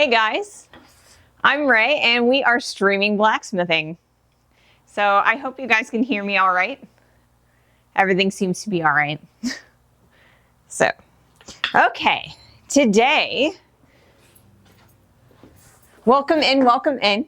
Hey guys, I'm Ray and we are streaming blacksmithing. So I hope you guys can hear me all right. Everything seems to be all right. So, okay, today, welcome in.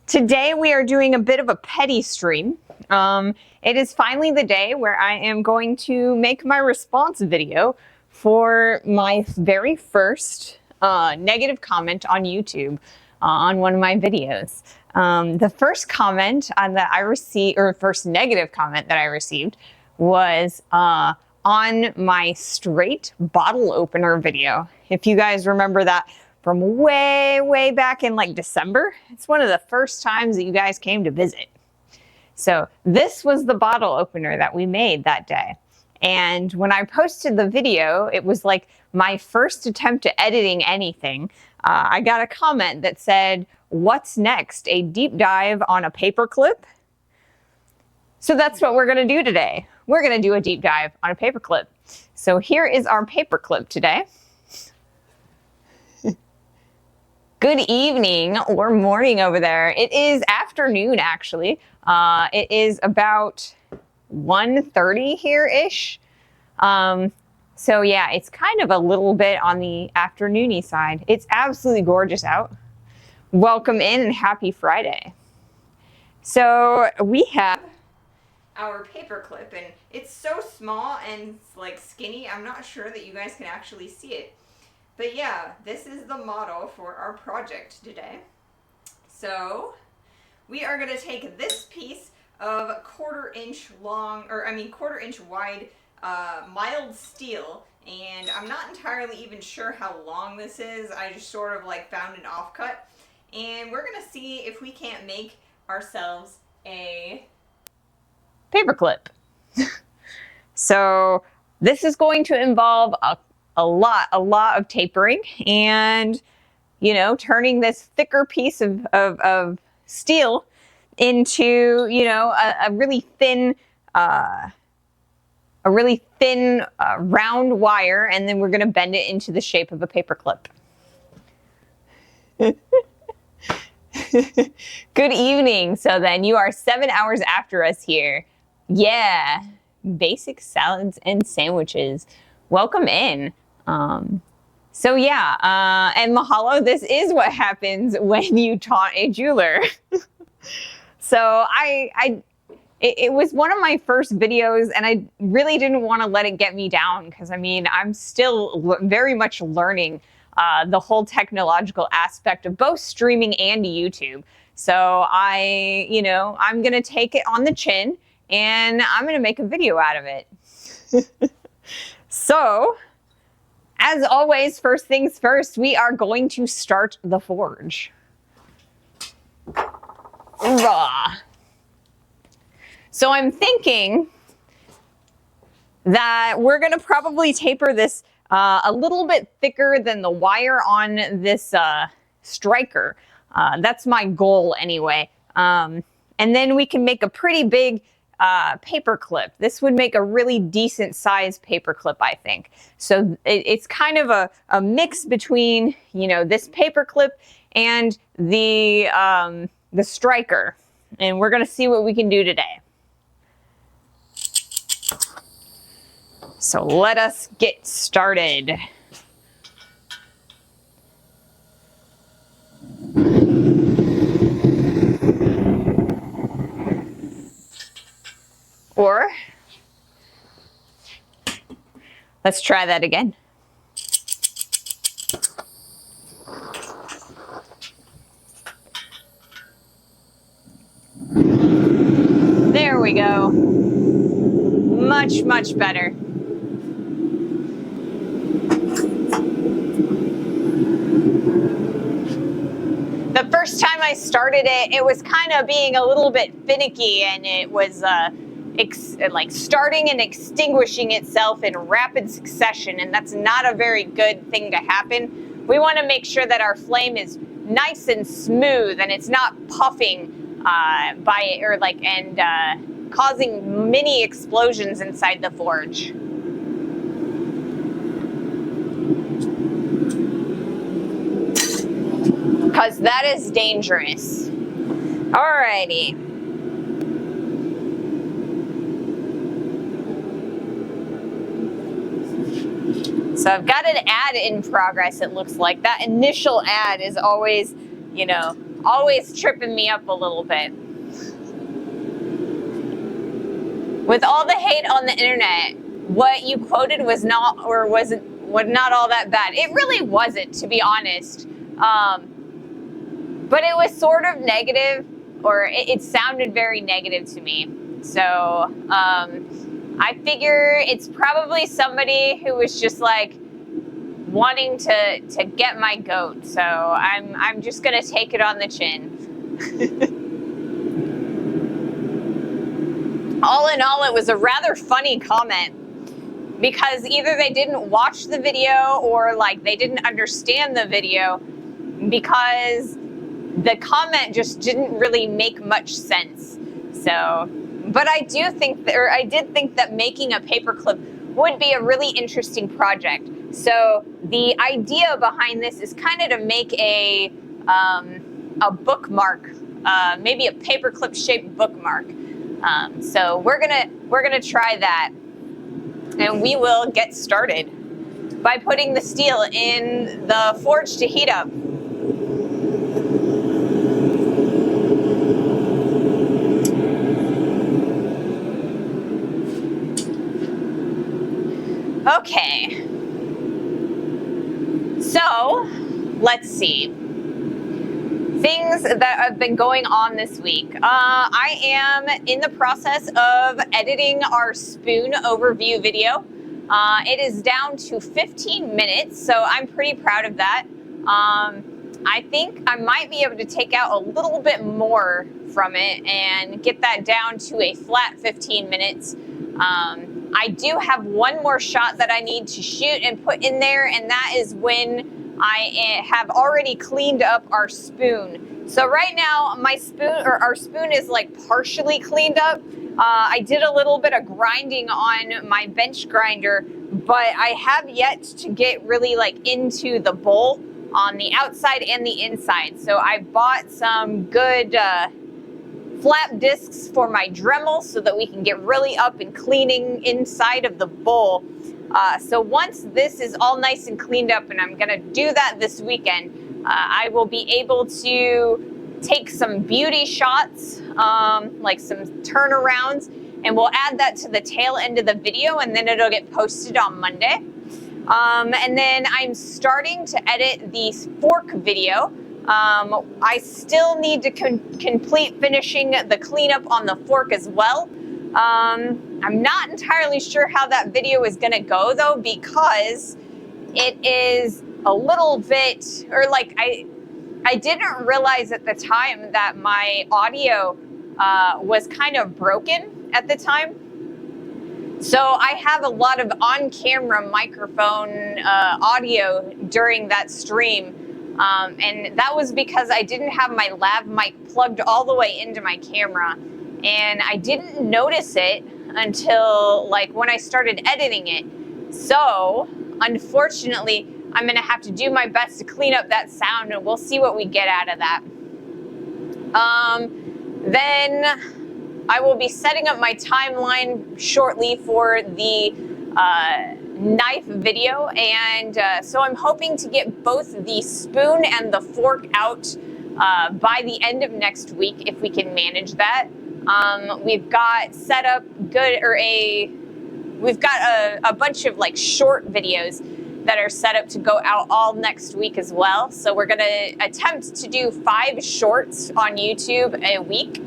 Today we are doing a bit of a petty stream. It is finally the day where I am going to make my response video for my very first negative comment on YouTube on one of my videos. The first comment that I received, or first negative comment that I received, was on my straight bottle opener video. If you guys remember that from way back in like December, it's one of the first times that you guys came to visit. So this was the bottle opener that we made that day. And when I posted the video, it was like my first attempt at editing anything. I got a comment that said, "What's next? A deep dive on a paperclip?" So that's what we're going to do today. We're going to do a deep dive on a paperclip. So here is our paperclip today. Good evening or morning over there. It is afternoon, actually. It is about 1:30 here-ish. So yeah, it's kind of a little bit on the afternoony side. It's absolutely gorgeous out. Welcome in and happy Friday. So we have our paperclip, and it's so small and like skinny, I'm not sure that you guys can actually see it. But yeah, this is the model for our project today. So we are going to take this piece of quarter-inch wide mild steel, and I'm not entirely even sure how long this is. I just sort of like found an offcut, and we're going to see if we can't make ourselves a paperclip. So this is going to involve a lot of tapering and, you know, turning this thicker piece of steel into, you know, a really thin round wire, and then we're going to bend it into the shape of a paperclip. Good evening. So then you are 7 hours after us here. Yeah, basic salads and sandwiches. Welcome in. So yeah, and mahalo, this is what happens when you taunt a jeweler. So it was one of my first videos, and I really didn't want to let it get me down, because I mean, I'm still very much learning the whole technological aspect of both streaming and YouTube. So I'm going to take it on the chin, and I'm going to make a video out of it. So, as always, first things first, we are going to start the forge. Raw. So I'm thinking that we're going to probably taper this a little bit thicker than the wire on this striker. That's my goal anyway. And then we can make a pretty big paperclip. This would make a really decent sized paperclip, I think. So it's kind of a mix between, you know, this paperclip and the striker. And we're going to see what we can do today. So let us get started. Or, let's try that again. There we go. Much better. The first time I started it, it was kind of being a little bit finicky, and it was like starting and extinguishing itself in rapid succession, and that's not a very good thing to happen. We want to make sure that our flame is nice and smooth, and it's not puffing causing mini explosions inside the forge. because that is dangerous. Alrighty. So I've got an ad in progress, it looks like. That initial ad is always, you know, always tripping me up a little bit. With all the hate on the internet, what you quoted was not not all that bad. It really wasn't, to be honest. But it was sort of negative, or it sounded very negative to me. So I figure it's probably somebody who was just like wanting to get my goat. So I'm just gonna take it on the chin. All in all, it was a rather funny comment, because either they didn't watch the video or like they didn't understand the video, because the comment just didn't really make much sense. So, but I did think that making a paperclip would be a really interesting project. So the idea behind this is kind of to make a bookmark, maybe a paperclip shaped bookmark. So we're gonna try that, and we will get started by putting the steel in the forge to heat up. Okay, so let's see. Things that have been going on this week. I am in the process of editing our spoon overview video. It is down to 15 minutes, so I'm pretty proud of that. I think I might be able to take out a little bit more from it and get that down to a flat 15 minutes. I do have one more shot that I need to shoot and put in there, and that is when I have already cleaned up our spoon. So right now our spoon is like partially cleaned up. I did a little bit of grinding on my bench grinder, but I have yet to get really like into the bowl on the outside and the inside. So I bought some good flap discs for my Dremel so that we can get really up and cleaning inside of the bowl. So once this is all nice and cleaned up, and I'm gonna do that this weekend, I will be able to take some beauty shots, like some turnarounds, and we'll add that to the tail end of the video, and then it'll get posted on Monday. And then I'm starting to edit the fork video. I still need to complete finishing the cleanup on the fork as well. I'm not entirely sure how that video is gonna go though, because it is a little bit, or like I didn't realize at the time that my audio was kind of broken at the time. So I have a lot of on-camera microphone audio during that stream. And that was because I didn't have my lav mic plugged all the way into my camera. And I didn't notice it until like when I started editing it. So unfortunately, I'm gonna have to do my best to clean up that sound, and we'll see what we get out of that. Then I will be setting up my timeline shortly for the knife video, and so I'm hoping to get both the spoon and the fork out by the end of next week, if we can manage that. We've got set up we've got a bunch of like short videos that are set up to go out all next week as well. So we're gonna attempt to do 5 shorts on YouTube a week.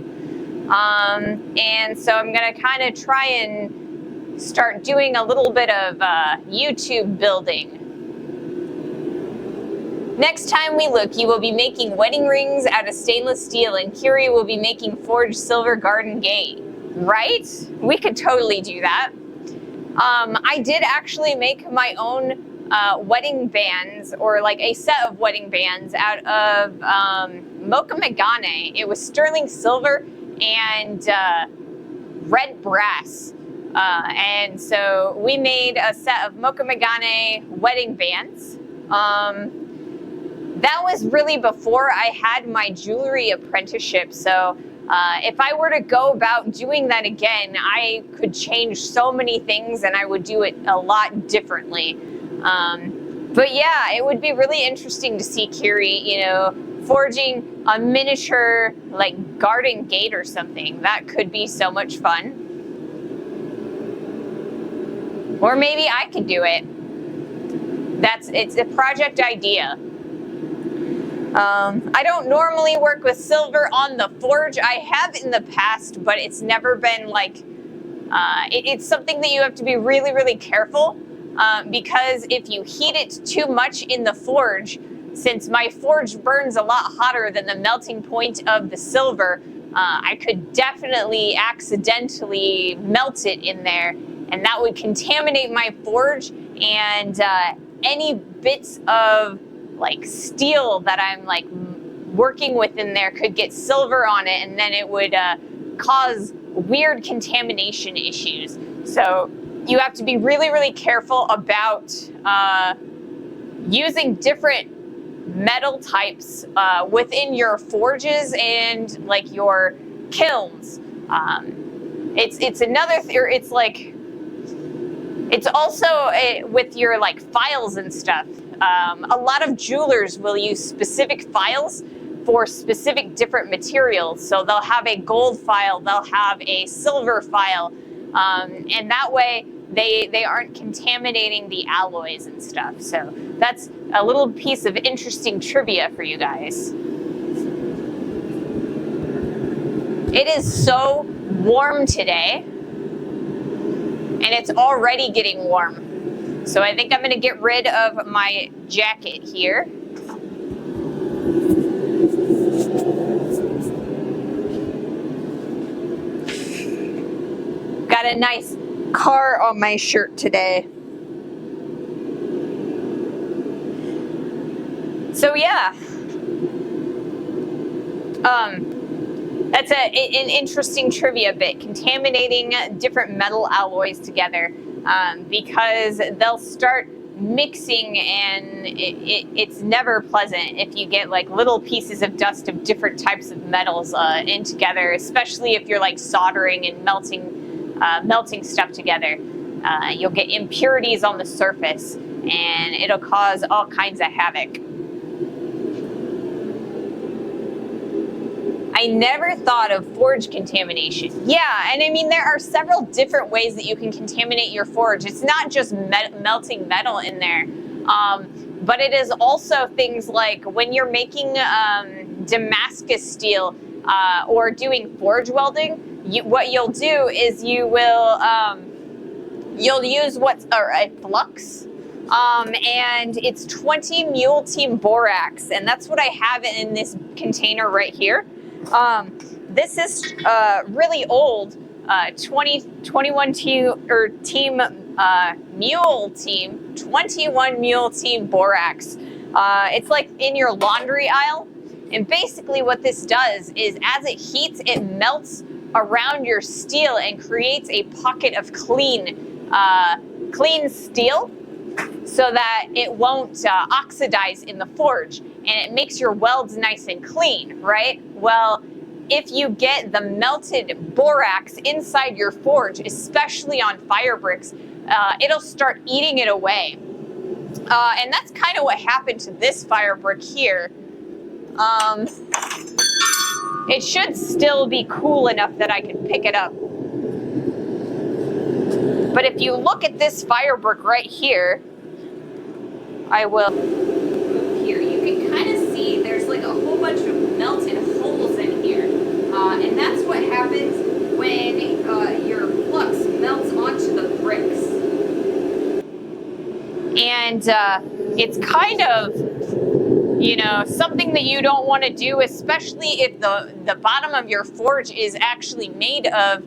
And so I'm gonna kind of try and start doing a little bit of YouTube building. Next time we look, you will be making wedding rings out of stainless steel, and Curie will be making forged silver garden gate. Right? We could totally do that. I did actually make my own wedding bands, or like a set of wedding bands out of Mocha Megane. It was sterling silver and red brass. And so we made a set of Mocha Megane wedding bands. that was really before I had my jewelry apprenticeship. So if I were to go about doing that again, I could change so many things and I would do it a lot differently. But yeah, it would be really interesting to see Kiri, you know, forging a miniature like garden gate or something. That could be so much fun. Or maybe I could do it. It's a project idea. I don't normally work with silver on the forge. I have in the past, but it's never been like, it's something that you have to be really, really careful, because if you heat it too much in the forge, since my forge burns a lot hotter than the melting point of the silver, I could definitely accidentally melt it in there, and that would contaminate my forge, and any bits of like steel that I'm like working with in there could get silver on it, and then it would cause weird contamination issues. So you have to be really, really careful about using different metal types within your forges and like your kilns. It's another it's like, it's also with your like files and stuff. A lot of jewelers will use specific files for specific different materials. So they'll have a gold file, they'll have a silver file, and that way they aren't contaminating the alloys and stuff. So that's a little piece of interesting trivia for you guys. It is so warm today, and it's already getting warm. So I think I'm going to get rid of my jacket here. Got a nice car on my shirt today. So yeah. That's an interesting trivia bit, contaminating different metal alloys together. Because they'll start mixing, and it's never pleasant if you get like little pieces of dust of different types of metals in together, especially if you're like soldering and melting stuff together. You'll get impurities on the surface, and it'll cause all kinds of havoc. I never thought of forge contamination. Yeah, and I mean, there are several different ways that you can contaminate your forge. It's not just melting metal in there, but it is also things like when you're making Damascus steel or doing forge welding, what you'll do is you'll use what's a flux, and it's 20 mule team borax, and that's what I have in this container right here. This is really old 21 21 mule team borax. It's like in your laundry aisle, and basically what this does is as it heats, it melts around your steel and creates a pocket of clean steel, so that it won't oxidize in the forge, and it makes your welds nice and clean, right? Well, if you get the melted borax inside your forge, especially on fire bricks, it'll start eating it away. And that's kind of what happened to this fire brick here. It should still be cool enough that I can pick it up. But if you look at this fire brick right here, I will move here. You can kind of see there's like a whole bunch of melted holes in here. And that's what happens when your flux melts onto the bricks. And it's kind of, you know, something that you don't want to do, especially if the bottom of your forge is actually made of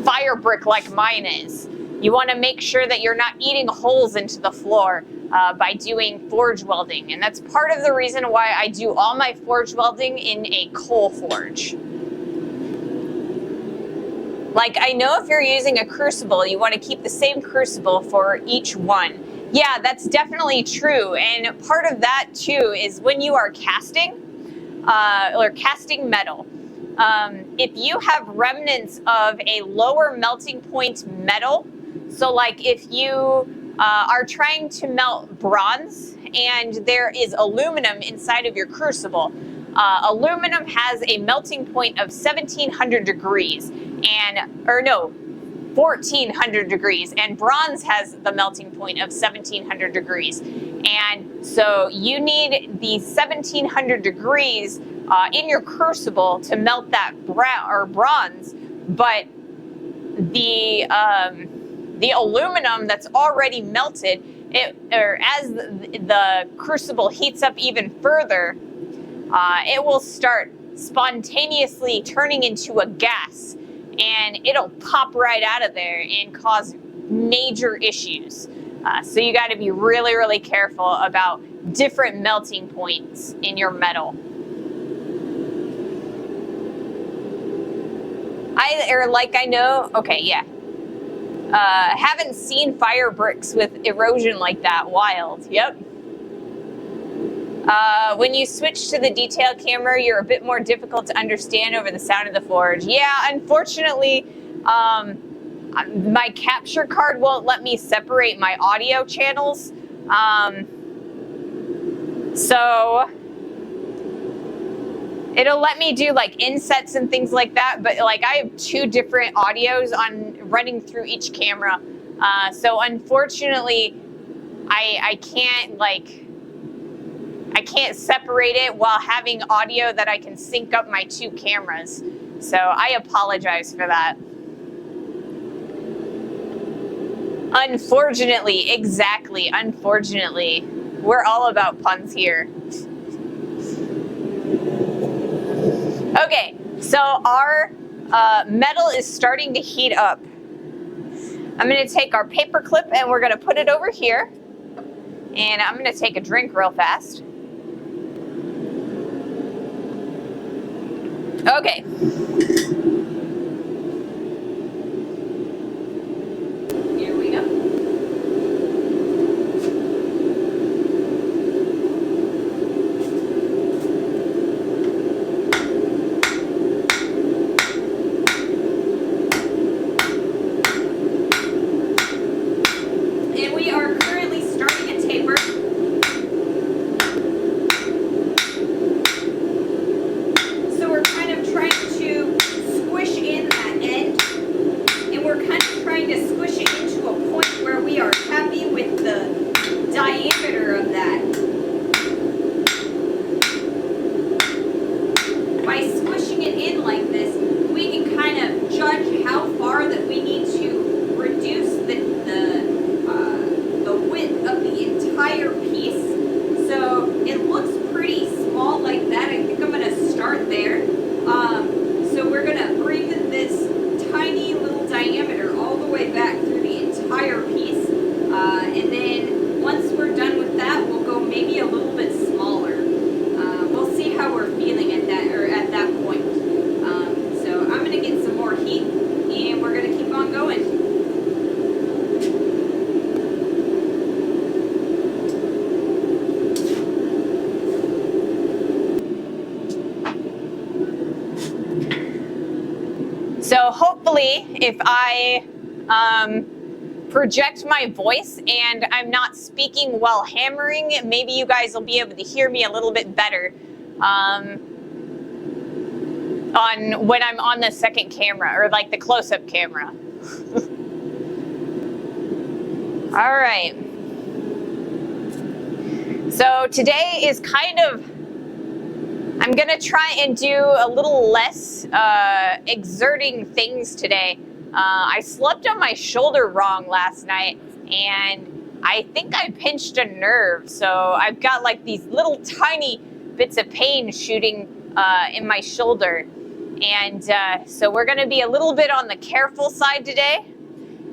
fire brick like mine is. You want to make sure that you're not eating holes into the floor by doing forge welding. And that's part of the reason why I do all my forge welding in a coal forge. Like, I know if you're using a crucible, you want to keep the same crucible for each one. Yeah, that's definitely true. And part of that too is when you are casting or casting metal. If you have remnants of a lower melting point metal, so like if you are trying to melt bronze and there is aluminum inside of your crucible, aluminum has a melting point of 1700 degrees, or no, 1400 degrees, and bronze has the melting point of 1700 degrees. And so you need the 1700 degrees in your crucible to melt that bronze, but the aluminum that's already melted, as the crucible heats up even further, it will start spontaneously turning into a gas, and it'll pop right out of there and cause major issues. So you got to be really, really careful about different melting points in your metal. I know, okay, yeah. Haven't seen fire bricks with erosion like that. Wild, yep. When you switch to the detail camera, you're a bit more difficult to understand over the sound of the forge. Yeah, unfortunately, my capture card won't let me separate my audio channels. So it'll let me do like insets and things like that, but like I have two different audios running through each camera. So unfortunately, I can't separate it while having audio that I can sync up my two cameras. So I apologize for that. Unfortunately, exactly, unfortunately. We're all about puns here. Okay, so our metal is starting to heat up. I'm gonna take our paper clip and we're gonna put it over here. And I'm gonna take a drink real fast. Okay. Here we go. And we are currently starting a taper. Trying to squish in that end, and we're kind of trying to squish it into a point where we are happy with the diameter of that. By squishing it in like this, we can kind of judge how far that we need to reduce the width of the entire piece. So it looks pretty small like that. I think I'm going to start there. So we're going to bring this tiny little diameter all the way back through the entire piece. And then once we're done with that, we'll go maybe a little bit smaller. We'll see how we're feeling at that point. So I'm going to get some more heat and we're going to keep on going. So hopefully if I project my voice and I'm not speaking while hammering, maybe you guys will be able to hear me a little bit better when I'm on the second camera, or like the close-up camera. All right. So today is kind of, I'm gonna try and do a little less exerting things today. I slept on my shoulder wrong last night, and I think I pinched a nerve. So I've got like these little tiny bits of pain shooting in my shoulder. And so we're gonna be a little bit on the careful side today.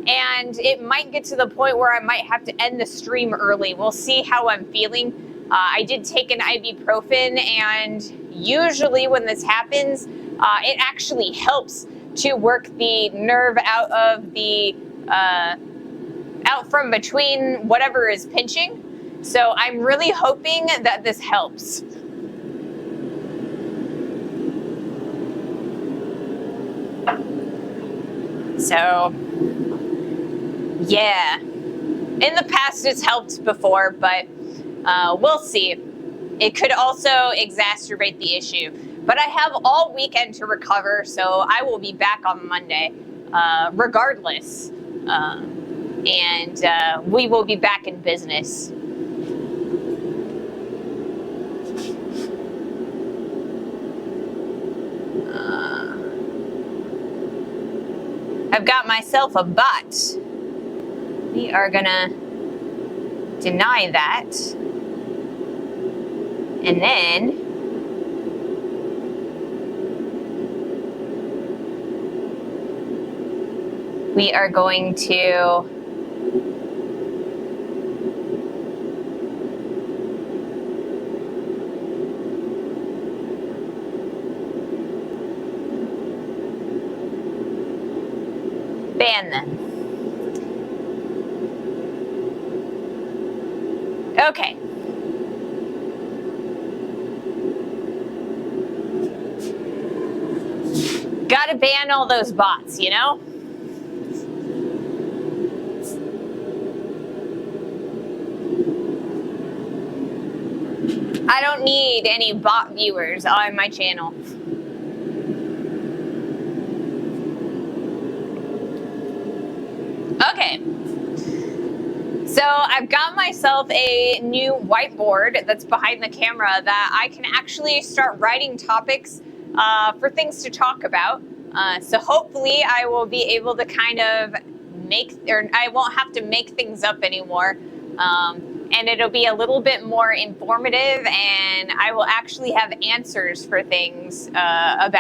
And it might get to the point where I might have to end the stream early. We'll see how I'm feeling. I did take an ibuprofen, and usually when this happens, it actually helps to work the nerve out of out from between whatever is pinching. So I'm really hoping that this helps. So, yeah. In the past it's helped before, but we'll see. It could also exacerbate the issue. But I have all weekend to recover, so I will be back on Monday, regardless. And we will be back in business. I've got myself a bot. We are gonna deny that. And then we are going to ban them. Okay. Gotta ban all those bots, you know? I don't need any bot viewers on my channel. Okay. So I've got myself a new whiteboard that's behind the camera that I can actually start writing topics for things to talk about. So hopefully I will be able to kind of I won't have to make things up anymore. And it'll be a little bit more informative, and I will actually have answers for things that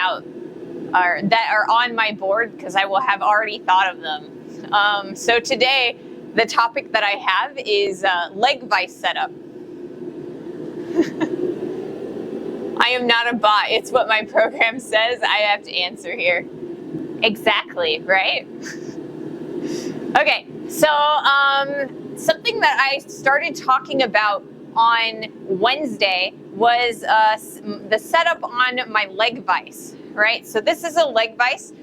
are on my board because I will have already thought of them. So today, the topic that I have is leg vice setup. I am not a bot. It's what my program says I have to answer here. Exactly, right? Okay, so something that I started talking about on Wednesday was the setup on my leg vise, right? So this is a leg vise.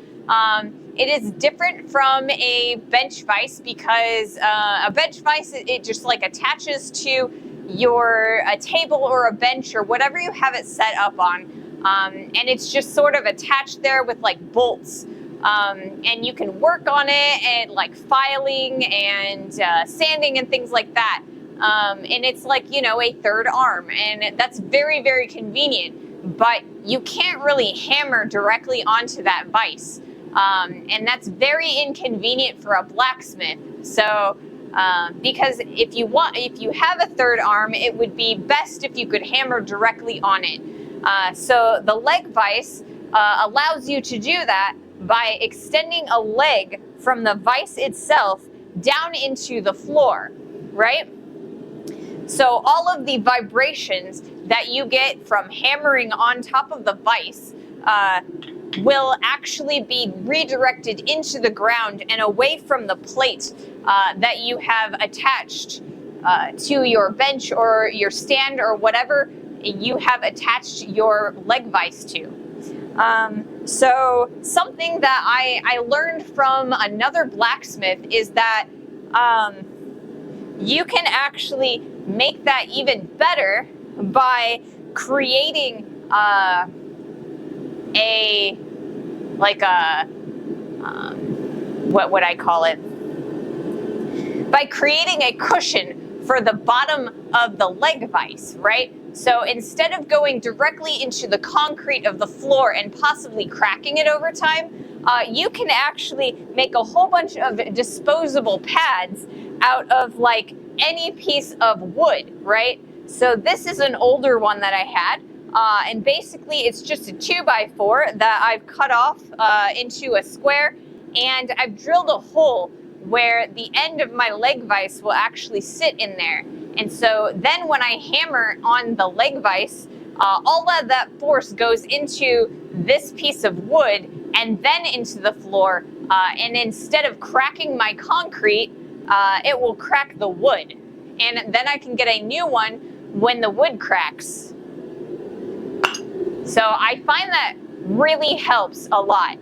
It is different from a bench vise because a bench vise, it just like attaches to a table or a bench or whatever you have it set up on. And it's just sort of attached there with like bolts. And you can work on it and like filing and sanding and things like that. And it's like, you know, a third arm, and that's very, very convenient, but you can't really hammer directly onto that vise. And that's very inconvenient for a blacksmith. So, because if you have a third arm, it would be best if you could hammer directly on it. So the leg vise allows you to do that by extending a leg from the vise itself down into the floor, right? So all of the vibrations that you get from hammering on top of the vise will actually be redirected into the ground and away from the plate that you have attached to your bench or your stand or whatever you have attached your leg vise to. So something that I learned from another blacksmith is that you can actually make that even better by creating what would I call it? By creating a cushion for the bottom of the leg vise, right? So instead of going directly into the concrete of the floor and possibly cracking it over time, you can actually make a whole bunch of disposable pads out of like any piece of wood, right? So this is an older one that I had, and basically it's just a 2x4 that I've cut off into a square, and I've drilled a hole where the end of my leg vise will actually sit in there. And so then when I hammer on the leg vise, all of that force goes into this piece of wood and then into the floor. And instead of cracking my concrete, it will crack the wood. And then I can get a new one when the wood cracks. So I find that really helps a lot.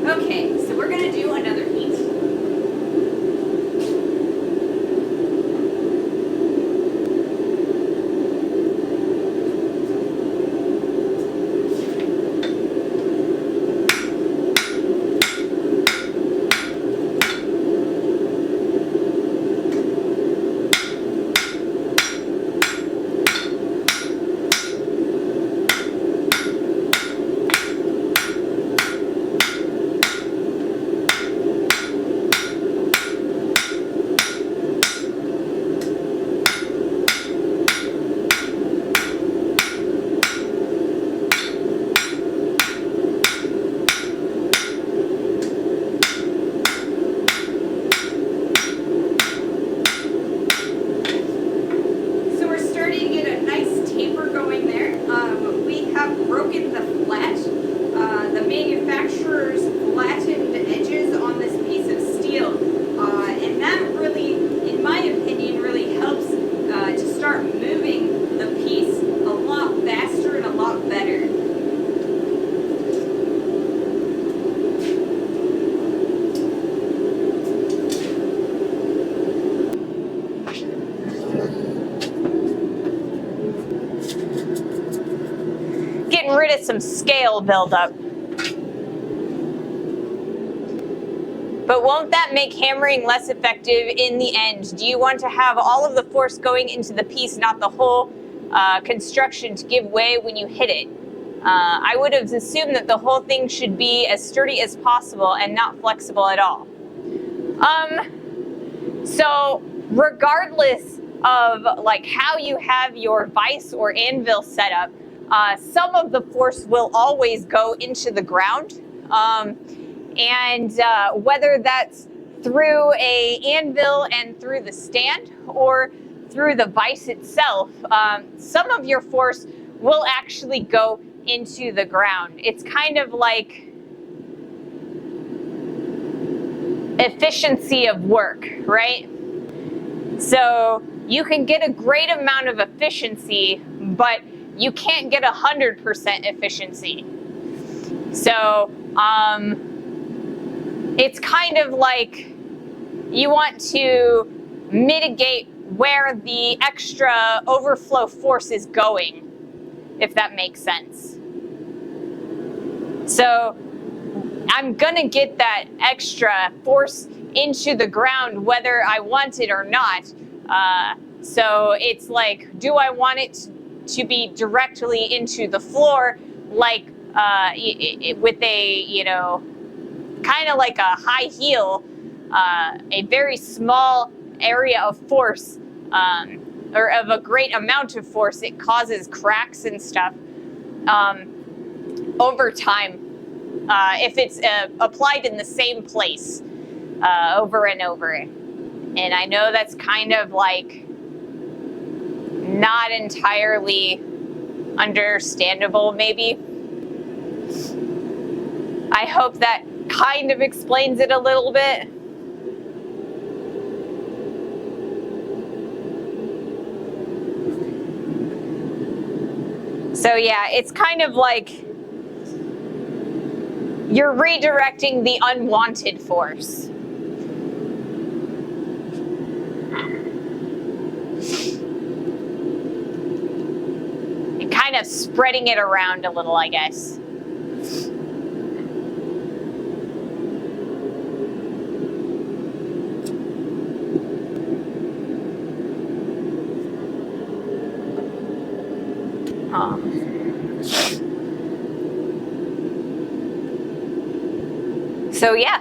Okay, so we're gonna do another heat. Getting rid of some scale buildup. But won't that make hammering less effective in the end? Do you want to have all of the force going into the piece, not the whole construction to give way when you hit it? I would have assumed that the whole thing should be as sturdy as possible and not flexible at all. So regardless of like how you have your vise or anvil set up, some of the force will always go into the ground. And whether that's through a anvil and through the stand or through the vise itself, some of your force will actually go into the ground. It's kind of like efficiency of work, right? So you can get a great amount of efficiency, but you can't get 100% efficiency. So it's kind of like you want to mitigate where the extra overflow force is going, if that makes sense. So I'm gonna get that extra force into the ground whether I want it or not. So it's like, do I want it to be directly into the floor, like with a, you know, kind of like a high heel, a very small area of force, or of a great amount of force, it causes cracks and stuff over time if it's applied in the same place over and over. And I know that's kind of like not entirely understandable, maybe. I hope that kind of explains it a little bit. So yeah, it's kind of like you're redirecting the unwanted force. And kind of spreading it around a little, I guess. So yeah,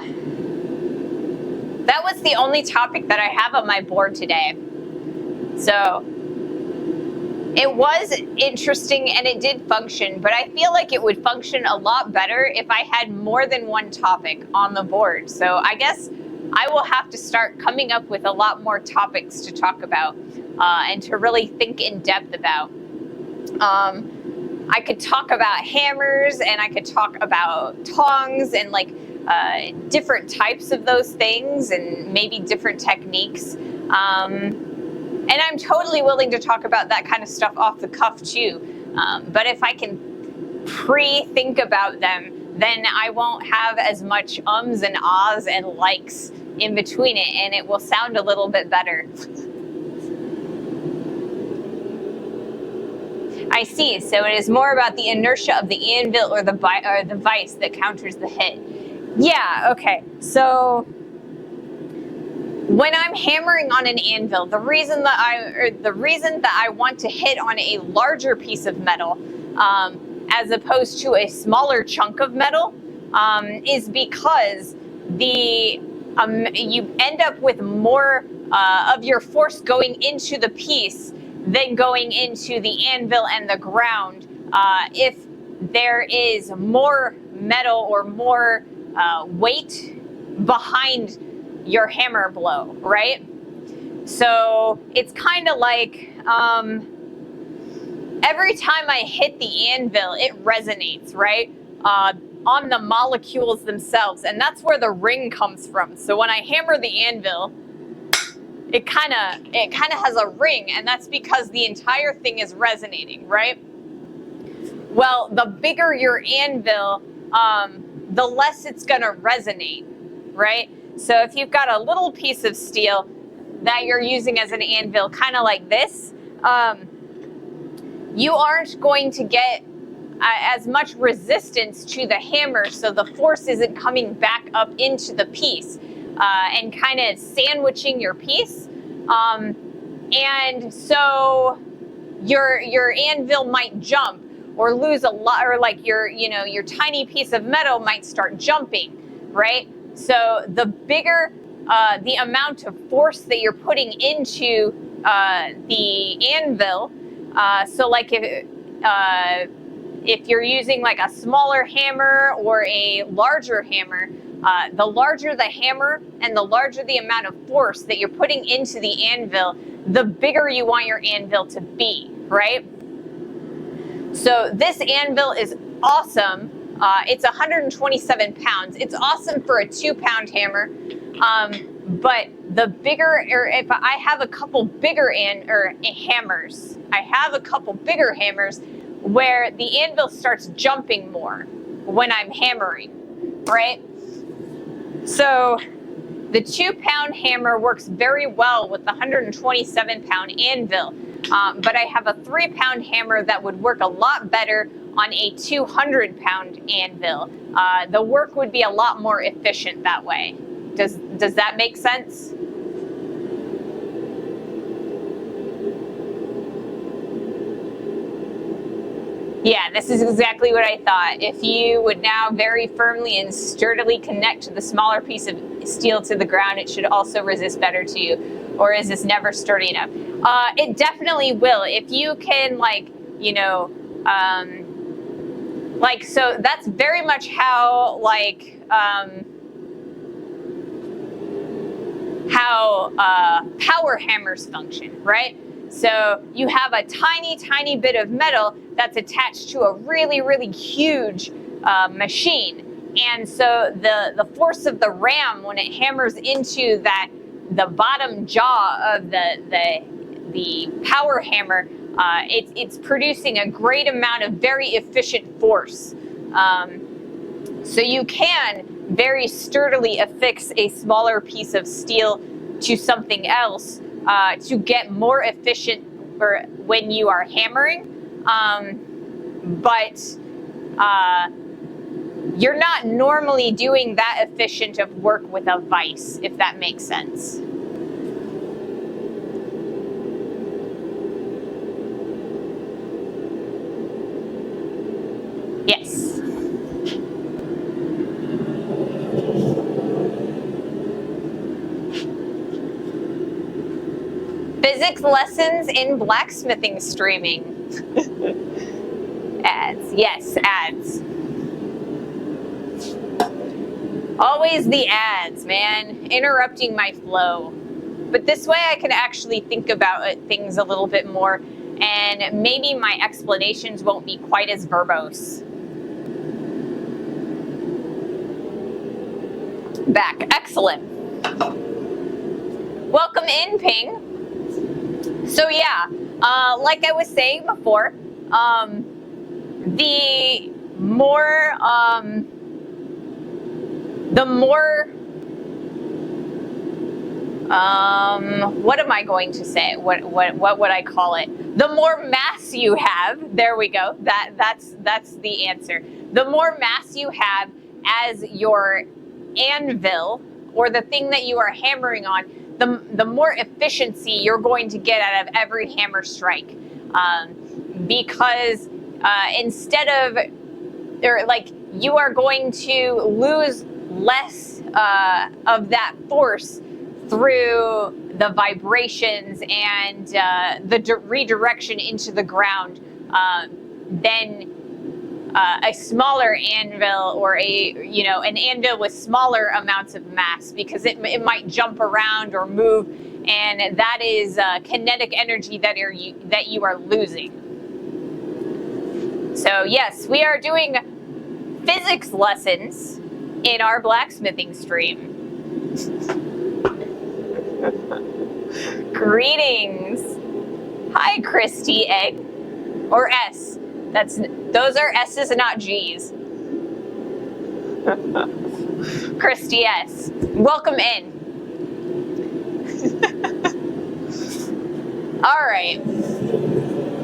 that was the only topic that I have on my board today. So it was interesting and it did function, but I feel like it would function a lot better if I had more than one topic on the board. So I guess I will have to start coming up with a lot more topics to talk about. and to really think in depth about. I could talk about hammers, and I could talk about tongs, and like different types of those things, and maybe different techniques. And I'm totally willing to talk about that kind of stuff off the cuff too. But if I can pre-think about them, then I won't have as much ums and ahs and likes in between it, and it will sound a little bit better. I see. So it is more about the inertia of the anvil or the vise that counters the hit. Yeah, okay. So when I'm hammering on an anvil, the reason that I want to hit on a larger piece of metal as opposed to a smaller chunk of metal is because you end up with more of your force going into the piece than going into the anvil and the ground if there is more metal or more weight behind your hammer blow, right? So it's kind of like every time I hit the anvil, it resonates, right? On the molecules themselves, and that's where the ring comes from. So when I hammer the anvil, it kind of has a ring, and that's because the entire thing is resonating, right? Well, the bigger your anvil, the less it's gonna resonate, right? So if you've got a little piece of steel that you're using as an anvil, kind of like this, you aren't going to get as much resistance to the hammer, so the force isn't coming back up into the piece and kind of sandwiching your piece. And so your anvil might jump or lose a lot, or like your tiny piece of metal might start jumping, right? So the bigger the amount of force that you're putting into the anvil, so like if you're using like a smaller hammer or a larger hammer, the larger the hammer and the larger the amount of force that you're putting into the anvil, the bigger you want your anvil to be, right? So this anvil is awesome. It's 127 pounds. It's awesome for a 2-pound hammer. But the bigger, or if I have a couple bigger hammers, I have a couple bigger hammers where the anvil starts jumping more when I'm hammering, right? So the 2-pound hammer works very well with the 127-pound anvil. But I have a 3-pound hammer that would work a lot better on a 200-pound anvil. The work would be a lot more efficient that way. Does that make sense? Yeah, this is exactly what I thought. If you would now very firmly and sturdily connect the smaller piece of steel to the ground, it should also resist better to you. Or is this never sturdy enough? It definitely will. If you can, so that's very much how, power hammers function, right? So you have a tiny, tiny bit of metal that's attached to a really, really huge machine. And so the force of the ram, when it hammers into the bottom jaw of the power hammer, it's producing a great amount of very efficient force. So you can very sturdily affix a smaller piece of steel to something else to get more efficient for when you are hammering. But you're not normally doing that efficient of work with a vise, if that makes sense. Yes. Physics lessons in blacksmithing streaming. Ads. Yes, ads. Always the ads, man. Interrupting my flow. But this way I can actually think about things a little bit more, and maybe my explanations won't be quite as verbose. Back. Excellent. Welcome in, Ping. So yeah, like I was saying before, the more what am I going to say? What would I call it? The more mass you have, there we go. That's the answer. The more mass you have as your anvil, or the thing that you are hammering on, the more efficiency you're going to get out of every hammer strike. Because instead of, or like, you are going to lose less of that force through the vibrations and the redirection into the ground than a smaller anvil, or an anvil with smaller amounts of mass, because it might jump around or move, and that is kinetic energy that you are losing. So yes, we are doing physics lessons in our blacksmithing stream. Greetings. Hi, Christy Egg. Or S. Those are S's and not G's. Christy S. Welcome in. All right.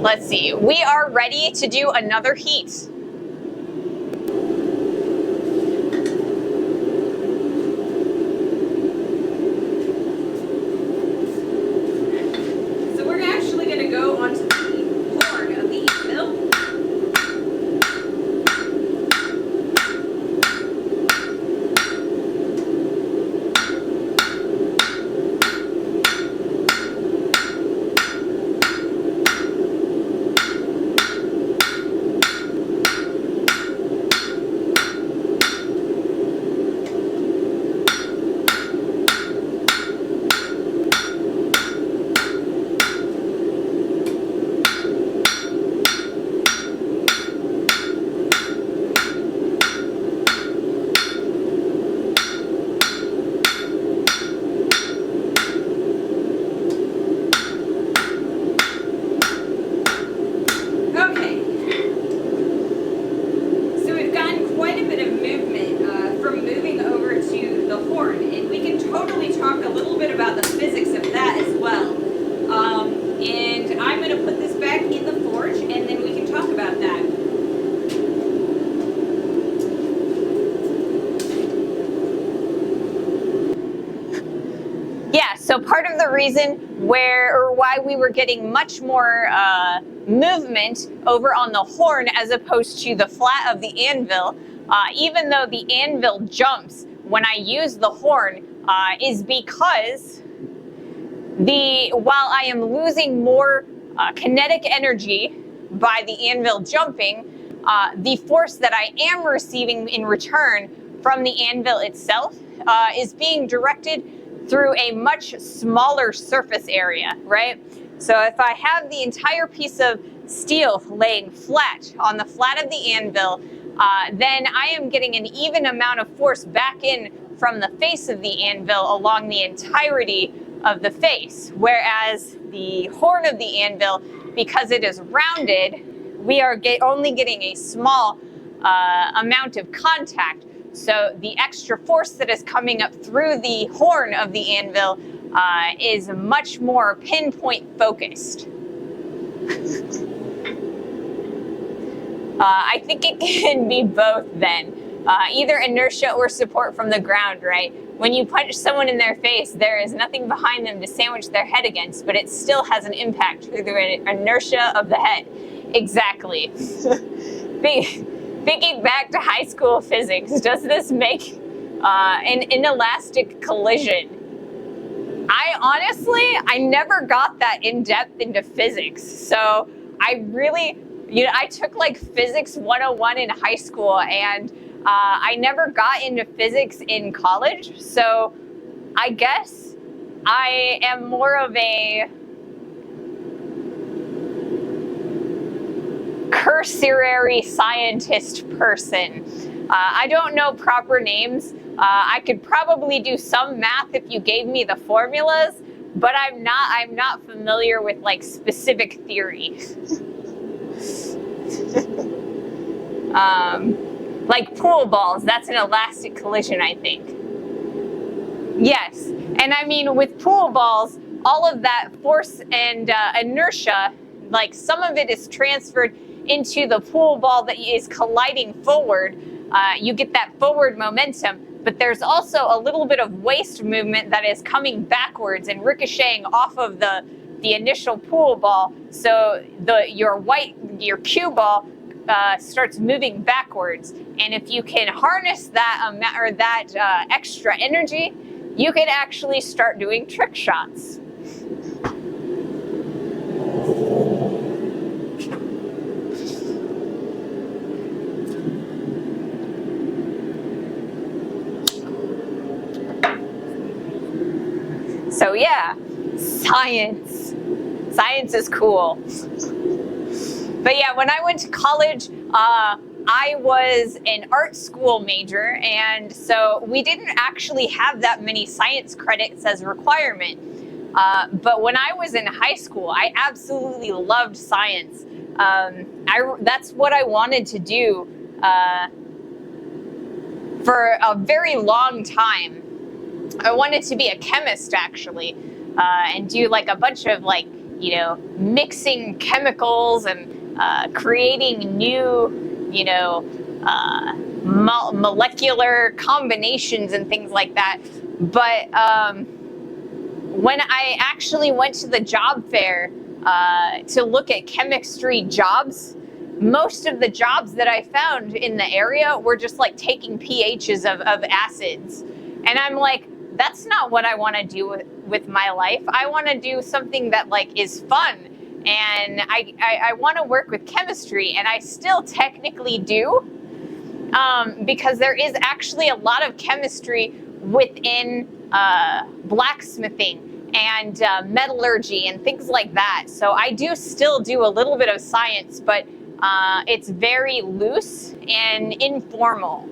Let's see. We are ready to do another heat. So we're actually going to go onto the horn of the anvil. So part of the reason why we were getting much more movement over on the horn as opposed to the flat of the anvil, even though the anvil jumps when I use the horn, is because while I am losing more kinetic energy by the anvil jumping, the force that I am receiving in return from the anvil itself is being directed through a much smaller surface area, right? So if I have the entire piece of steel laying flat on the flat of the anvil, then I am getting an even amount of force back in from the face of the anvil along the entirety of the face. Whereas the horn of the anvil, because it is rounded, we are only getting a small amount of contact. So the extra force that is coming up through the horn of the anvil is much more pinpoint focused. I think it can be both then. Either inertia or support from the ground, right? When you punch someone in their face, there is nothing behind them to sandwich their head against, but it still has an impact through the inertia of the head. Exactly. Thinking back to high school physics, does this make an inelastic collision? I never got that in depth into physics. So I took like physics 101 in high school, and I never got into physics in college. So I guess I am more of a cursory scientist person. I don't know proper names. I could probably do some math if you gave me the formulas, but I'm not familiar with like specific theory. Like pool balls, that's an elastic collision, I think. Yes, and I mean with pool balls, all of that force and inertia, like some of it is transferred into the pool ball that is colliding forward. You get that forward momentum, but there's also a little bit of waist movement that is coming backwards and ricocheting off of the initial pool ball. So your cue ball starts moving backwards, and if you can harness that extra energy, you can actually start doing trick shots. So yeah, science. Science is cool. But yeah, when I went to college, I was an art school major, and so we didn't actually have that many science credits as a requirement. But when I was in high school, I absolutely loved science. That's what I wanted to do for a very long time. I wanted to be a chemist, actually, and do like a bunch of like, mixing chemicals and creating new, molecular combinations and things like that. But when I actually went to the job fair to look at chemistry jobs, most of the jobs that I found in the area were just like taking pHs of acids. And I'm like, that's not what I want to do with my life. I want to do something that like is fun. And I want to work with chemistry, and I still technically do, because there is actually a lot of chemistry within blacksmithing and metallurgy and things like that. So I do still do a little bit of science, but it's very loose and informal.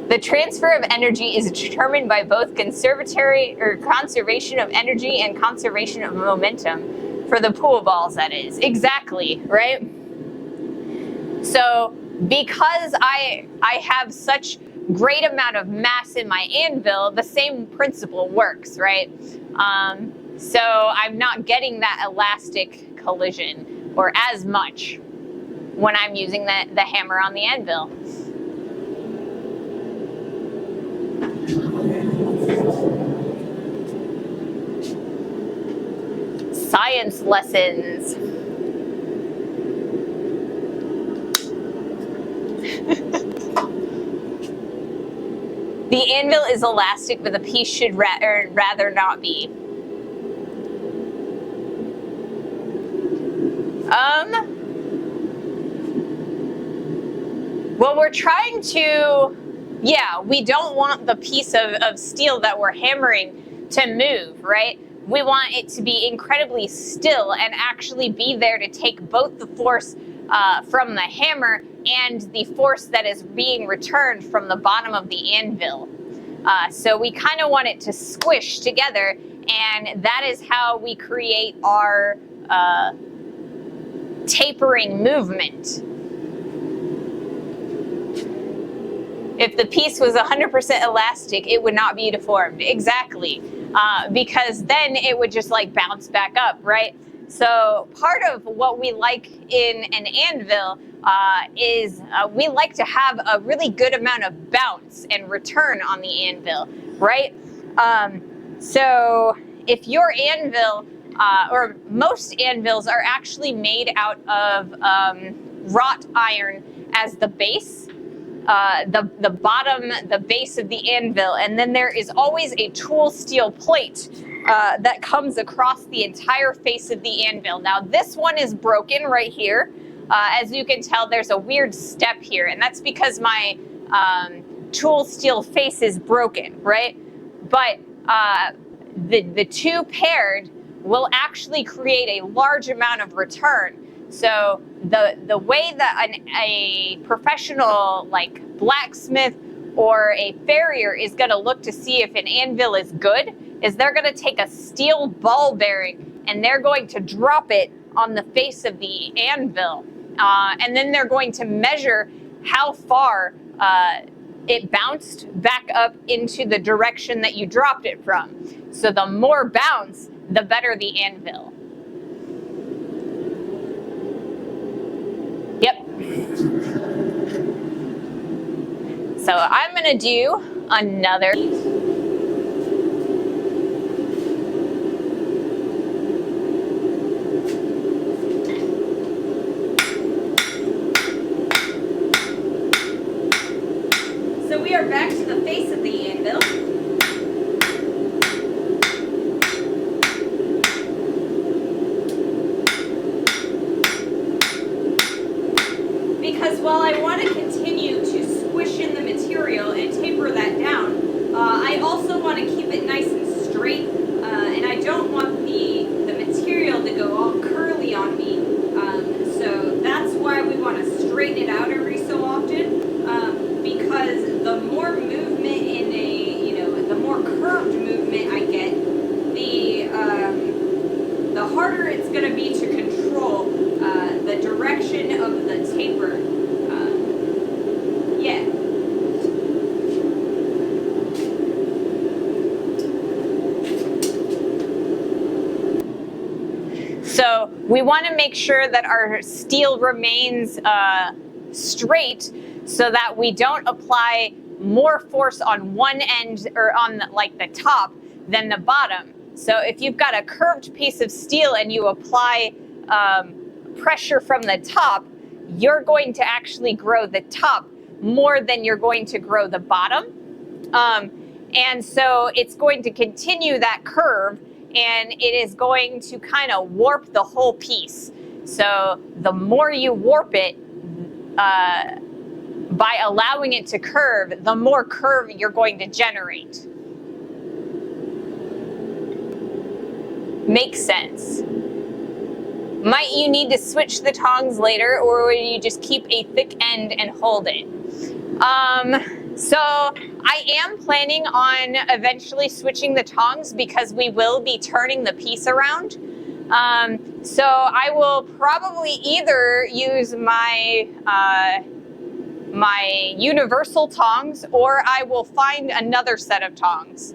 The transfer of energy is determined by both conservation of energy and conservation of momentum for the pool balls, that is. Exactly, right? So because I have such great amount of mass in my anvil, the same principle works, right? So I'm not getting that elastic collision or as much when I'm using the hammer on the anvil. Science lessons. The anvil is elastic, but the piece should rather not be. Well, we're trying to, we don't want the piece of steel that we're hammering to move, right? We want it to be incredibly still and actually be there to take both the force from the hammer and the force that is being returned from the bottom of the anvil. So we kind of want it to squish together, and that is how we create our tapering movement. If the piece was 100% elastic, it would not be deformed. Exactly. Because then it would just like bounce back up, right? So part of what we like in an anvil is we like to have a really good amount of bounce and return on the anvil, right? So if your anvil, or most anvils are actually made out of wrought iron as the base, the bottom, the base of the anvil, and then there is always a tool steel plate that comes across the entire face of the anvil. Now this one is broken right here. As you can tell, there's a weird step here, and that's because my tool steel face is broken, right? but the two paired will actually create a large amount of return. So the way that a professional like blacksmith or a farrier is going to look to see if an anvil is good is they're going to take a steel ball bearing and they're going to drop it on the face of the anvil. And then they're going to measure how far it bounced back up into the direction that you dropped it from. So the more bounce, the better the anvil. Yep. So I'm gonna do another. So we are back to the face of the anvil. Because while I want to continue to squish in the material and taper that down, I also want to keep it nice and straight, and I don't want the material to go all curly on me. So that's why we want to straighten it out every so often, because the more movement in the more curved movement I get, the harder it's going to be to control the direction of the taper. Yeah. So we want to make sure that our steel remains straight so that we don't apply more force on one end or on the top than the bottom. So if you've got a curved piece of steel and you apply pressure from the top, you're going to actually grow the top more than you're going to grow the bottom. And so it's going to continue that curve, and it is going to kind of warp the whole piece. So the more you warp it by allowing it to curve, the more curve you're going to generate. Makes sense. Might you need to switch the tongs later, or will you just keep a thick end and hold it? So I am planning on eventually switching the tongs because we will be turning the piece around. So I will probably either use my my universal tongs, or I will find another set of tongs.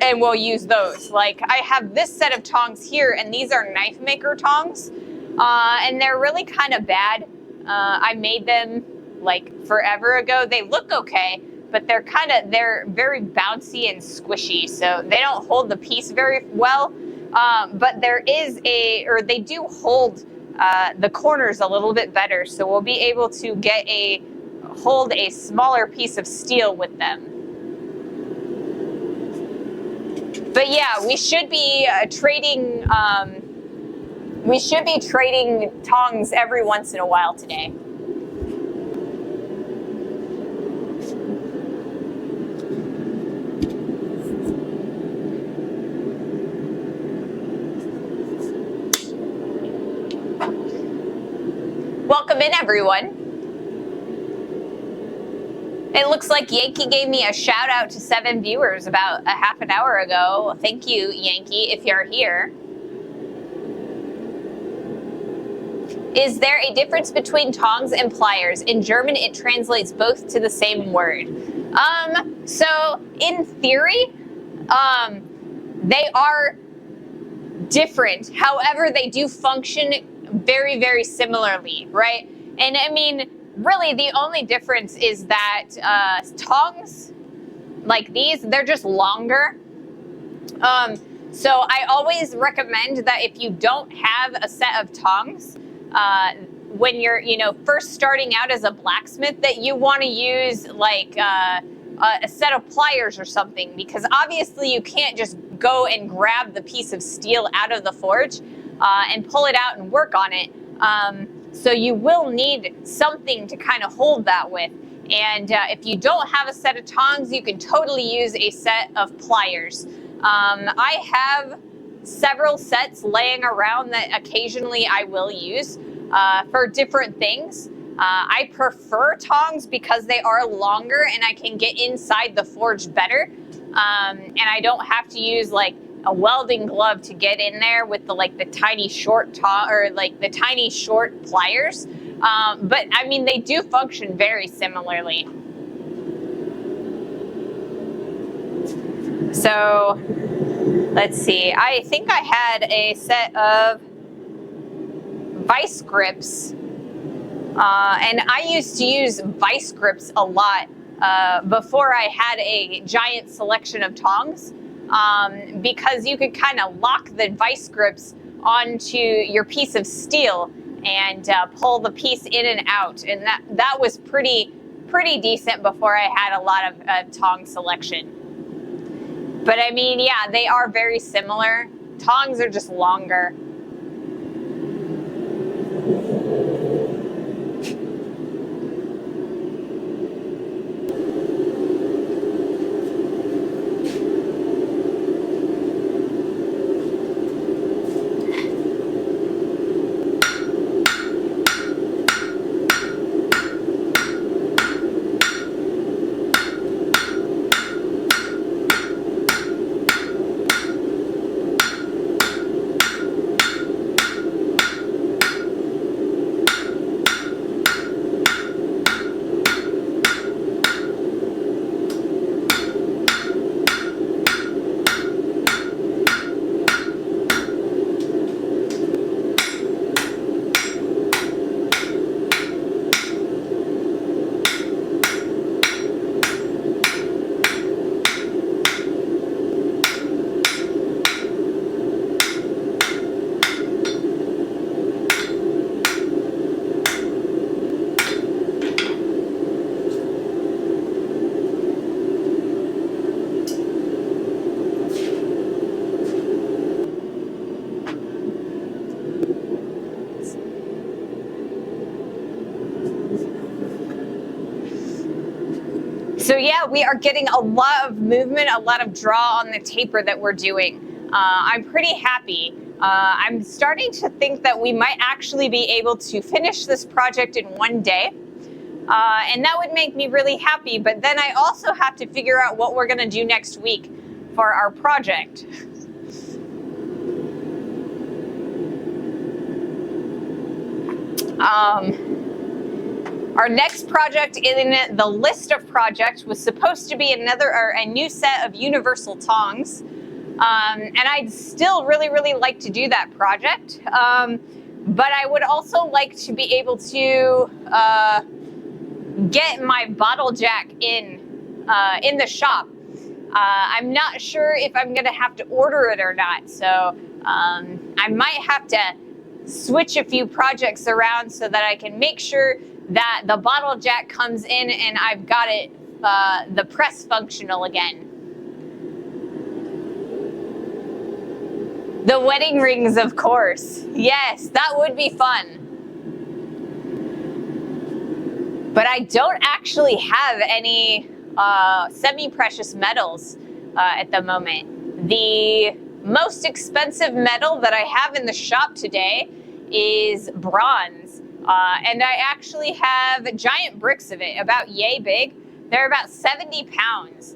And we'll use those. Like, I have this set of tongs here, and these are knife maker tongs, and they're really kind of bad. I made them like forever ago. They look okay, but they're very bouncy and squishy, so they don't hold the piece very well. But they do hold the corners a little bit better, so we'll be able to hold a smaller piece of steel with them. But yeah, we should be trading tongs every once in a while today. Welcome in, everyone. It looks like Yankee gave me a shout out to 7 viewers about a half an hour ago. Thank you, Yankee, if you're here. Is there a difference between tongs and pliers? In German, it translates both to the same word. So in theory, they are different. However, they do function very, very similarly, right? And I mean, really, the only difference is that tongs like these, they're just longer. So I always recommend that if you don't have a set of tongs, when you're, first starting out as a blacksmith, that you want to use like a set of pliers or something, because obviously you can't just go and grab the piece of steel out of the forge and pull it out and work on it. So you will need something to kind of hold that with. And if you don't have a set of tongs, you can totally use a set of pliers. I have several sets laying around that occasionally I will use for different things. I prefer tongs because they are longer and I can get inside the forge better. And I don't have to use like a welding glove to get in there with the tiny short the tiny short pliers. But I mean, they do function very similarly. So let's see. I think I had a set of vice grips, and I used to use vice grips a lot before I had a giant selection of tongs, because you could kind of lock the vice grips onto your piece of steel and pull the piece in and out, and that was pretty decent before I had a lot of tong selection. But I mean, yeah, they are very similar. Tongs are just longer. So yeah, we are getting a lot of movement, a lot of draw on the taper that we're doing. I'm pretty happy. I'm starting to think that we might actually be able to finish this project in one day. And that would make me really happy, but then I also have to figure out what we're gonna do next week for our project. Our next project in the list of projects was supposed to be a new set of universal tongs. And I'd still really like to do that project. But I would also like to be able to get my bottle jack in the shop. I'm not sure if I'm gonna have to order it or not. So I might have to switch a few projects around so that I can make sure that the bottle jack comes in and I've got it, the press functional again. The wedding rings, of course. Yes, that would be fun. But I don't actually have any semi-precious metals at the moment. The most expensive metal that I have in the shop today is bronze. And I actually have giant bricks of it, about yay big. They're about 70 pounds.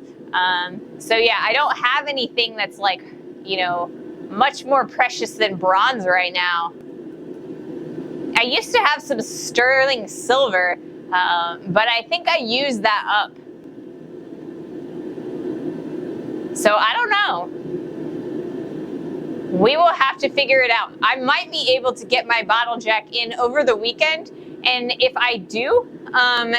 So yeah, I don't have anything that's like, you know, much more precious than bronze right now. I used to have some sterling silver, but I think I used that up. So I don't know. We will have to figure it out. I might be able to get my bottle jack in over the weekend, and if I do,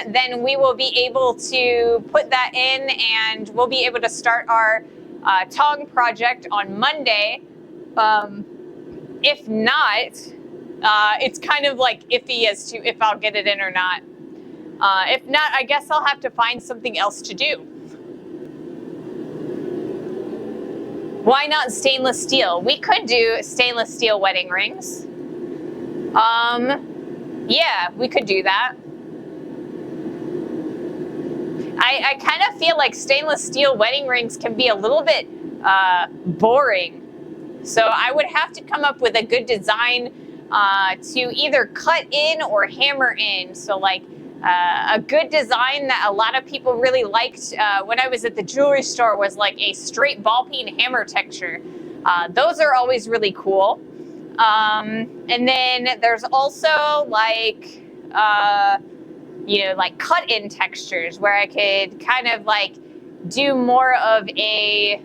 then we will be able to put that in and we'll be able to start our tong project on Monday. If not, it's kind of like iffy as to if I'll get it in or not. If not, I guess I'll have to find something else to do. Why not stainless steel? We could do stainless steel wedding rings. Yeah, we could do that. I kind of feel like stainless steel wedding rings can be a little bit boring. So I would have to come up with a good design to either cut in or hammer in. So like a good design that a lot of people really liked when I was at the jewelry store was like a straight ball peen hammer texture. Those are always really cool. And then there's also like, like cut-in textures where I could kind of like do more of a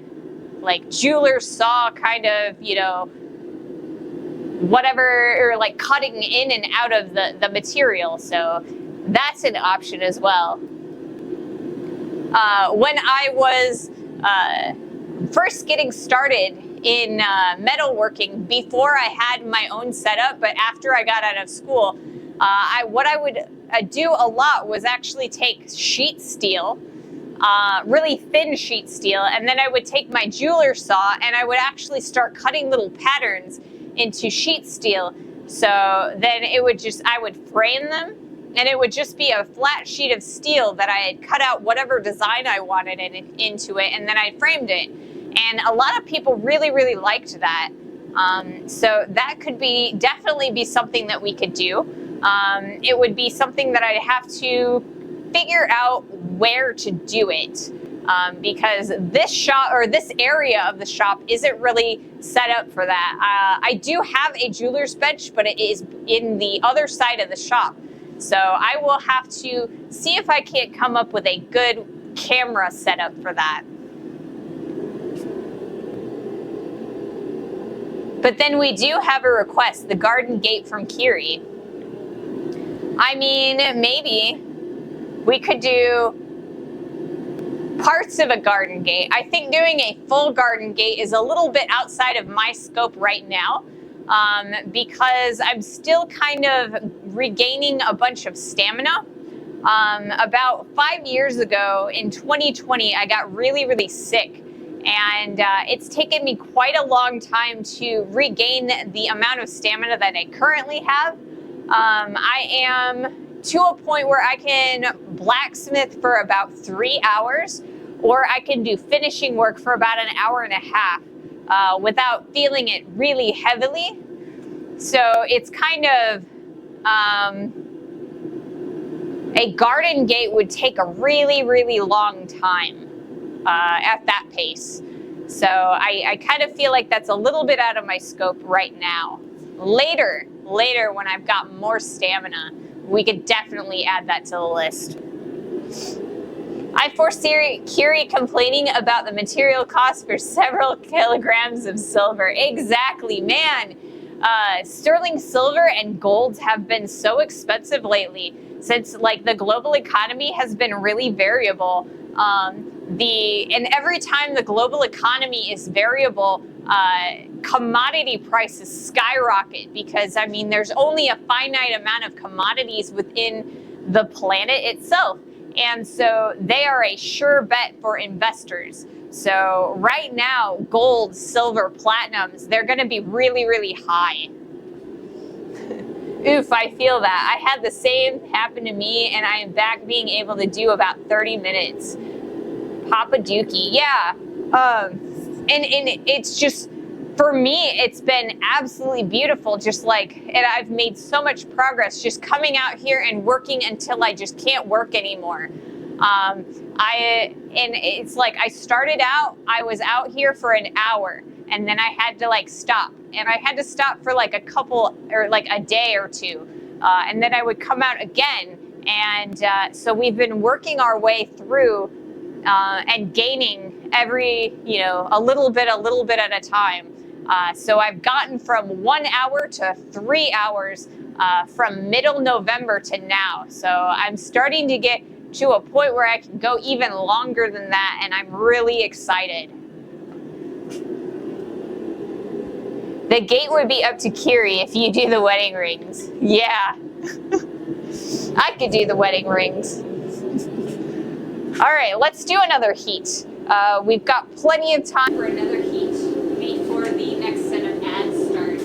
like jeweler saw kind of, whatever, or like cutting in and out of the material. So that's an option as well. When I was first getting started in metalworking, before I had my own setup, but after I got out of school, what I would do a lot was actually take sheet steel, really thin sheet steel, and then I would take my jeweler saw and I would actually start cutting little patterns into sheet steel. So then I would frame them, and it would just be a flat sheet of steel that I had cut out whatever design I wanted into it, and then I framed it. And a lot of people really, really liked that. So that could definitely be something that we could do. It would be something that I'd have to figure out where to do it, because this shop, or this area of the shop, isn't really set up for that. I do have a jeweler's bench, but it is in the other side of the shop. So I will have to see if I can't come up with a good camera setup for that. But then we do have a request, the garden gate from Kiri. I mean, maybe we could do parts of a garden gate. I think doing a full garden gate is a little bit outside of my scope right now, because I'm still kind of regaining a bunch of stamina. About 5 years ago, in 2020, I got really, really sick. And it's taken me quite a long time to regain the amount of stamina that I currently have. I am to a point where I can blacksmith for about 3 hours, or I can do finishing work for about an hour and a half without feeling it really heavily. So it's kind of, a garden gate would take a really, really long time at that pace. So I kind of feel like that's a little bit out of my scope right now. Later when I've got more stamina, we could definitely add that to the list. I foresee Kiri complaining about the material cost for several kilograms of silver. Exactly, man. Sterling silver and gold have been so expensive lately, since like the global economy has been really variable. And every time the global economy is variable, commodity prices skyrocket, because I mean there's only a finite amount of commodities within the planet itself, and so they are a sure bet for investors. So right now, gold, silver, platinums, they're going to be really, really high. Oof, I feel that. I had the same happen to me, and I am back being able to do about 30 minutes. Papa Dookie, yeah. And it's just, for me, it's been absolutely beautiful. Just like, and I've made so much progress just coming out here and working until I just can't work anymore. And it's like I started out, I was out here for an hour, and then I had to like stop, and I had to stop for like a couple, or like a day or two, and then I would come out again. And so we've been working our way through and gaining every, a little bit at a time. So I've gotten from 1 hour to 3 hours from middle November to now. So I'm starting to get to a point where I can go even longer than that, and I'm really excited. The gate would be up to Kiri if you do the wedding rings. Yeah. I could do the wedding rings. All right, let's do another heat. We've got plenty of time for another heat before the next set of ads start.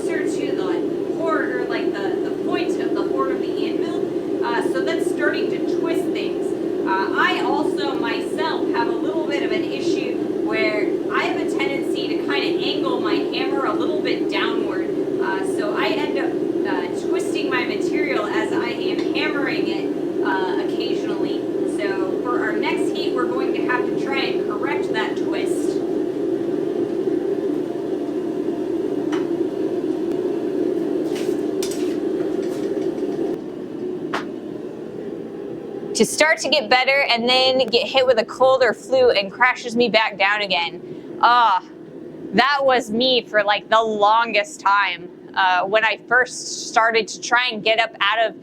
closer to the horn, or like the point of the horn of the anvil. So that's starting to twist things. I also myself have a little bit of an issue where I have a tendency to kind of angle my hammer a little bit downward. So I end up twisting my material as I am hammering it occasionally. So for our next heat, we're going to have to try and correct that twist. To start to get better and then get hit with a cold or flu and crashes me back down again. That was me for like the longest time when I first started to try and get up out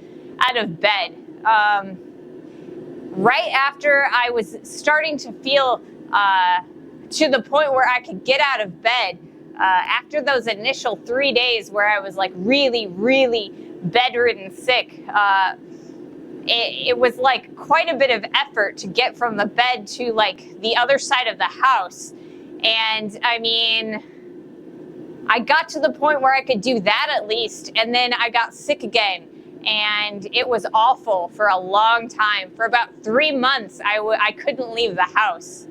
of bed. Right after I was starting to feel to the point where I could get out of bed, after those initial 3 days where I was like really, really bedridden sick, it was like quite a bit of effort to get from the bed to like the other side of the house. And I mean, I got to the point where I could do that at least, and then I got sick again. And it was awful for a long time. For about 3 months, I couldn't leave the house.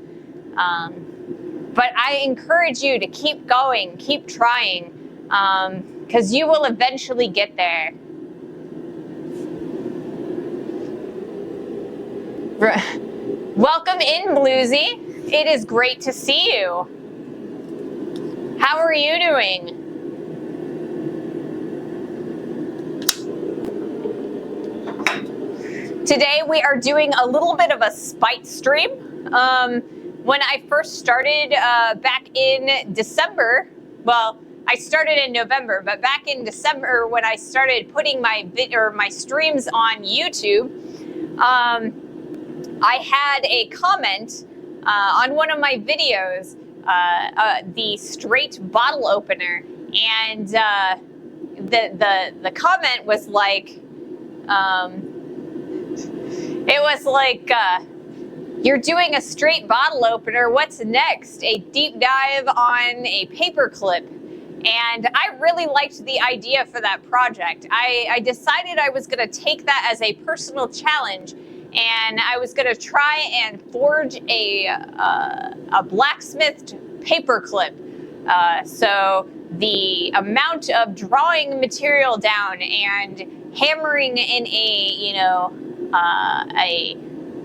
But I encourage you to keep going, keep trying, because you will eventually get there. Welcome in, Bluesy. It is great to see you. How are you doing? Today we are doing a little bit of a spite stream. When I first started back in December, well, I started in November, but back in December when I started putting my streams on YouTube, I had a comment on one of my videos, the straight bottle opener, and the comment was like, it was like, you're doing a straight bottle opener, what's next? A deep dive on a paperclip. And I really liked the idea for that project. I decided I was going to take that as a personal challenge, and I was going to try and forge a blacksmithed paperclip. So the amount of drawing material down and hammering in a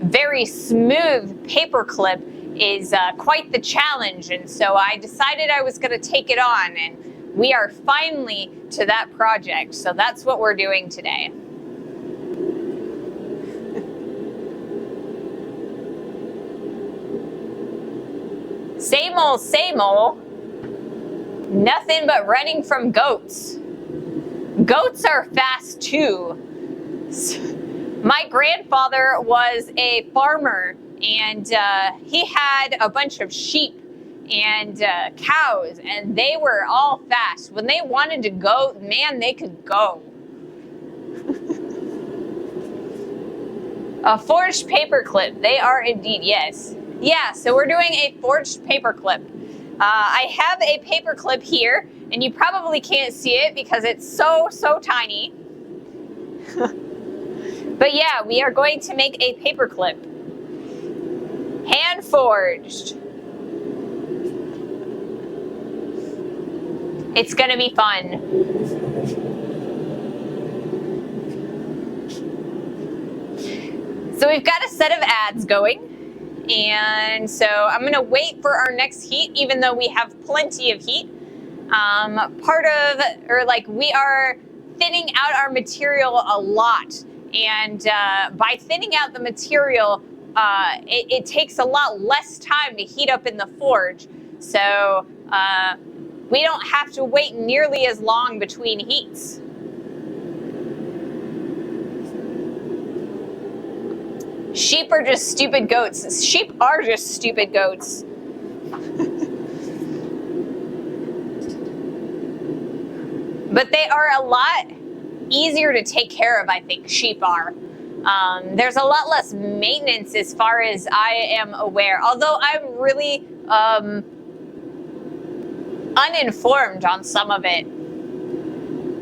very smooth paperclip is quite the challenge. And so I decided I was going to take it on, and we are finally to that project. So that's what we're doing today. Same old, nothing but running from goats. Goats are fast too. My grandfather was a farmer, and he had a bunch of sheep and cows, and they were all fast. When they wanted to go, man, they could go. A forged paperclip, they are indeed, yes. Yeah, so we're doing a forged paperclip. I have a paperclip here, and you probably can't see it because it's so tiny. But yeah, we are going to make a paperclip. Hand forged. It's gonna be fun. So we've got a set of ads going. And so I'm gonna wait for our next heat, even though we have plenty of heat. We are thinning out our material a lot. And by thinning out the material, it takes a lot less time to heat up in the forge. So we don't have to wait nearly as long between heats. Sheep are just stupid goats. Sheep are just stupid goats. But they are a lot easier to take care of, I think, sheep are. There's a lot less maintenance as far as I am aware, although I'm really uninformed on some of it.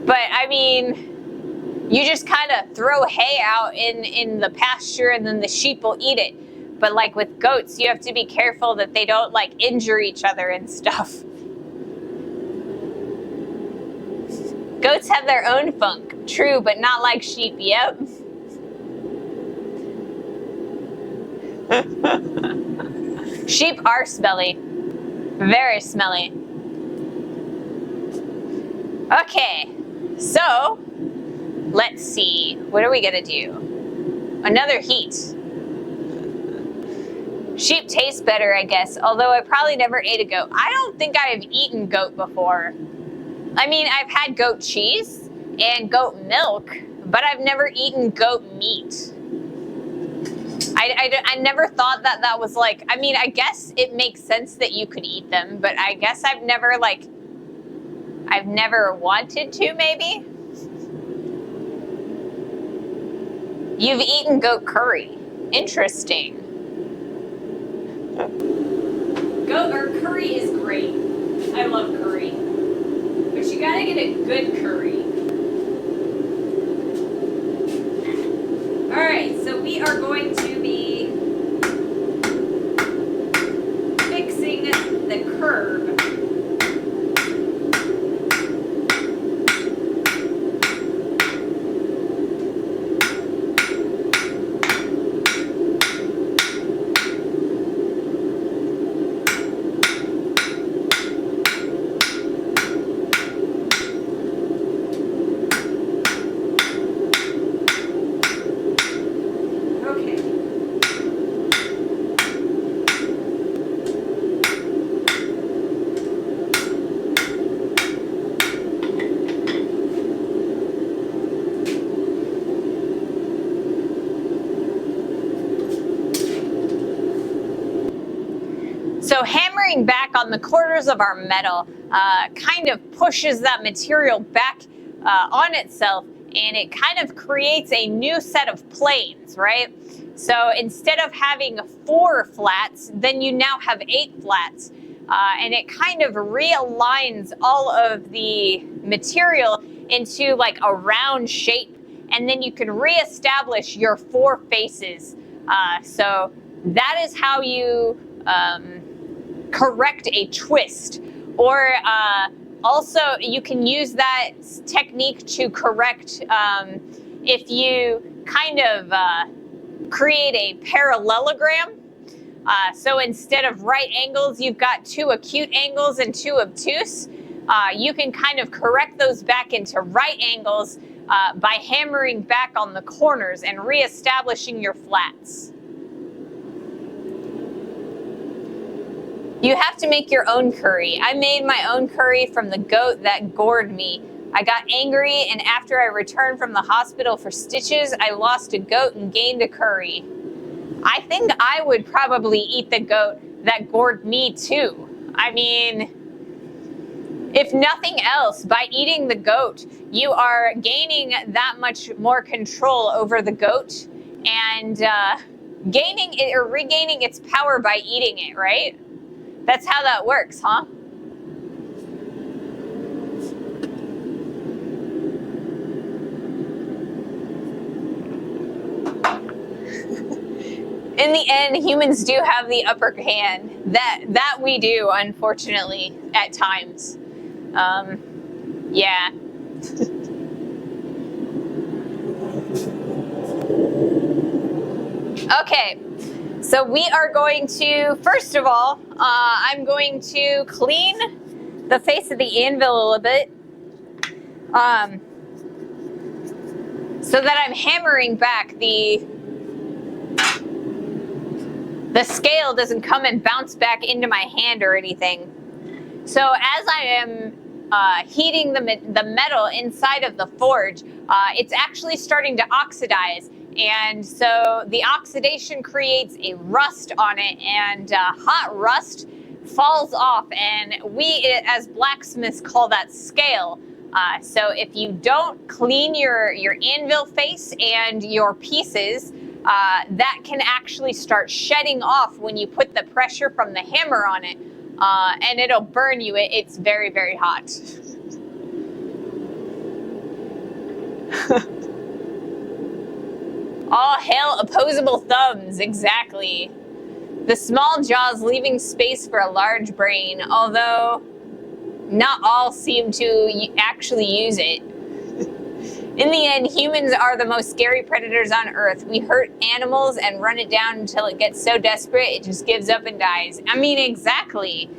But I mean, you just kind of throw hay out in the pasture and then the sheep will eat it. But like with goats, you have to be careful that they don't like injure each other and stuff. Goats have their own funk. True, but not like sheep. Yep. Sheep are smelly. Very smelly. Okay, so let's see. What are we gonna do? Another heat. Sheep taste better, I guess, although I probably never ate a goat. I don't think I've eaten goat before. I mean, I've had goat cheese and goat milk, but I've never eaten goat meat. I never thought that was like, I mean, I guess it makes sense that you could eat them, but I guess I've never wanted to, maybe? You've eaten goat curry. Interesting. Curry is great. I love curry. But you gotta get a good curry. Alright, so we are going to be fixing the curb. So hammering back on the corners of our metal kind of pushes that material back on itself, and it kind of creates a new set of planes, right? So instead of having 4 flats, then you now have 8 flats. And it kind of realigns all of the material into like a round shape, and then you can reestablish your 4 faces. So that is how you correct a twist. Or also you can use that technique to correct if you kind of create a parallelogram. So instead of right angles, you've got 2 acute angles and 2 obtuse. You can kind of correct those back into right angles by hammering back on the corners and reestablishing your flats. You have to make your own curry. I made my own curry from the goat that gored me. I got angry, and after I returned from the hospital for stitches, I lost a goat and gained a curry. I think I would probably eat the goat that gored me too. I mean, if nothing else, by eating the goat, you are gaining that much more control over the goat and gaining it or regaining its power by eating it, right? That's how that works, huh? In the end, humans do have the upper hand. That we do, unfortunately, at times. Yeah. Okay, so we are going to, first of all, I'm going to clean the face of the anvil a little bit. So that I'm hammering back, the scale doesn't come and bounce back into my hand or anything. So as I am heating the metal inside of the forge, it's actually starting to oxidize. And so the oxidation creates a rust on it, and hot rust falls off, and we as blacksmiths call that scale. So if you don't clean your anvil face and your pieces, that can actually start shedding off when you put the pressure from the hammer on it, and it'll burn you. It's very, very hot. All hail opposable thumbs, exactly. The small jaws leaving space for a large brain, although not all seem to actually use it. In the end, humans are the most scary predators on Earth. We hurt animals and run it down until it gets so desperate it just gives up and dies. I mean, exactly.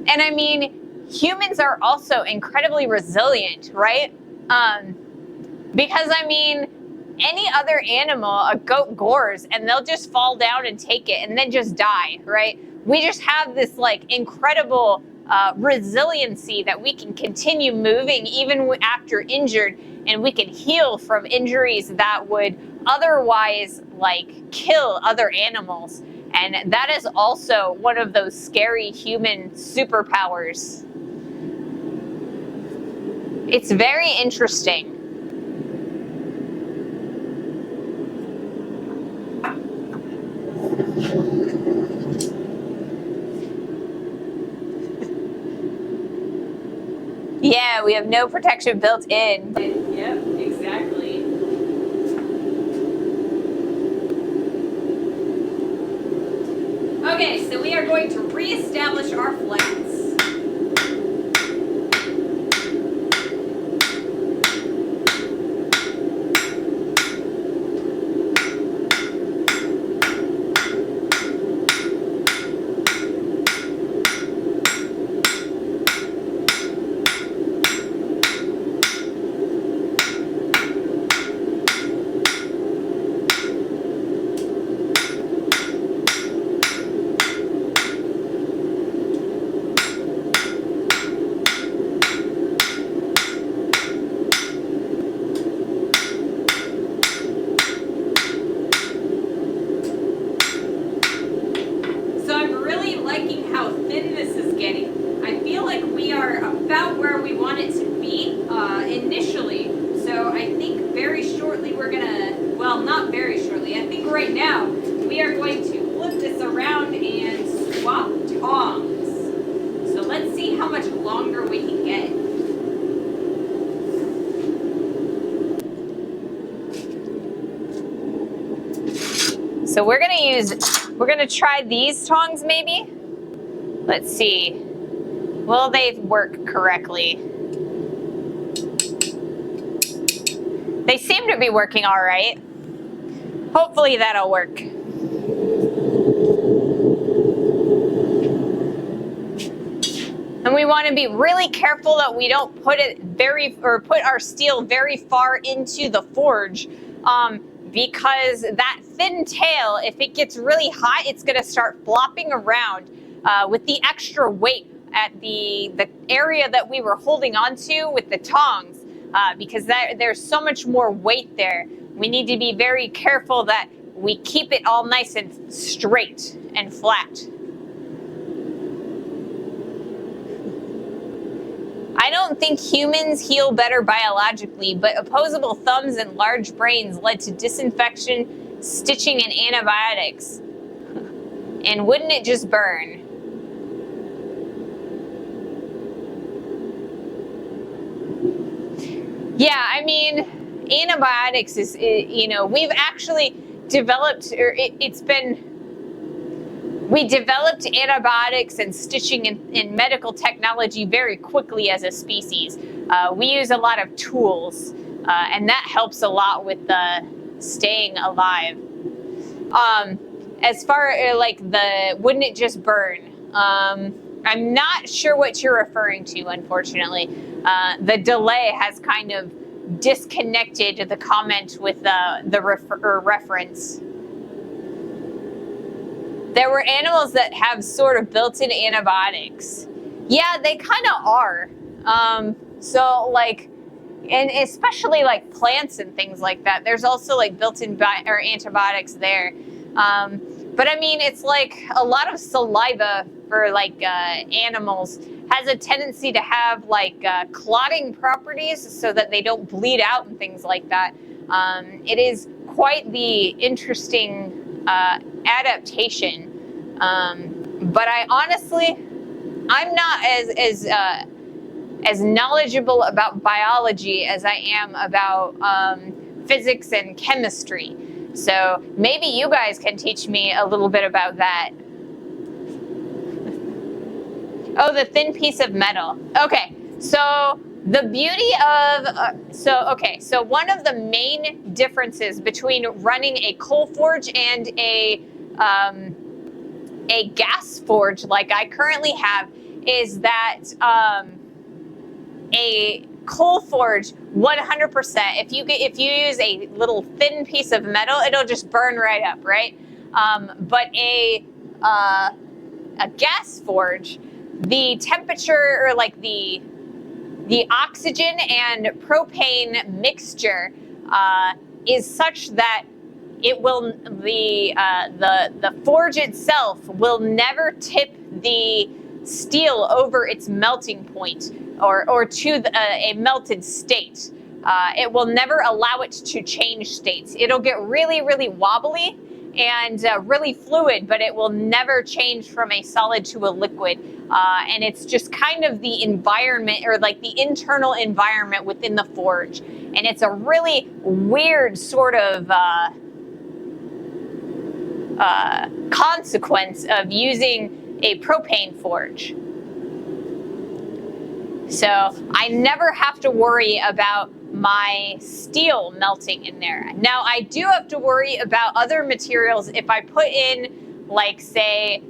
And I mean, humans are also incredibly resilient, right? Because I mean, any other animal, a goat gores, and they'll just fall down and take it and then just die, right? We just have this like incredible resiliency that we can continue moving even after injured, and we can heal from injuries that would otherwise like kill other animals. And that is also one of those scary human superpowers. It's very interesting. Yeah, we have no protection built in. Yep, exactly. Okay, so we are going to reestablish our flats. Initially, so I think very shortly we're gonna, well, not very shortly, I think right now we are going to flip this around and swap tongs. So let's see how much longer we can get. So we're gonna try these tongs maybe. Let's see, will they work correctly? They seem to be working all right. Hopefully that'll work. And we want to be really careful that we don't put our steel very far into the forge, because that thin tail, if it gets really hot, it's going to start flopping around with the extra weight at the area that we were holding onto with the tongs. Because there's so much more weight there. We need to be very careful that we keep it all nice and straight and flat. I don't think humans heal better biologically, but opposable thumbs and large brains led to disinfection, stitching, and antibiotics. And wouldn't it just burn? Yeah, I mean, antibiotics is, you know, we've actually developed, or we developed antibiotics and stitching in medical technology very quickly as a species. We use a lot of tools, and that helps a lot with staying alive. As far as like wouldn't it just burn? I'm not sure what you're referring to, unfortunately. The delay has kind of disconnected the comment with the reference. There were animals that have sort of built-in antibiotics. Yeah, they kind of are. So like, and especially like plants and things like that, there's also like built-in antibiotics there. But I mean, it's like a lot of saliva for like animals has a tendency to have like clotting properties so that they don't bleed out and things like that. It is quite the interesting adaptation. But I honestly, I'm not as as knowledgeable about biology as I am about physics and chemistry. So maybe you guys can teach me a little bit about that. Oh, the thin piece of metal. Okay, so the beauty of, so one of the main differences between running a coal forge and a gas forge like I currently have is that a coal forge, 100%, if you use a little thin piece of metal, it'll just burn right up, right? But a gas forge, the temperature, or like the oxygen and propane mixture is such that it will, the forge itself will never tip the steel over its melting point or to a melted state. It will never allow it to change states. It'll get really, really wobbly and really fluid, but it will never change from a solid to a liquid. And it's just kind of the environment, or like the internal environment within the forge. And it's a really weird sort of consequence of using a propane forge. So I never have to worry about my steel melting in there. Now I do have to worry about other materials. If I put in, like, say,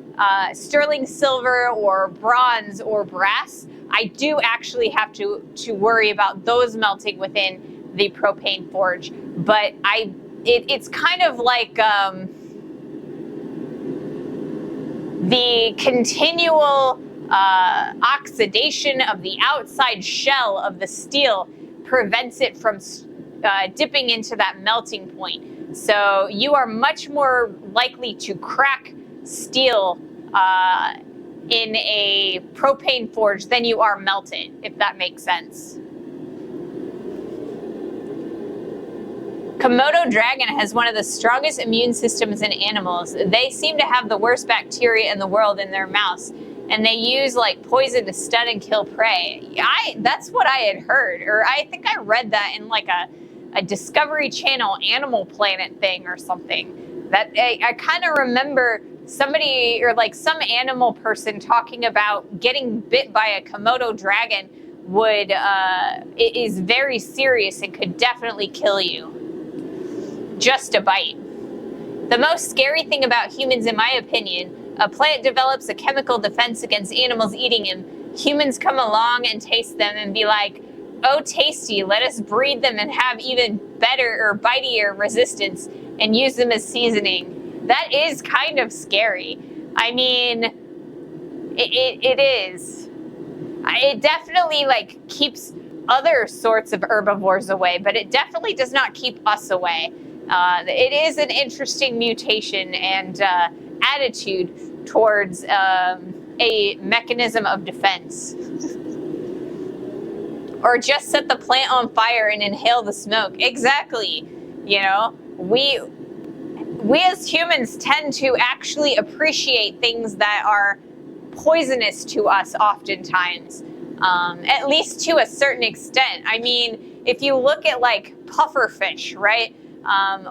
sterling silver or bronze or brass, I do actually have to worry about those melting within the propane forge. But it's kind of like the continual oxidation of the outside shell of the steel prevents it from dipping into that melting point. So you are much more likely to crack steel in a propane forge than you are melted, if that makes sense. Komodo dragon has one of the strongest immune systems in animals. They seem to have the worst bacteria in the world in their mouths, and they use like poison to stun and kill prey. That's what I had heard, or I think I read that in like a Discovery Channel Animal Planet thing or something. That I kind of remember somebody, or like some animal person, talking about getting bit by a Komodo dragon it is very serious and could definitely kill you. Just a bite. The most scary thing about humans, in my opinion, a plant develops a chemical defense against animals eating him. Humans come along and taste them and be like, oh, tasty, let us breed them and have even better or bitier resistance and use them as seasoning. That is kind of scary. I mean, it is. It definitely like keeps other sorts of herbivores away, but it definitely does not keep us away. It is an interesting mutation and attitude towards a mechanism of defense. Or just set the plant on fire and inhale the smoke. Exactly. You know, we as humans tend to actually appreciate things that are poisonous to us oftentimes, at least to a certain extent. I mean, if you look at like pufferfish, right?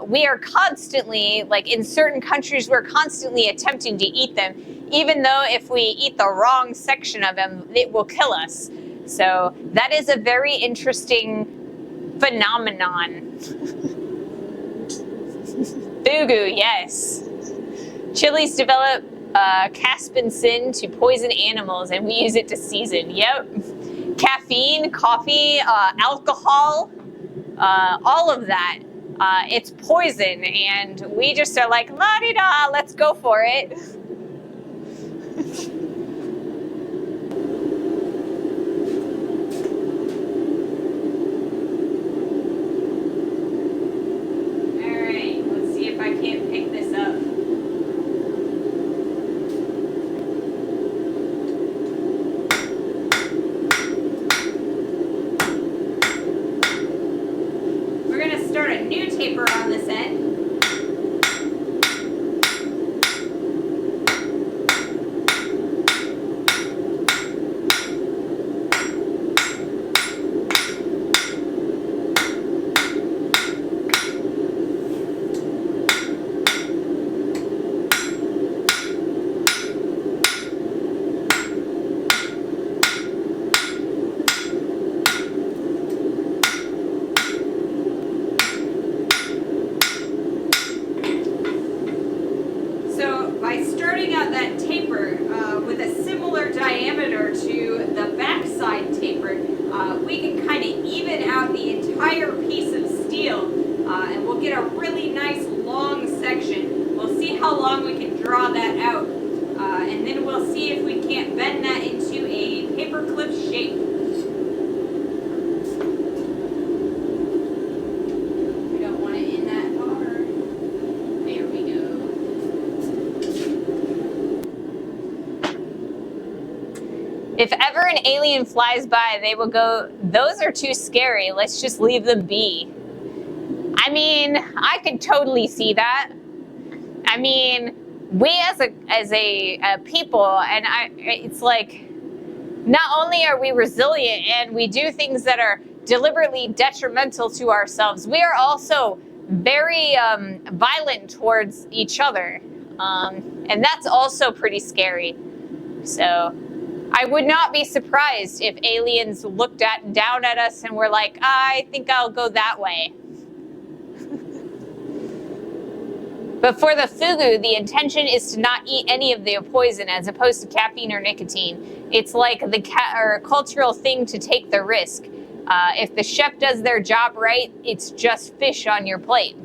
We are constantly, like in certain countries, we're constantly attempting to eat them, even though if we eat the wrong section of them, it will kill us. So that is a very interesting phenomenon. Fugu, yes. Chilies develop capsaicin to poison animals, and we use it to season. Yep. Caffeine, coffee, alcohol, all of that. It's poison, and we just are like, la-di-da, let's go for it. Alright, let's see if I can't pick this up. We're going to start a new taper on this end. If ever an alien flies by, they will go, "Those are too scary. Let's just leave them be." I mean, I could totally see that. I mean, we as a people, and it's like, not only are we resilient and we do things that are deliberately detrimental to ourselves, we are also very violent towards each other. And that's also pretty scary. So I would not be surprised if aliens looked down at us and were like, "I think I'll go that way." But for the fugu, the intention is to not eat any of the poison as opposed to caffeine or nicotine. It's like the cultural thing to take the risk. If the chef does their job right, it's just fish on your plate.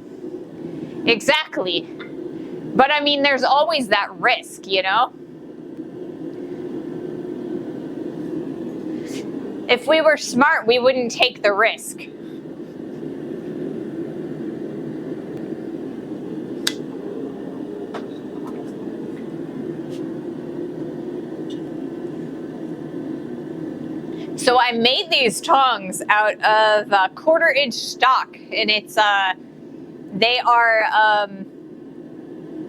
Exactly. But I mean, there's always that risk, you know? If we were smart, we wouldn't take the risk. So I made these tongs out of 1/4-inch stock, and they are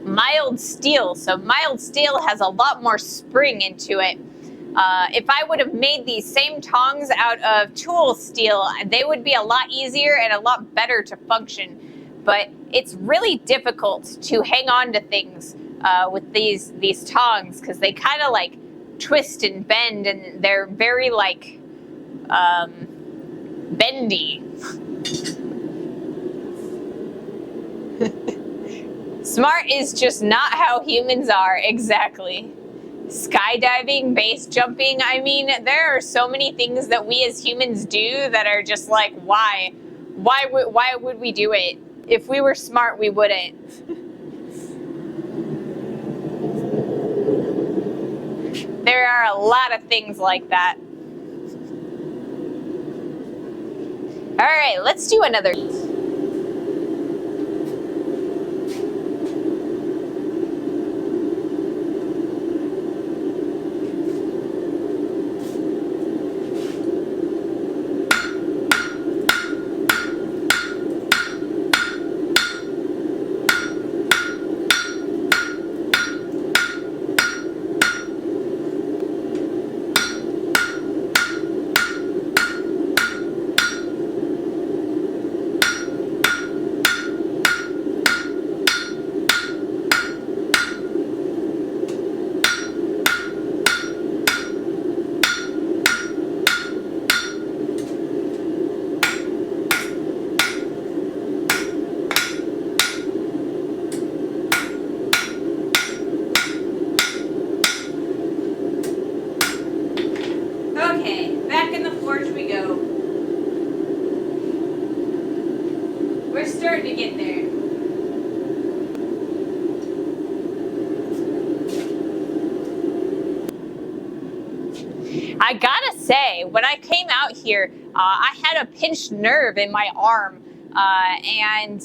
mild steel. So mild steel has a lot more spring into it. If I would have made these same tongs out of tool steel, they would be a lot easier and a lot better to function. But it's really difficult to hang on to things with these tongs, because they kind of like twist and bend, and they're very like bendy. Smart is just not how humans are, exactly. Skydiving, base jumping, I mean, there are so many things that we as humans do that are just like, why? Why would we do it? If we were smart, we wouldn't. There are a lot of things like that. All right, let's do another. Okay, back in the forge we go. We're starting to get there. I gotta say, when I came out here, I had a pinched nerve in my arm, and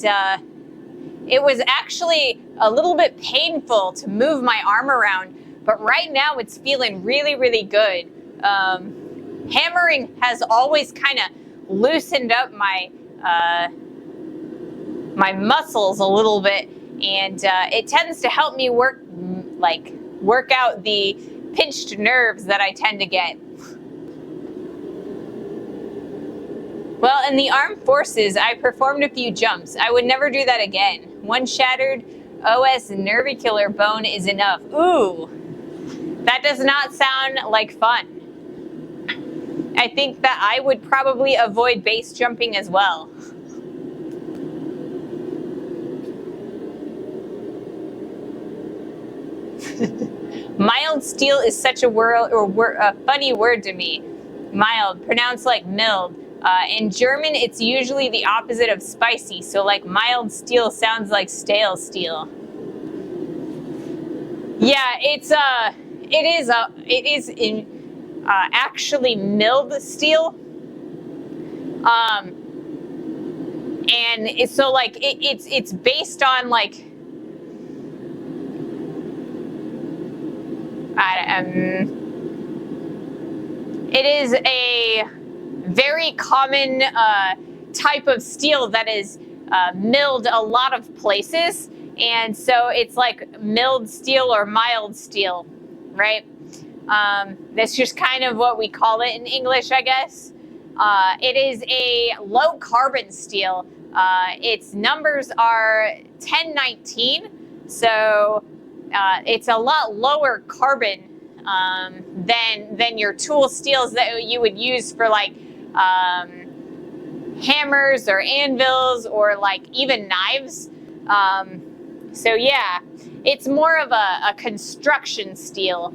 it was actually a little bit painful to move my arm around, but right now it's feeling really, really good. Hammering has always kind of loosened up my my muscles a little bit, and it tends to help me work out the pinched nerves that I tend to get. Well, in the armed forces, I performed a few jumps. I would never do that again. One shattered OS nervicular bone is enough. Ooh, that does not sound like fun. I think that I would probably avoid base jumping as well. Mild steel is such a funny word to me. Mild, pronounced like mild. In German, it's usually the opposite of spicy, so like mild steel sounds like stale steel. Yeah, it is actually milled steel. And so like it's based on like It is a very common type of steel that is milled a lot of places. And so it's like milled steel or mild steel, right? That's just kind of what we call it in English, I guess. It is a low carbon steel. Its numbers are 1019, so it's a lot lower carbon than your tool steels that you would use for like hammers or anvils or like even knives. So yeah, it's more of a construction steel.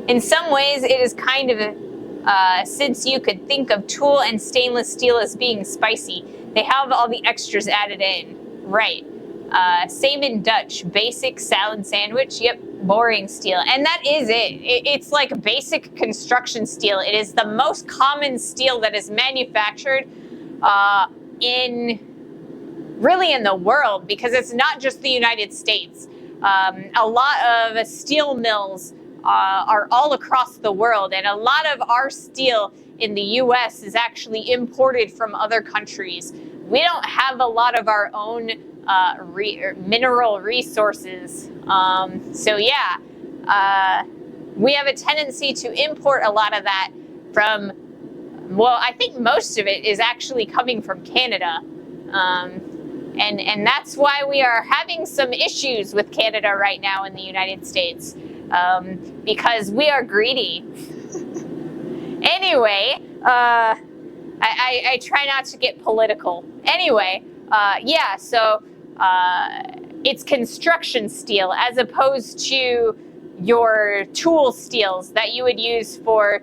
In some ways, it is kind of since you could think of tool and stainless steel as being spicy, they have all the extras added in. Right. Same in Dutch. Basic salad sandwich. Yep. Boring steel. And that is it. It's like basic construction steel. It is the most common steel that is manufactured in the world, because it's not just the United States. A lot of steel mills are all across the world, and a lot of our steel in the US is actually imported from other countries. We don't have a lot of our own mineral resources. So yeah, we have a tendency to import a lot of that from, well, I think most of it is actually coming from Canada. And that's why we are having some issues with Canada right now in the United States, because we are greedy. Anyway, I try not to get political. Anyway, yeah, so it's construction steel as opposed to your tool steels that you would use for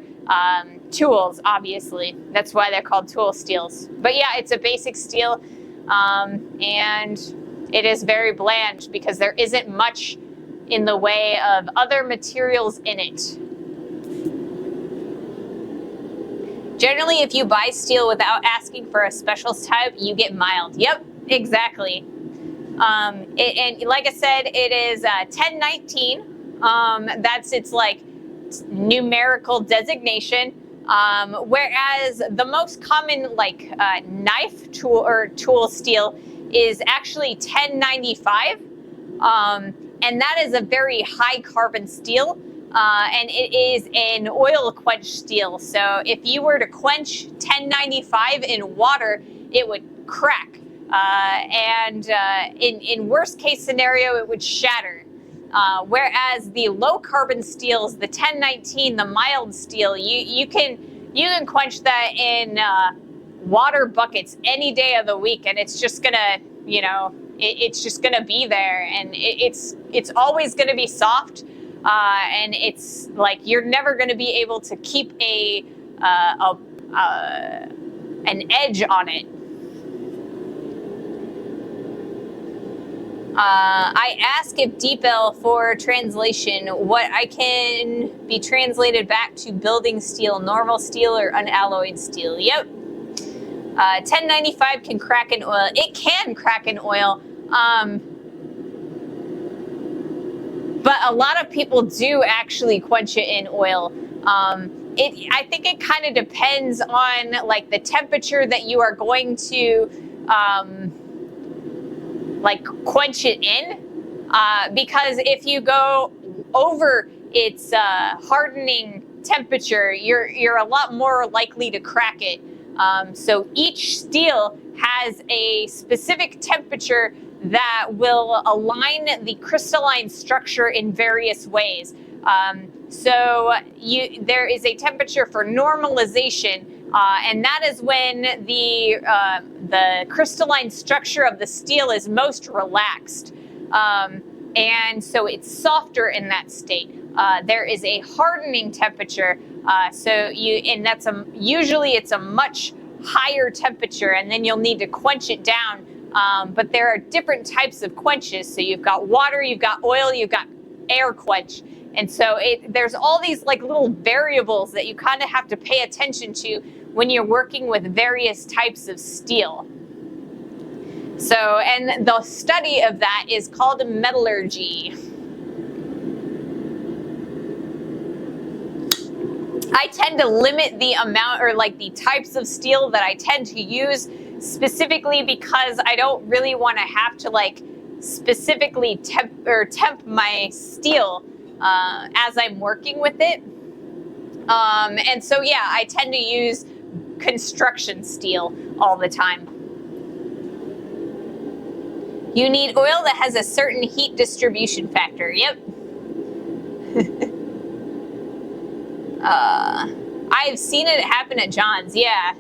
tools, obviously. That's why they're called tool steels. But yeah, it's a basic steel, and it is very bland because there isn't much in the way of other materials in it. Generally, if you buy steel without asking for a special type, you get mild. Yep, exactly. And like I said, it is 1019. That's its like numerical designation. Whereas the most common like knife tool or tool steel is actually 1095. And that is a very high carbon steel. And it is an oil quench steel. So if you were to quench 1095 in water, it would crack. And in worst case scenario, it would shatter. Whereas the low carbon steels, the 1019, the mild steel, you can quench that in water buckets any day of the week, and it's just gonna, you know, it's just gonna be there, and it's always gonna be soft, and it's like you're never gonna be able to keep an edge on it. I ask if DeepL for translation, what I can be translated back to building steel, normal steel, or unalloyed steel. Yep. 1095 can crack in oil. It can crack in oil. But a lot of people do actually quench it in oil. I think it kind of depends on like the temperature that you are going to like quench it in, because if you go over its hardening temperature, you're a lot more likely to crack it. So each steel has a specific temperature that will align the crystalline structure in various ways. So there is a temperature for normalization, and that is when the crystalline structure of the steel is most relaxed, and so it's softer in that state. There is a hardening temperature, and that's usually it's a much higher temperature, and then you'll need to quench it down. But there are different types of quenches. So you've got water, you've got oil, you've got air quench. And so there's all these like little variables that you kind of have to pay attention to when you're working with various types of steel. So, and the study of that is called metallurgy. I tend to limit the amount or like the types of steel that I tend to use, specifically because I don't really want to have to like specifically temp my steel as I'm working with it. And so yeah, I tend to use construction steel all the time. You need oil that has a certain heat distribution factor. Yep. I've seen it happen at John's. Yeah.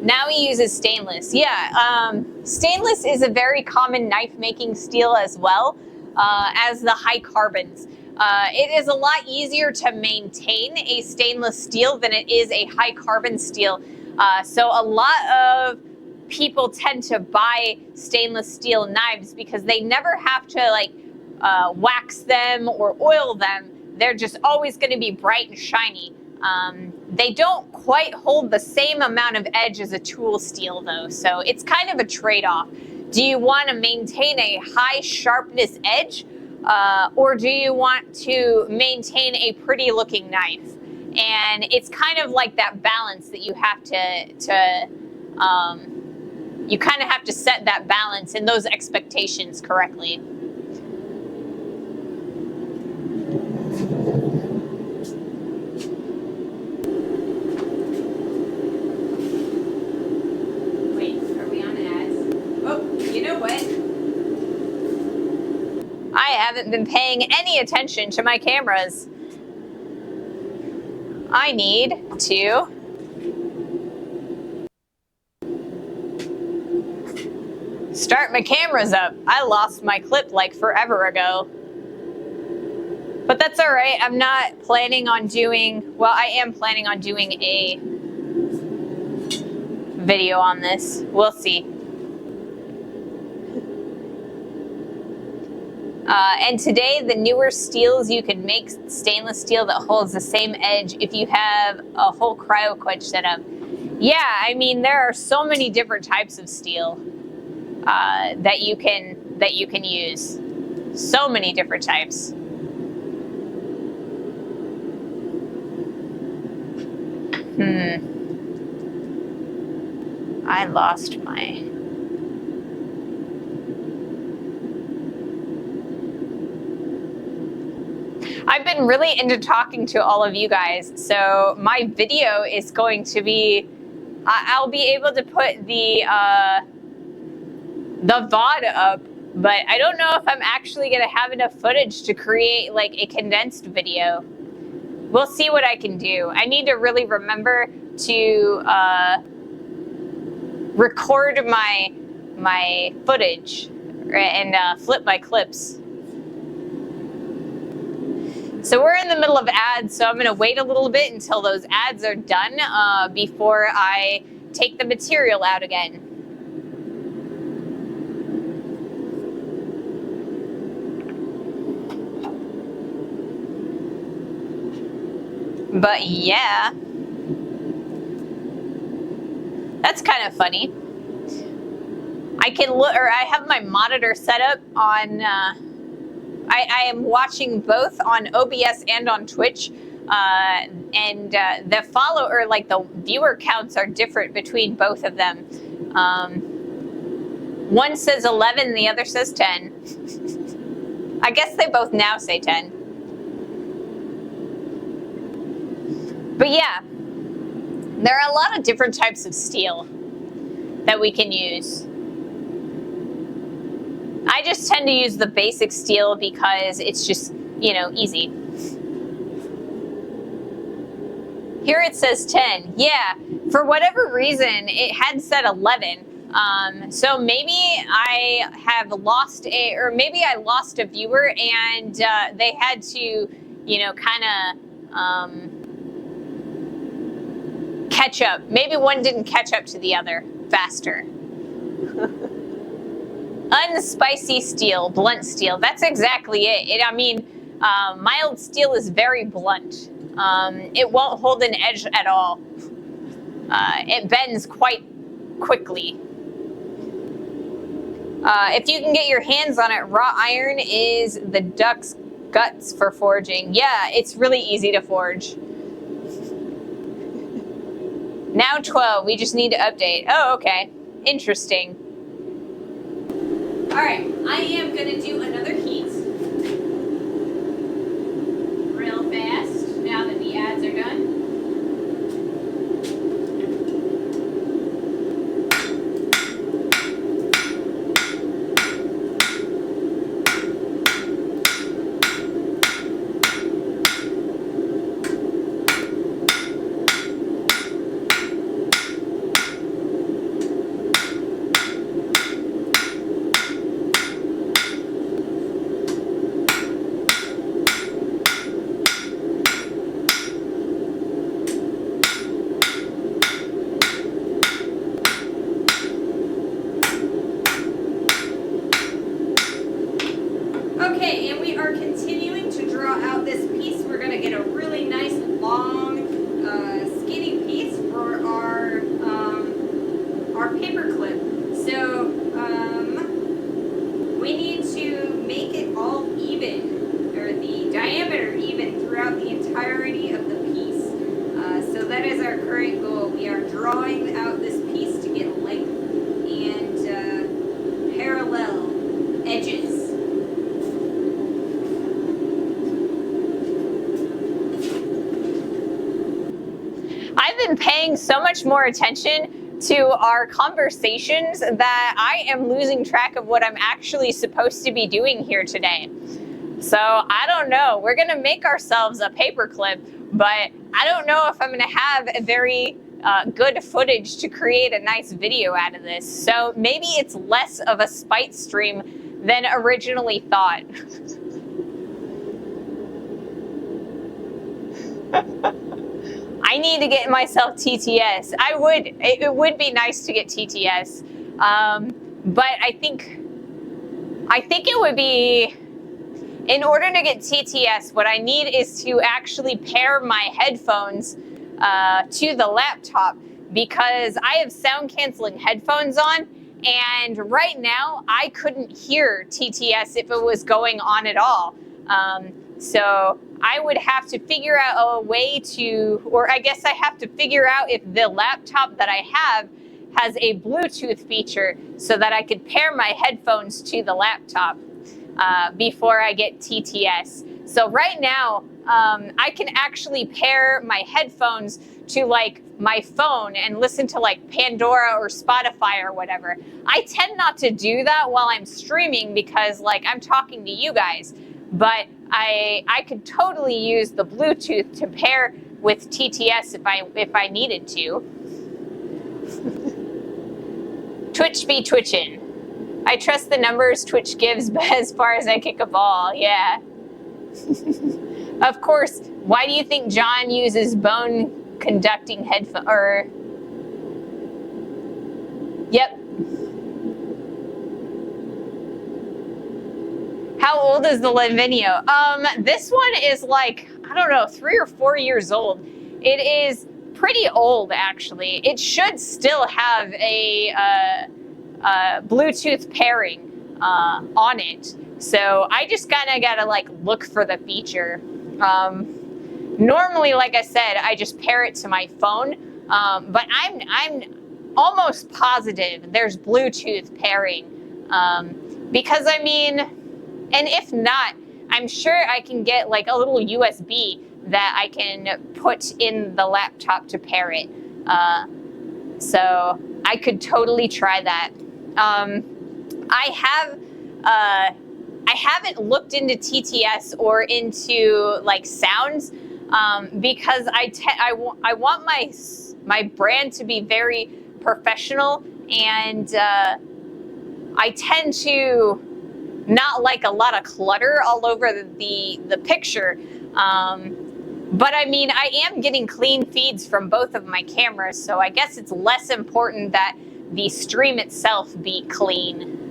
Now he uses stainless. Yeah. Stainless is a very common knife making steel as well as the high carbons. It is a lot easier to maintain a stainless steel than it is a high carbon steel. So a lot of people tend to buy stainless steel knives because they never have to like wax them or oil them. They're just always going to be bright and shiny. They don't quite hold the same amount of edge as a tool steel though, so it's kind of a trade-off. Do you want to maintain a high sharpness edge, or do you want to maintain a pretty looking knife? And it's kind of like that balance that you have you kind of have to set that balance and those expectations correctly. Wait, are we on ads? Oh, you know what? I haven't been paying any attention to my cameras. I need to start my cameras up. I lost my clip like forever ago. But that's all right. I'm not planning on doing, well, I am planning on doing a video on this. We'll see. And today, the newer steels, you can make stainless steel that holds the same edge if you have a whole cryo quench setup. Yeah, I mean, there are so many different types of steel that you can use. So many different types. I lost my... I've been really into talking to all of you guys, so my video is going to be... I'll be able to put the VOD up, but I don't know if I'm actually going to have enough footage to create like a condensed video. We'll see what I can do. I need to really remember to record my footage and flip my clips. So we're in the middle of ads, so I'm going to wait a little bit until those ads are done before I take the material out again. But yeah, that's kind of funny. I can look, or I have my monitor set up on, I am watching both on OBS and on Twitch, and the follow, or like the viewer counts are different between both of them. One says 11, the other says 10. I guess they both now say 10. But yeah, there are a lot of different types of steel that we can use. I just tend to use the basic steel because it's just, you know, easy. Here it says 10. Yeah, for whatever reason, it had said 11. So maybe I have lost or maybe I lost a viewer and they had to, you know, kind of catch up. Maybe one didn't catch up to the other faster. Unspicy steel, blunt steel. That's exactly it. I mean, mild steel is very blunt. It won't hold an edge at all. It bends quite quickly. If you can get your hands on it, raw iron is the duck's guts for forging. Yeah, it's really easy to forge. Now 12, we just need to update. Oh, okay. Interesting. All right, I am gonna do another heat. Real fast, now that the ads are done. Okay, and we are continuing to draw out this piece. We're going to get a really nice, long, skinny piece for our paperclip. So, we need to make it all even, or the diameter even throughout the entirety of the piece. So that is our current goal. We are drawing out this piece to get length and parallel edges. I've been paying so much more attention to our conversations that I am losing track of what I'm actually supposed to be doing here today. So I don't know. We're going to make ourselves a paperclip, but I don't know if I'm going to have a very good footage to create a nice video out of this. So maybe it's less of a spite stream than originally thought. I need to get myself TTS. It would be nice to get TTS. But I think it would be, in order to get TTS, what I need is to actually pair my headphones to the laptop, because I have sound canceling headphones on, and right now I couldn't hear TTS if it was going on at all. So I would have to figure out a way to, or I guess I have to figure out if the laptop that I have has a Bluetooth feature so that I could pair my headphones to the laptop before I get TTS. So right now, I can actually pair my headphones to like my phone and listen to like Pandora or Spotify or whatever. I tend not to do that while I'm streaming because like I'm talking to you guys, but I could totally use the Bluetooth to pair with TTS if I needed to. Twitch be twitching. I trust the numbers Twitch gives as far as I kick a ball, yeah. Of course, why do you think John uses bone conducting headphones? Or, yep. How old is the Lavinio? This one is like, I don't know, 3 or 4 years old. It is pretty old, actually. It should still have a Bluetooth pairing on it. So I just kind of gotta like look for the feature. Normally, like I said, I just pair it to my phone, but I'm almost positive there's Bluetooth pairing, because I mean, and if not, I'm sure I can get like a little USB that I can put in the laptop to pair it. So I could totally try that. I haven't looked into TTS or into like sounds, because I want my brand to be very professional, and I tend to not like a lot of clutter all over the picture. But I mean, I am getting clean feeds from both of my cameras, so I guess it's less important that the stream itself be clean.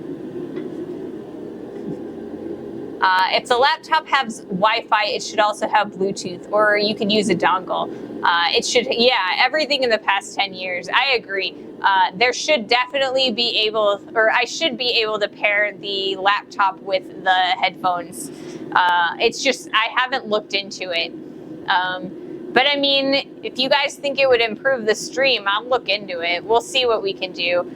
If the laptop has Wi-Fi, it should also have Bluetooth, or you could use a dongle. It should, yeah, everything in the past 10 years, I agree. There should definitely be able, or I should be able to pair the laptop with the headphones. It's just, I haven't looked into it. But I mean, if you guys think it would improve the stream, I'll look into it. We'll see what we can do.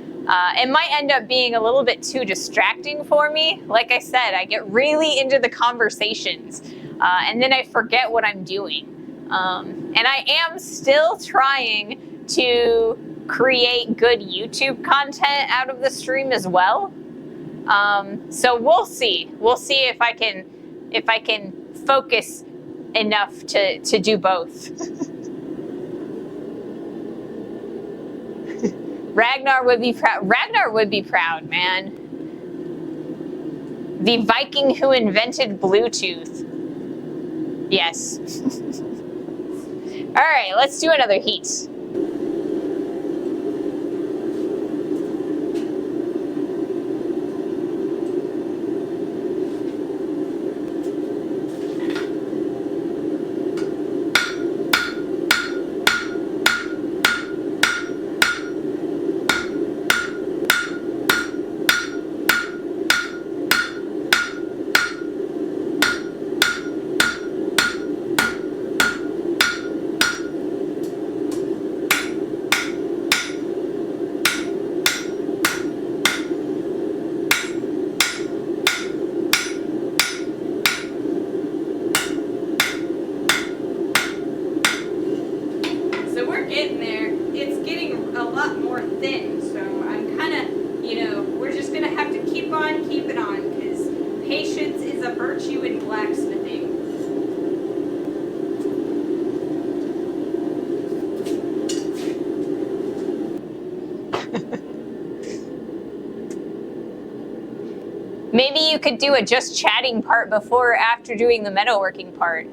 It might end up being a little bit too distracting for me. Like I said, I get really into the conversations, and then I forget what I'm doing. And I am still trying to create good YouTube content out of the stream as well. So we'll see. We'll see if I can focus enough to do both. Ragnar would be proud. Ragnar would be proud, man. The Viking who invented Bluetooth. Yes. All right, let's do another heat. Getting there. It's getting a lot more thin, so I'm kind of, we're just going to have to keep on keeping on, because patience is a virtue in blacksmithing. Maybe you could do a just chatting part before or after doing the metalworking part.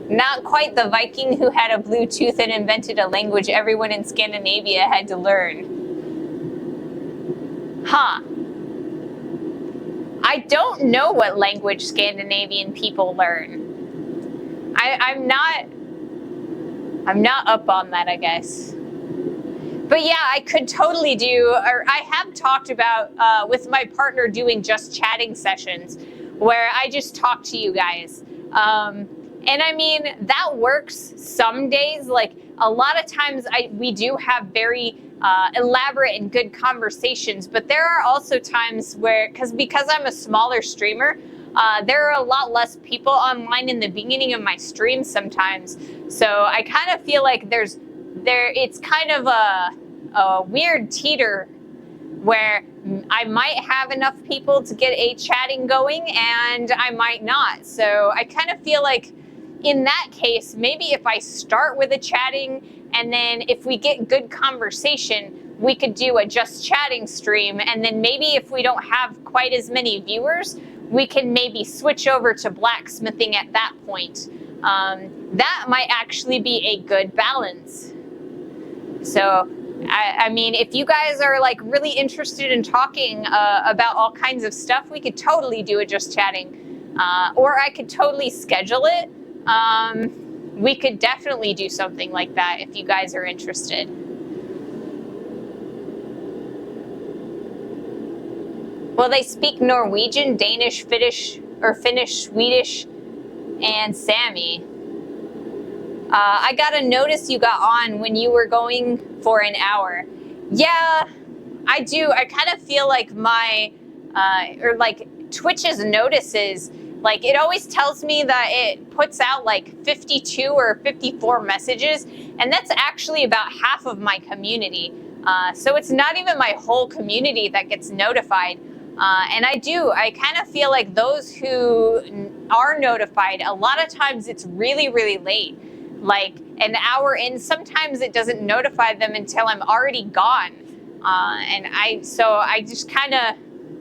Not quite the Viking who had a Bluetooth and invented a language everyone in Scandinavia had to learn. Huh. I don't know what language Scandinavian people learn. I'm not up on that, I guess. But yeah, I could totally do, or I have talked about with my partner doing just chatting sessions where I just talk to you guys. And I mean, that works some days. Like a lot of times we do have very elaborate and good conversations, but there are also times where, because I'm a smaller streamer, there are a lot less people online in the beginning of my stream sometimes. So I kind of feel like it's kind of a weird teeter where I might have enough people to get a chatting going and I might not. So I kind of feel like in that case, maybe if I start with a chatting and then if we get good conversation, we could do a just chatting stream. And then maybe if we don't have quite as many viewers, we can maybe switch over to blacksmithing at that point. That might actually be a good balance. So, I mean, if you guys are like really interested in talking about all kinds of stuff, we could totally do it just chatting. Or I could totally schedule it. We could definitely do something like that if you guys are interested. Well, they speak Norwegian, Danish, Finnish, Swedish, and Sami. I got a notice you got on when you were going for an hour. Yeah, I do. I kind of feel like my, or like Twitch's notices, like it always tells me that it puts out like 52 or 54 messages, and that's actually about half of my community. So it's not even my whole community that gets notified. And I kind of feel like those who are notified, a lot of times it's really, really late. Like an hour in, sometimes it doesn't notify them until I'm already gone. And I just kind of,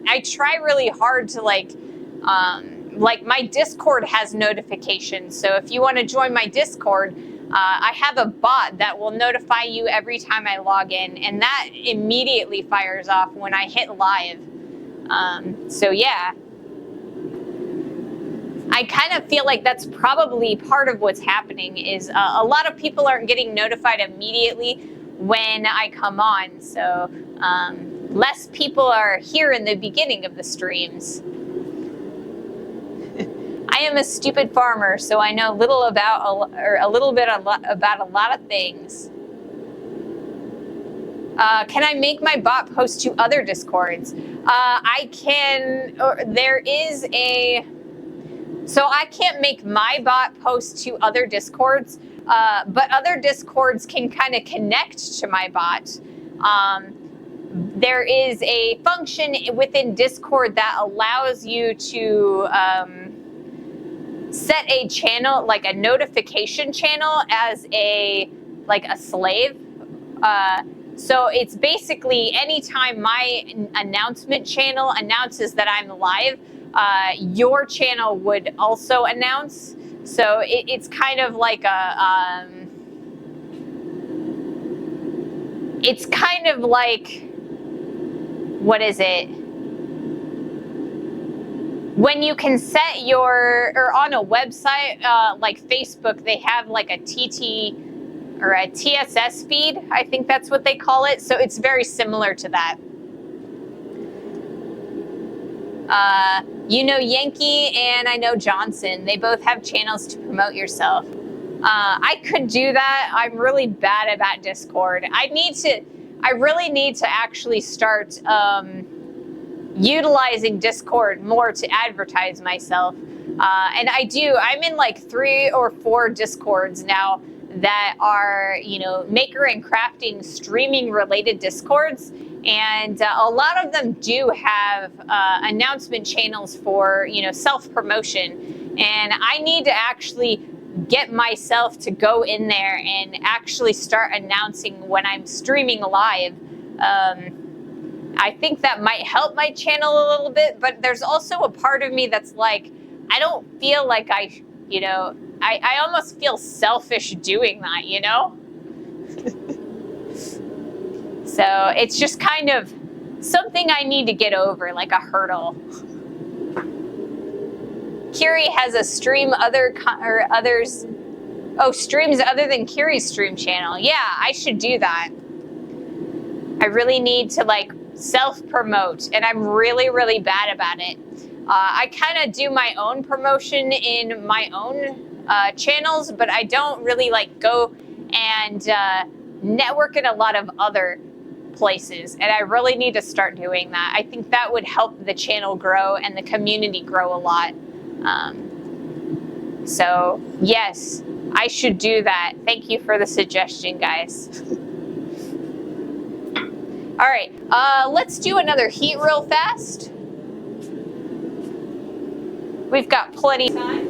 I try really hard to like my Discord has notifications. So if you want to join my Discord, I have a bot that will notify you every time I log in, and that immediately fires off when I hit live. So yeah. I kind of feel like that's probably part of what's happening is a lot of people aren't getting notified immediately when I come on. So less people are here in the beginning of the streams. I am a stupid farmer, so I know little about a little bit about a lot of things. Can I make my bot post to other Discords? I can. There is a. So I can't make my bot post to other Discords, but other Discords can kind of connect to my bot. There is a function within Discord that allows you to set a channel, like a notification channel, as a slave. So it's basically anytime my announcement channel announces that I'm live, your channel would also announce. So it's kind of like a, it's kind of like, what is it? When you can set your, or on a website like Facebook, they have like a TT or a TSS feed. I think that's what they call it. So it's very similar to that. You know Yankee and I know Johnson. They both have channels to promote yourself. I could do that. I'm really bad about Discord. I really need to actually start utilizing Discord more to advertise myself. And I do. I'm in like 3 or 4 Discords now that are, you know, maker and crafting streaming related Discords. And a lot of them do have announcement channels for, you know, self-promotion. And I need to actually get myself to go in there and actually start announcing when I'm streaming live. I think that might help my channel a little bit, but there's also a part of me that's like, I don't feel like I almost feel selfish doing that, you know? So it's just kind of something I need to get over, like a hurdle. Kiri has a stream others. Oh, streams other than Kiri's stream channel. Yeah, I should do that. I really need to like self-promote, and I'm really, really bad about it. I kind of do my own promotion in my own channels, but I don't really like go and network in a lot of other places, and I really need to start doing that. I think that would help the channel grow and the community grow a lot. So yes, I should do that. Thank you for the suggestion, guys. All right, let's do another heat real fast. We've got plenty of time.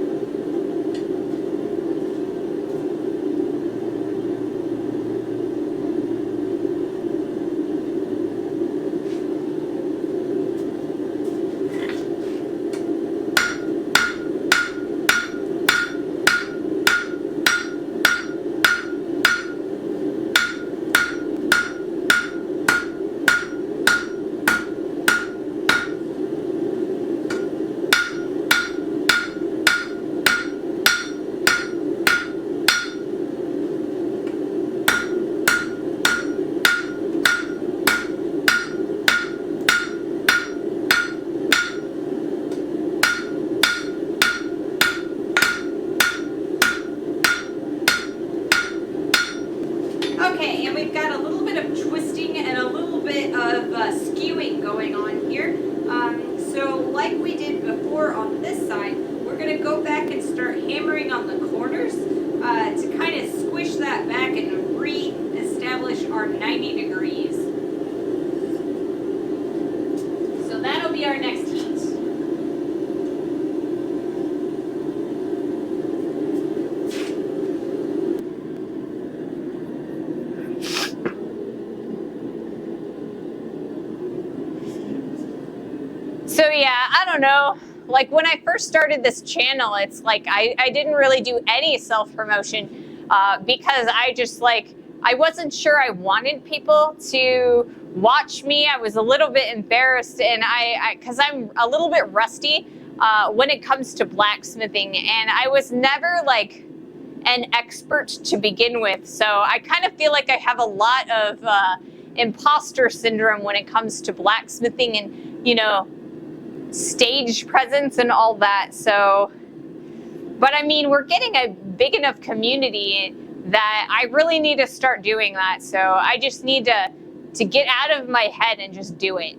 Okay, and we've got a little bit of twisting and a little bit of skewing going on here. So like we did before on this side, we're going to go back and start hammering on the corners to kind of squish that back and re-establish our 90 degrees. So that'll be our next heat. So yeah, I don't know. Like when I first started this channel, it's like I didn't really do any self-promotion because I just like, I wasn't sure I wanted people to watch me. I was a little bit embarrassed, and because I'm a little bit rusty when it comes to blacksmithing, and I was never like an expert to begin with. So I kind of feel like I have a lot of imposter syndrome when it comes to blacksmithing and, you know, stage presence and all that. So But I mean, we're getting a big enough community that I really need to start doing that. So I just need to get out of my head and just do it.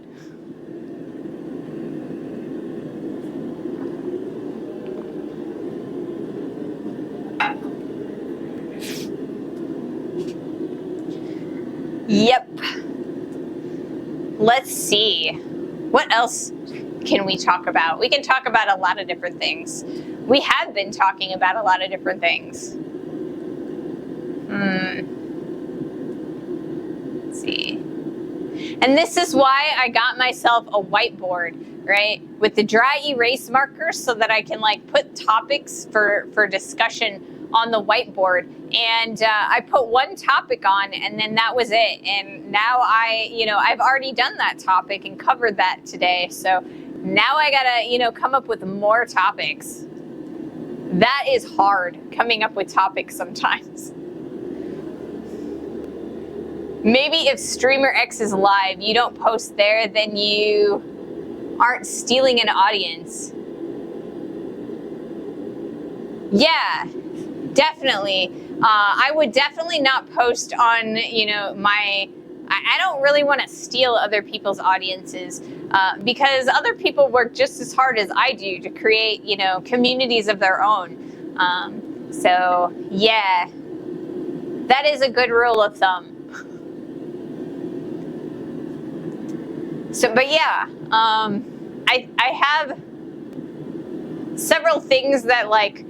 Yep. Let's see. What else can we talk about? We can talk about a lot of different things. We have been talking about a lot of different things. Let's see. And this is why I got myself a whiteboard, right? With the dry erase markers so that I can like put topics for discussion on the whiteboard. And I put one topic on and then that was it. And now I've already done that topic and covered that today. So now I gotta, come up with more topics. That is hard, coming up with topics sometimes. Maybe if Streamer X is live, you don't post there, then you aren't stealing an audience. Yeah, definitely. I would definitely not post on, I don't really want to steal other people's audiences because other people work just as hard as I do to create, communities of their own. So yeah, that is a good rule of thumb. So, but yeah, I have several things that like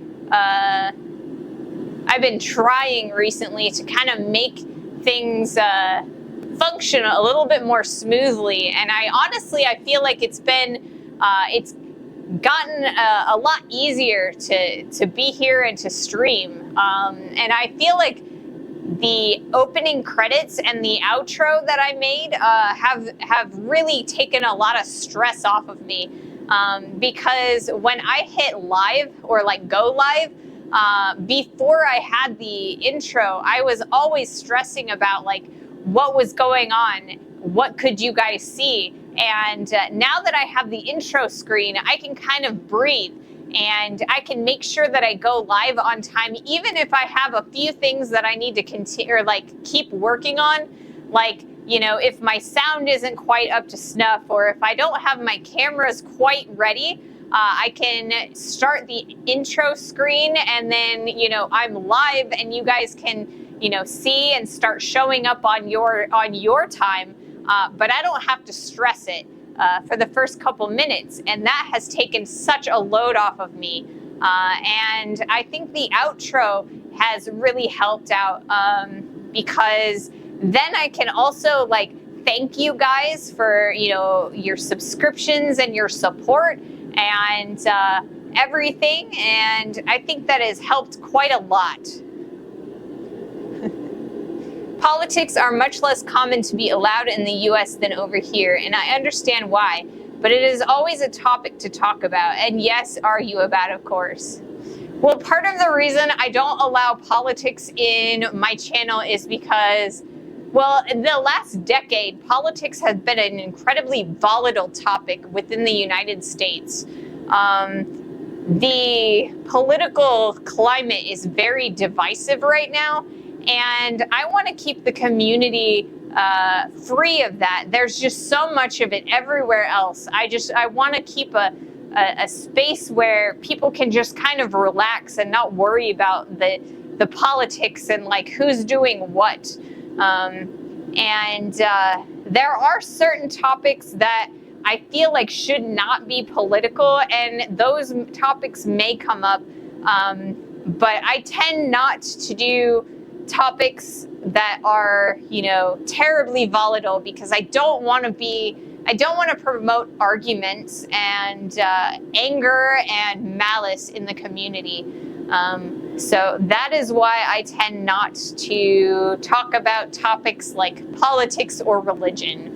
I've been trying recently to kind of make things function a little bit more smoothly, and I feel like it's gotten a lot easier to be here and to stream, and I feel like the opening credits and the outro that I made have really taken a lot of stress off of me, because when I hit live or like go live, before I had the intro, I was always stressing about like what was going on, what could you guys see, and now that I have the intro screen, I can kind of breathe. And I can make sure that I go live on time, even if I have a few things that I need to continue or like keep working on. Like, if my sound isn't quite up to snuff, or if I don't have my cameras quite ready, I can start the intro screen and then, I'm live and you guys can, see and start showing up on your time. But I don't have to stress it for the first couple minutes, and that has taken such a load off of me. And I think the outro has really helped out because then I can also like thank you guys for your subscriptions and your support and everything, and I think that has helped quite a lot. Politics are much less common to be allowed in the US than over here, and I understand why, but it is always a topic to talk about, and yes, argue about, of course. Well, part of the reason I don't allow politics in my channel is because, well, in the last decade, politics has been an incredibly volatile topic within the United States. The political climate is very divisive right now, and I want to keep the community free of that. There's just so much of it everywhere else. I want to keep a space where people can just kind of relax and not worry about the politics and like who's doing what. There are certain topics that I feel like should not be political, and those topics may come up, but I tend not to do topics that are, terribly volatile, because I don't want to promote arguments and anger and malice in the community. So that is why I tend not to talk about topics like politics or religion,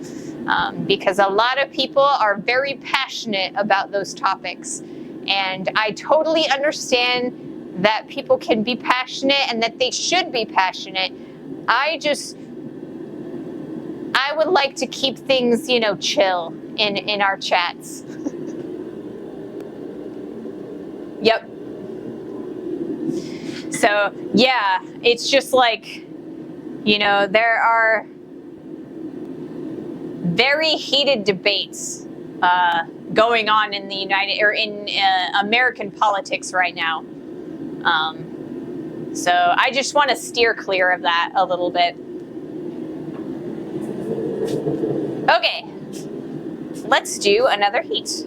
because a lot of people are very passionate about those topics, and I totally understand that people can be passionate and that they should be passionate. I would like to keep things, chill in our chats. Yep. So yeah, it's just like, there are very heated debates going on in the American politics right now. So I just want to steer clear of that a little bit. Okay, let's do another heat.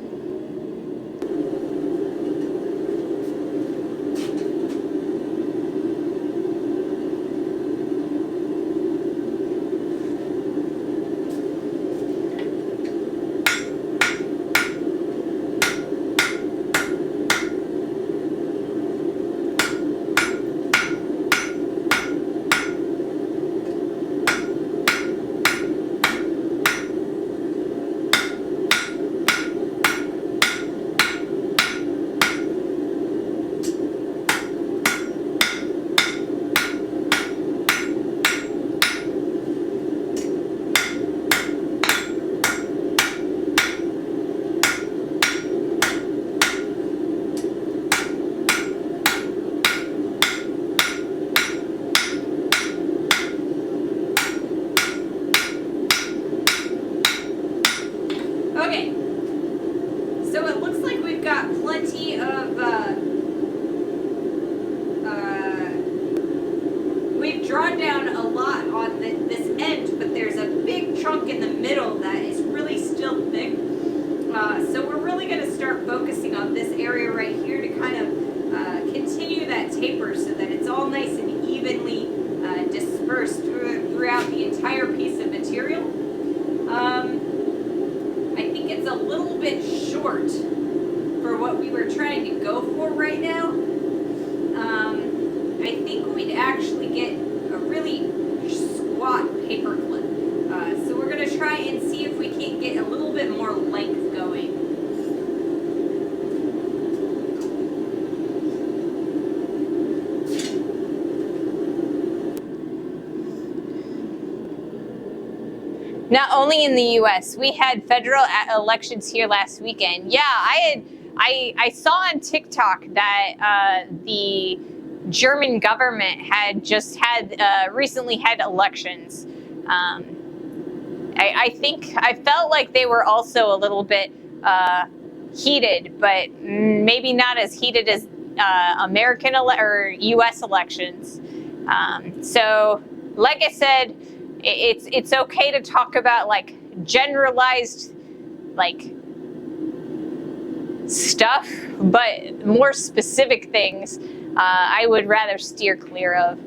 Okay, so it looks like we've got plenty of, we've drawn down a lot on this end, but there's a big chunk in the middle that is really still thick. So we're really going to start focusing on this area right here to kind of continue that taper so that it's all nice and evenly dispersed throughout the entire piece of material. I think it's a little bit short for what we were trying to go for right now. I think we'd actually get a really squat paper clip. So we're going to try and see if we can't get a little bit more length going. Not only in the U.S., we had federal elections here last weekend. Yeah, I saw on TikTok that the German government had just recently had elections. I felt like they were also a little bit heated, but maybe not as heated as American or U.S. elections. So, like I said, it's okay to talk about like generalized like stuff, but more specific things I would rather steer clear of.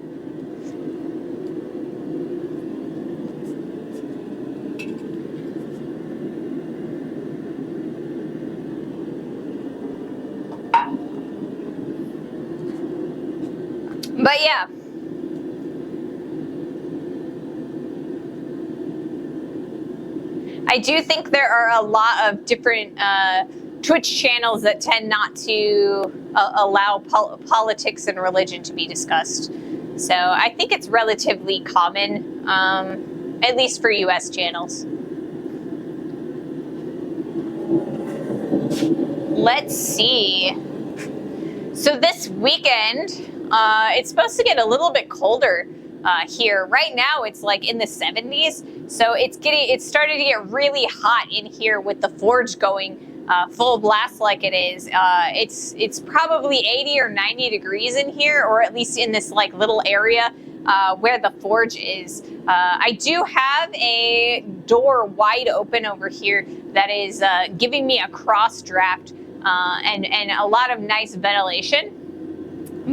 But yeah. I do think there are a lot of different Twitch channels that tend not to allow politics and religion to be discussed. So I think it's relatively common, at least for US channels. Let's see. So this weekend, it's supposed to get a little bit colder here. Right now it's like in the 70s. So it's starting to get really hot in here with the forge going full blast like it is. It's probably 80 or 90 degrees in here, or at least in this like little area where the forge is. I do have a door wide open over here that is giving me a cross draft and a lot of nice ventilation.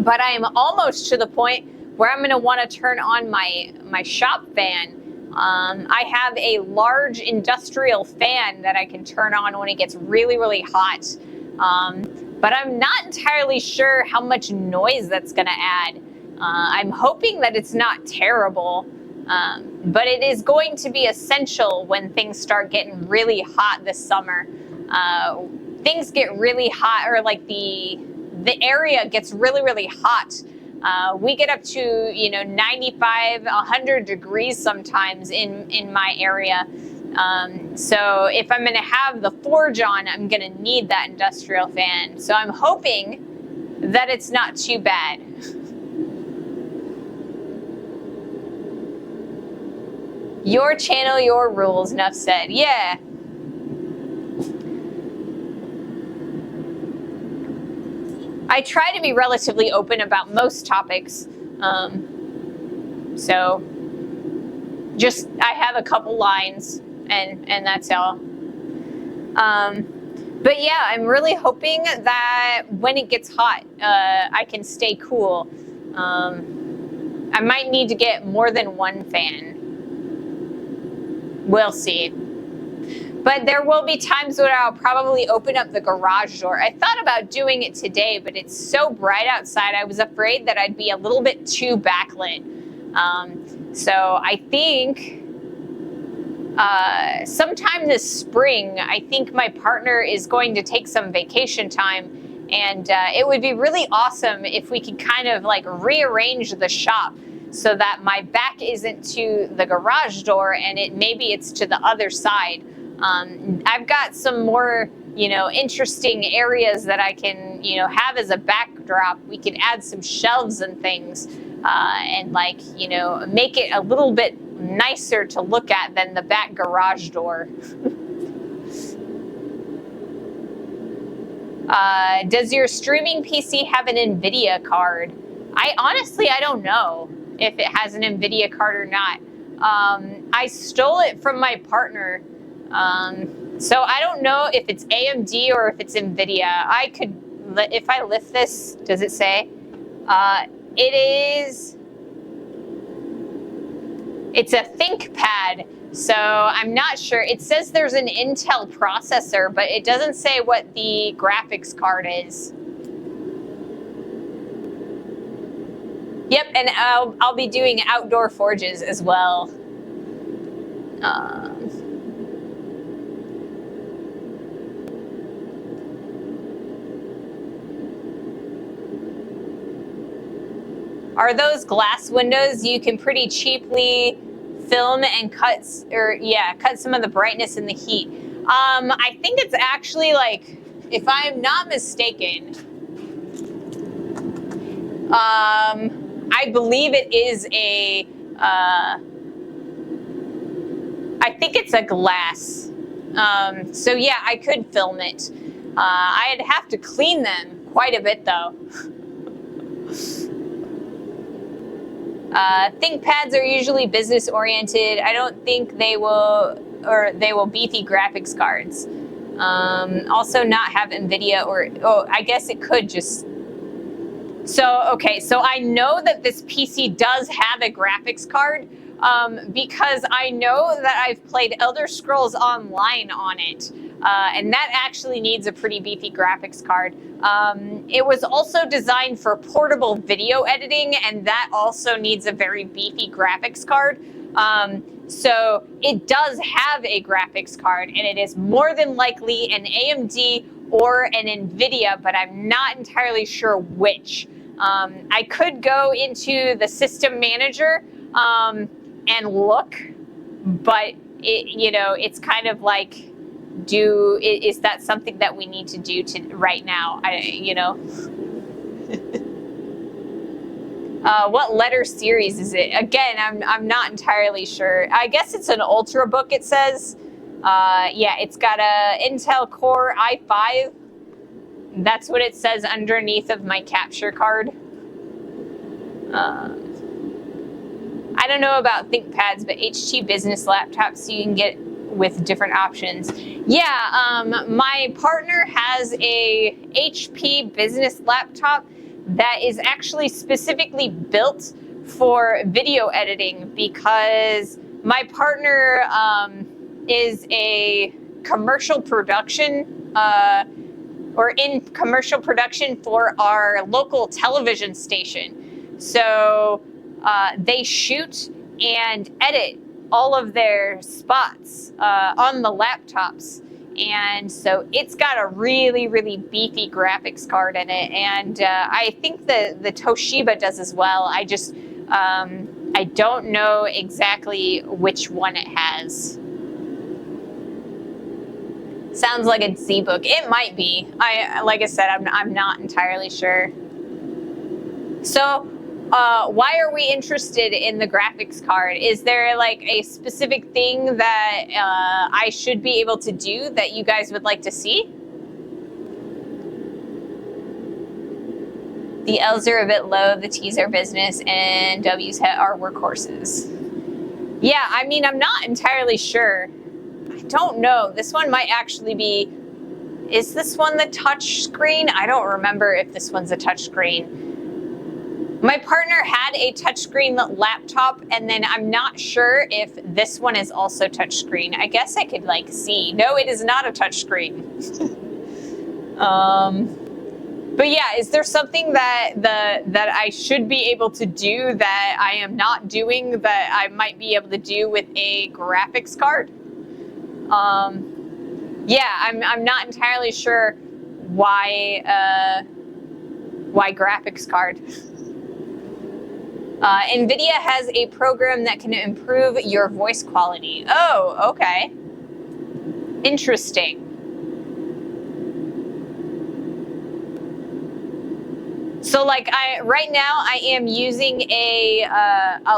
But I am almost to the point where I'm going to want to turn on my shop fan. I have a large industrial fan that I can turn on when it gets really, really hot. But I'm not entirely sure how much noise that's going to add. I'm hoping that it's not terrible, but it is going to be essential when things start getting really hot this summer. Things get really hot, or like the area gets really, really hot. We get up to 95, 100 degrees sometimes in my area. So if I'm going to have the forge on, I'm going to need that industrial fan. So I'm hoping that it's not too bad. Your channel, your rules, enough said. Yeah. I try to be relatively open about most topics. So just, I have a couple lines and that's all. But yeah, I'm really hoping that when it gets hot, I can stay cool. I might need to get more than one fan. We'll see. But there will be times when I'll probably open up the garage door. I thought about doing it today, but it's so bright outside, I was afraid that I'd be a little bit too backlit. So I think sometime this spring, I think my partner is going to take some vacation time, and it would be really awesome if we could kind of like rearrange the shop so that my back isn't to the garage door and maybe it's to the other side. I've got some more, interesting areas that I can, have as a backdrop. We could add some shelves and things, and make it a little bit nicer to look at than the back garage door. Does your streaming PC have an NVIDIA card? I don't know if it has an NVIDIA card or not. I stole it from my partner. So I don't know if it's AMD or if it's NVIDIA. If I lift this, does it say? It's a ThinkPad, so I'm not sure. It says there's an Intel processor, but it doesn't say what the graphics card is. Yep, and I'll be doing outdoor forges as well. Are those glass windows you can pretty cheaply film and cut some of the brightness and the heat? I think it's actually like, if I'm not mistaken, I believe it is I think it's a glass. So yeah, I could film it. I'd have to clean them quite a bit though. ThinkPads are usually business oriented. I don't think they will beefy graphics cards. Also not have NVIDIA I guess it could just. So, okay, so I know that this PC does have a graphics card because I know that I've played Elder Scrolls Online on it. And that actually needs a pretty beefy graphics card. It was also designed for portable video editing, and that also needs a very beefy graphics card. So it does have a graphics card, and it is more than likely an AMD or an NVIDIA, but I'm not entirely sure which. I could go into the system manager and look, but it's kind of like, is that something that we need to do right now? What letter series is it? Again, I'm not entirely sure. I guess it's an Ultrabook, it says. Yeah, it's got a Intel Core i5. That's what it says underneath of my capture card. I don't know about ThinkPads, but HT business laptops you can get with different options. Yeah, my partner has a HP business laptop that is actually specifically built for video editing because my partner is a commercial production or in commercial production for our local television station. So they shoot and edit all of their spots on the laptops. And so it's got a really, really beefy graphics card in it. And I think the Toshiba does as well. I just, I don't know exactly which one it has. Sounds like a ZBook. It might be. Like I said, I'm not entirely sure. So why are we interested in the graphics card? Is there like a specific thing that I should be able to do that you guys would like to see? The L's are a bit low, the T's are business, and W's are workhorses. Yeah, I mean, I'm not entirely sure. I don't know. This one might actually be... Is this one the touch screen? I don't remember if this one's a touch screen. My partner had a touchscreen laptop, and then I'm not sure if this one is also touchscreen. I guess I could like see. No, it is not a touchscreen. But yeah, is there something that I should be able to do that I am not doing that I might be able to do with a graphics card? Yeah, I'm not entirely sure why graphics card. NVIDIA has a program that can improve your voice quality. Oh, okay. Interesting. So like right now I am using a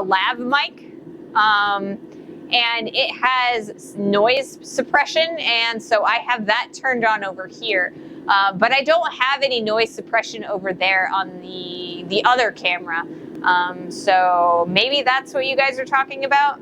lav mic, and it has noise suppression, and so I have that turned on over here. But I don't have any noise suppression over there on the other camera. So maybe that's what you guys are talking about.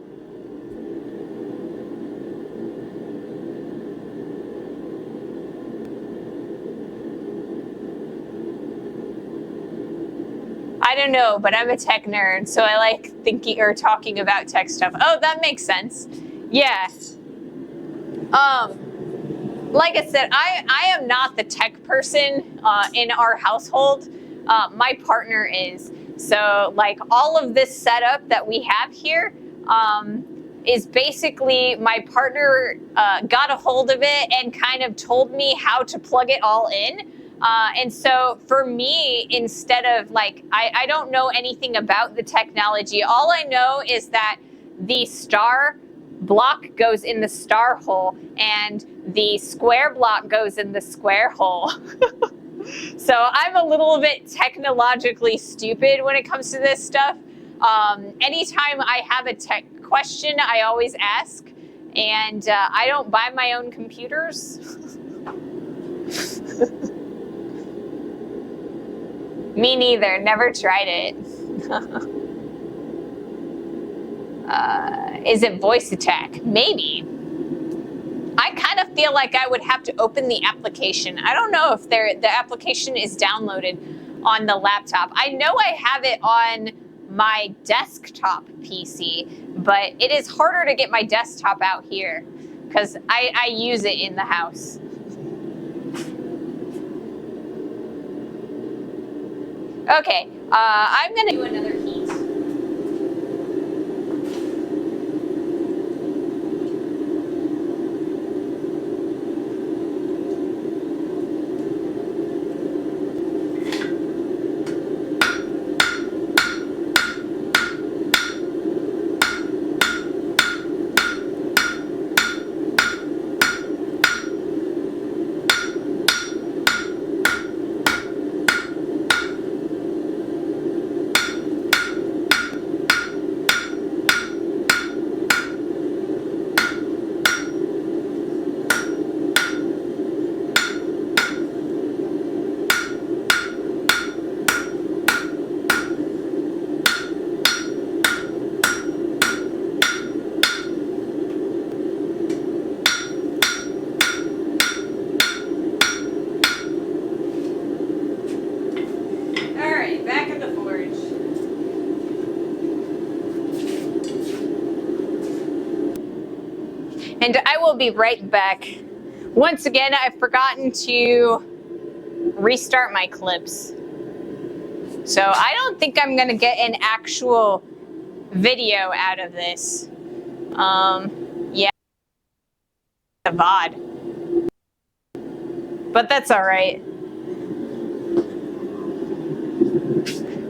I don't know, but I'm a tech nerd, so I like thinking or talking about tech stuff. Oh, that makes sense. Yeah. Like I said, I am not the tech person in our household. My partner is. So like all of this setup that we have here is basically my partner got a hold of it and kind of told me how to plug it all in. And so for me, instead of like, I don't know anything about the technology. All I know is that the star block goes in the star hole and the square block goes in the square hole. So I'm a little bit technologically stupid when it comes to this stuff. Anytime I have a tech question, I always ask. And I don't buy my own computers. Me neither. Never tried it. Is it voice attack? Maybe. I kind of feel like I would have to open the application. I don't know if the application is downloaded on the laptop. I know I have it on my desktop PC, but it is harder to get my desktop out here because I use it in the house. Okay, I'm gonna do another heat. And I will be right back. Once again, I've forgotten to restart my clips. So I don't think I'm gonna get an actual video out of this. Yeah, a VOD. But that's all right.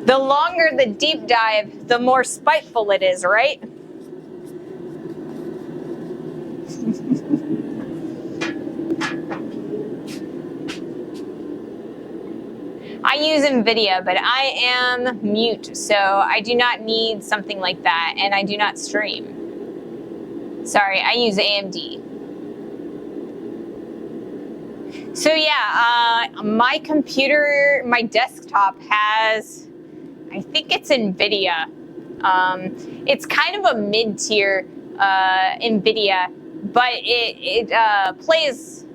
The longer the deep dive, the more spiteful it is, right? I use NVIDIA, but I am mute, so I do not need something like that, and I do not stream. Sorry, I use AMD. So yeah, my computer, my desktop has, I think it's NVIDIA. It's kind of a mid-tier NVIDIA, but it plays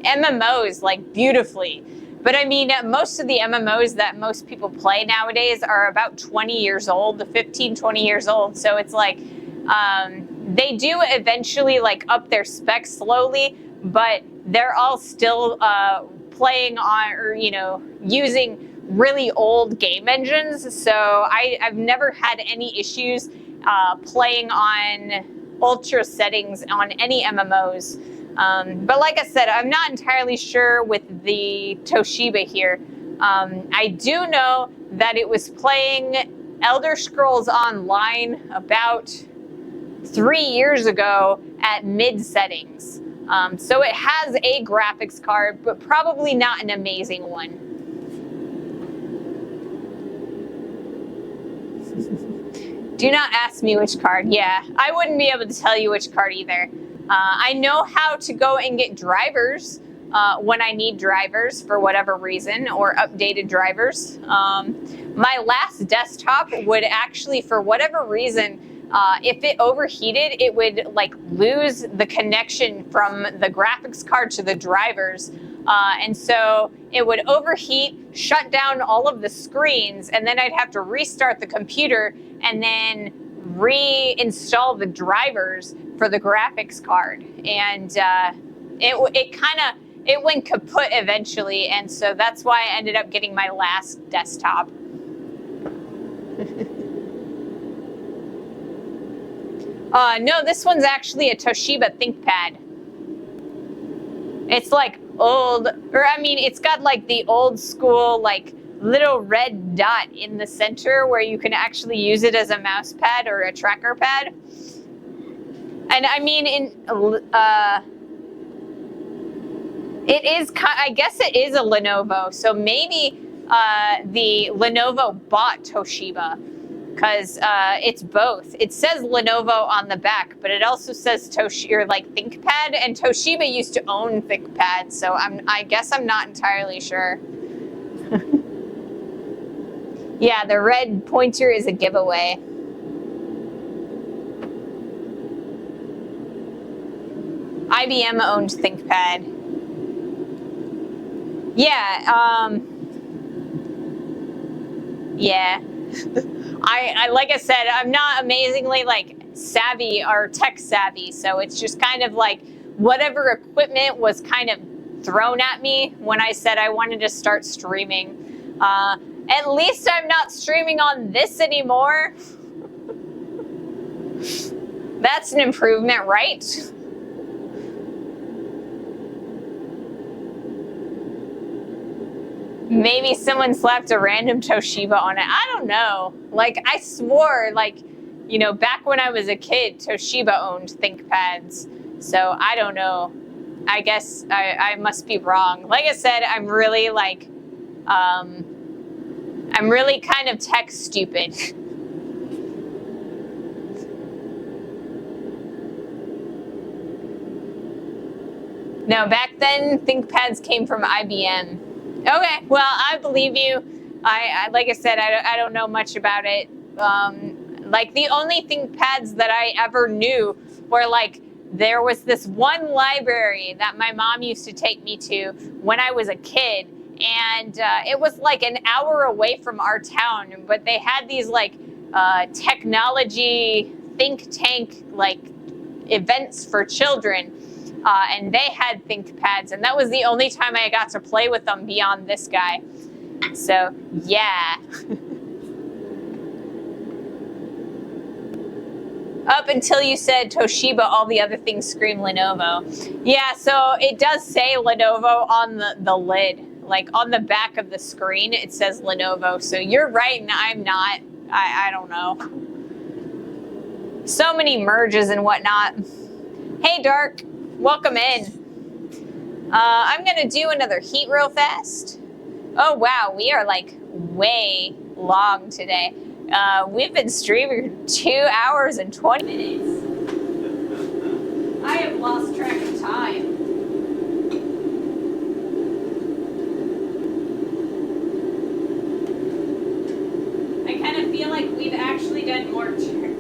MMOs like beautifully. But I mean, most of the MMOs that most people play nowadays are about 20 years old, 15, 20 years old. So it's like, they do eventually like up their specs slowly, but they're all still playing on, or, you know, using really old game engines. So I've never had any issues playing on ultra settings on any MMOs. But like I said, I'm not entirely sure with the Toshiba here. I do know that it was playing Elder Scrolls Online about 3 years ago at mid settings. So it has a graphics card, but probably not an amazing one. Do not ask me which card. Yeah, I wouldn't be able to tell you which card either. I know how to go and get drivers when I need drivers for whatever reason, or updated drivers. My last desktop would actually, for whatever reason, if it overheated, it would like lose the connection from the graphics card to the drivers. And so it would overheat, shut down all of the screens, and then I'd have to restart the computer and then reinstall the drivers for the graphics card. And it went kaput eventually, and so that's why I ended up getting my last desktop. No, this one's actually a Toshiba ThinkPad. It's like old, or I mean, it's got like the old school, like little red dot in the center where you can actually use it as a mouse pad or a tracker pad. And I mean, it is, I guess it is a Lenovo. So maybe the Lenovo bought Toshiba, because it's both. It says Lenovo on the back, but it also says Toshiba, like ThinkPad, and Toshiba used to own ThinkPad, so I guess I'm not entirely sure. Yeah, the red pointer is a giveaway. IBM owned ThinkPad. Yeah, yeah. I like I said, I'm not amazingly like savvy or tech savvy, so it's just kind of like whatever equipment was kind of thrown at me when I said I wanted to start streaming. At least I'm not streaming on this anymore. That's an improvement, right? Maybe someone slapped a random Toshiba on it. I don't know. Like, I swore, like, you know, back when I was a kid, Toshiba owned ThinkPads. So, I don't know. I guess I must be wrong. Like I said, I'm really, like, I'm really kind of tech stupid. No, back then, ThinkPads came from IBM. Okay, well, I believe you. I like I said, I don't know much about it. Like, the only ThinkPads that I ever knew were, like, there was this one library that my mom used to take me to when I was a kid, and it was, like, an hour away from our town, but they had these, like, technology think tank, like, events for children. And they had ThinkPads, and that was the only time I got to play with them beyond this guy. So, yeah. Up until you said Toshiba, all the other things scream Lenovo. Yeah, so it does say Lenovo on the lid. Like, on the back of the screen, it says Lenovo. So you're right, and I'm not. I don't know. So many merges and whatnot. Hey, Dark. Welcome in. I'm going to do another heat real fast. Oh wow, we are like way long today. We've been streaming for 2 hours and 20 minutes. I have lost track of time. I kind of feel like we've actually done more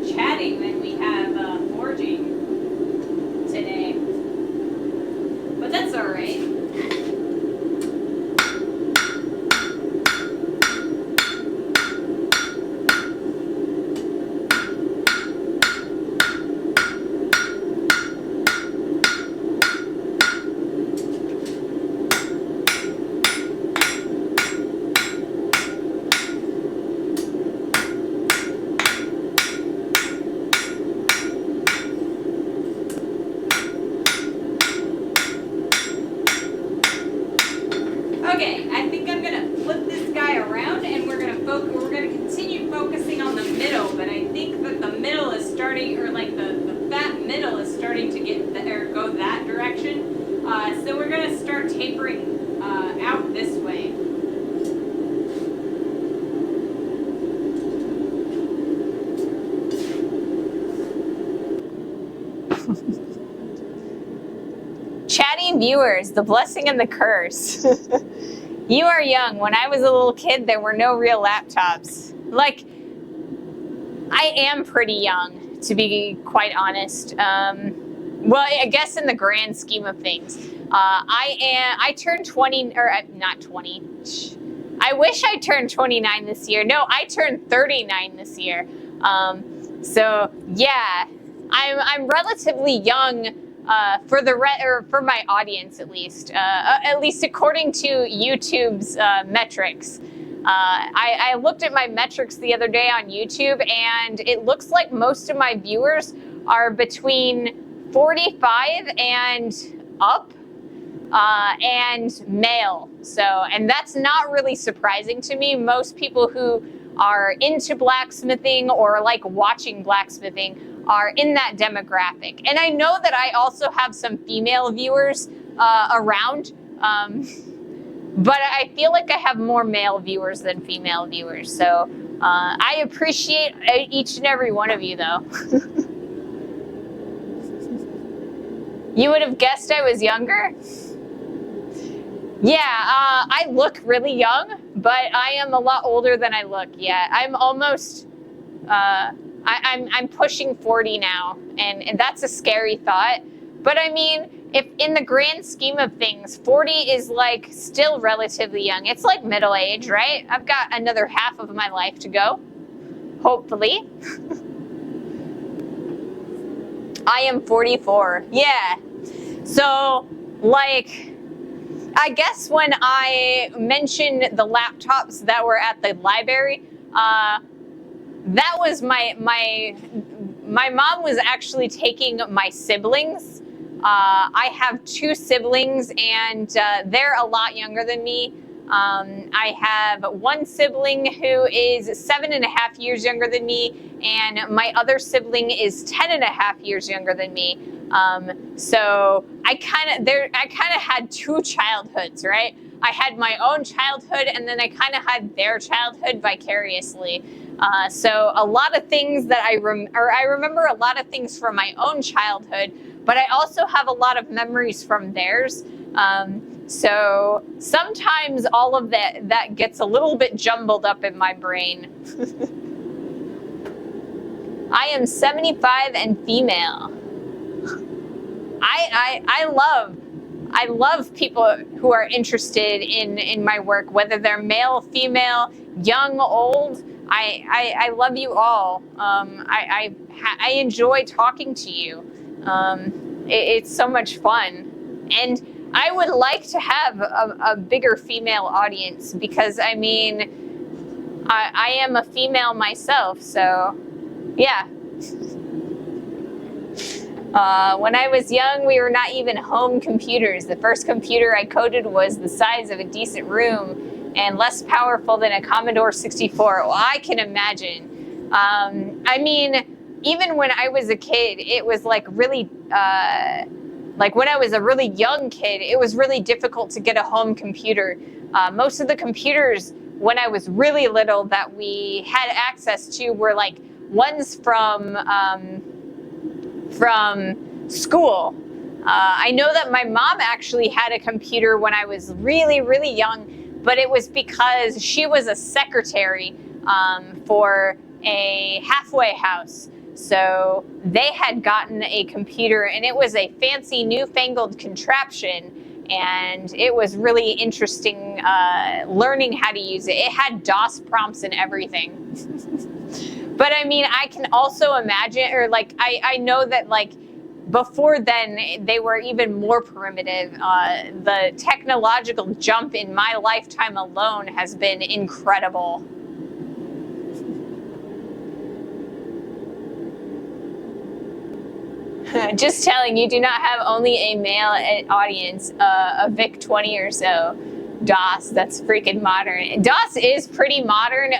chatting than we have forging today. But that's all right. Okay, I think I'm gonna flip this guy around and we're gonna continue focusing on the middle, but I think that the middle is starting, or like the fat middle is starting to go that direction. So we're gonna start tapering out this way. Chatting viewers, the blessing and the curse. You are young. When I was a little kid, there were no real laptops. Like, I am pretty young, to be quite honest. Well, I guess in the grand scheme of things. I turned 20, or not 20. I wish I turned 29 this year. No, I turned 39 this year. So yeah, I'm relatively young. For my audience, at least according to YouTube's metrics. I looked at my metrics the other day on YouTube, and it looks like most of my viewers are between 45 and up, and male. And that's not really surprising to me. Most people who are into blacksmithing or like watching blacksmithing are in that demographic. And I know that I also have some female viewers around, but I feel like I have more male viewers than female viewers. So I appreciate each and every one of you, though. You would have guessed I was younger? Yeah, I look really young, but I am a lot older than I look. Yeah, I'm almost... I'm pushing 40 now, and that's a scary thought. But I mean, if in the grand scheme of things, 40 is like still relatively young. It's like middle age, right? I've got another half of my life to go, hopefully. I am 44, yeah. So, like, I guess when I mentioned the laptops that were at the library, that was my mom was actually taking my siblings. I have 2 siblings, and they're a lot younger than me. I have one sibling who is 7.5 years younger than me, and my other sibling is 10.5 years younger than me. So I kind of had 2 childhoods, right? I had my own childhood, and then I kind of had their childhood vicariously. So a lot of things that I remember a lot of things from my own childhood, but I also have a lot of memories from theirs. So sometimes all of that gets a little bit jumbled up in my brain. I am 75 and female. I love people who are interested in my work, whether they're male, female, young, old. I love you all. I enjoy talking to you. It's so much fun. And I would like to have a bigger female audience, because I mean, I am a female myself, so yeah. When I was young, we were not even home computers. The first computer I coded was the size of a decent room and less powerful than a Commodore 64. Well, I can imagine. I mean, even when I was a kid, it was like really Like when I was a really young kid, it was really difficult to get a home computer. Most of the computers when I was really little that we had access to were like ones from school. I know that my mom actually had a computer when I was really, really young, but it was because she was a secretary for a halfway house. So they had gotten a computer, and it was a fancy newfangled contraption, and it was really interesting learning how to use it. It had DOS prompts and everything. But I mean, I can also imagine, or like, I know that like before then they were even more primitive. The technological jump in my lifetime alone has been incredible. Just telling you, do not have only a male audience, a VIC 20 or so. DOS, that's freaking modern. DOS is pretty modern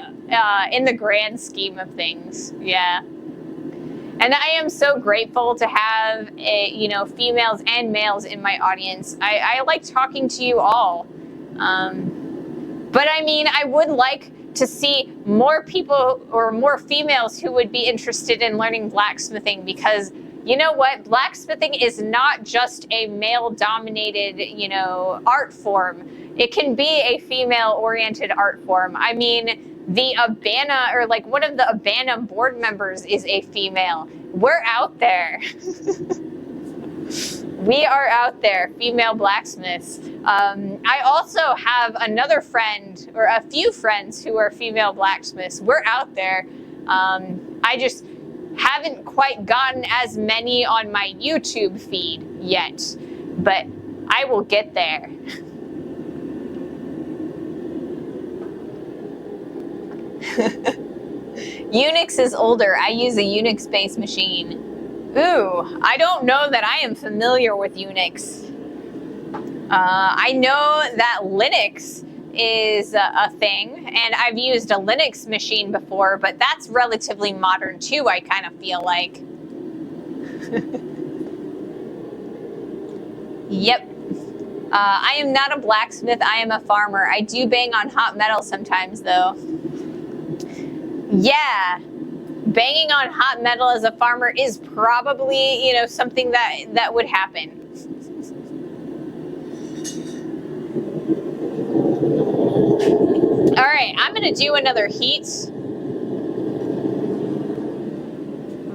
in the grand scheme of things, yeah. And I am so grateful to have, females and males in my audience. I like talking to you all. But I mean, I would like to see more people or more females who would be interested in learning blacksmithing, because you know what? Blacksmithing is not just a male-dominated, art form. It can be a female-oriented art form. I mean, the Abana, or like one of the Abana board members is a female. We're out there. We are out there, female blacksmiths. I also have another friend, or a few friends who are female blacksmiths. We're out there. I just haven't quite gotten as many on my YouTube feed yet, but I will get there. Unix is older. I use a Unix-based machine. Ooh, I don't know that I am familiar with Unix. I know that Linux is a thing, and I've used a Linux machine before, but that's relatively modern too, I kind of feel like. Yep. I am not a blacksmith, I am a farmer. I do bang on hot metal sometimes, though. Yeah. Banging on hot metal as a farmer is probably, something that would happen. All right, I'm gonna do another heat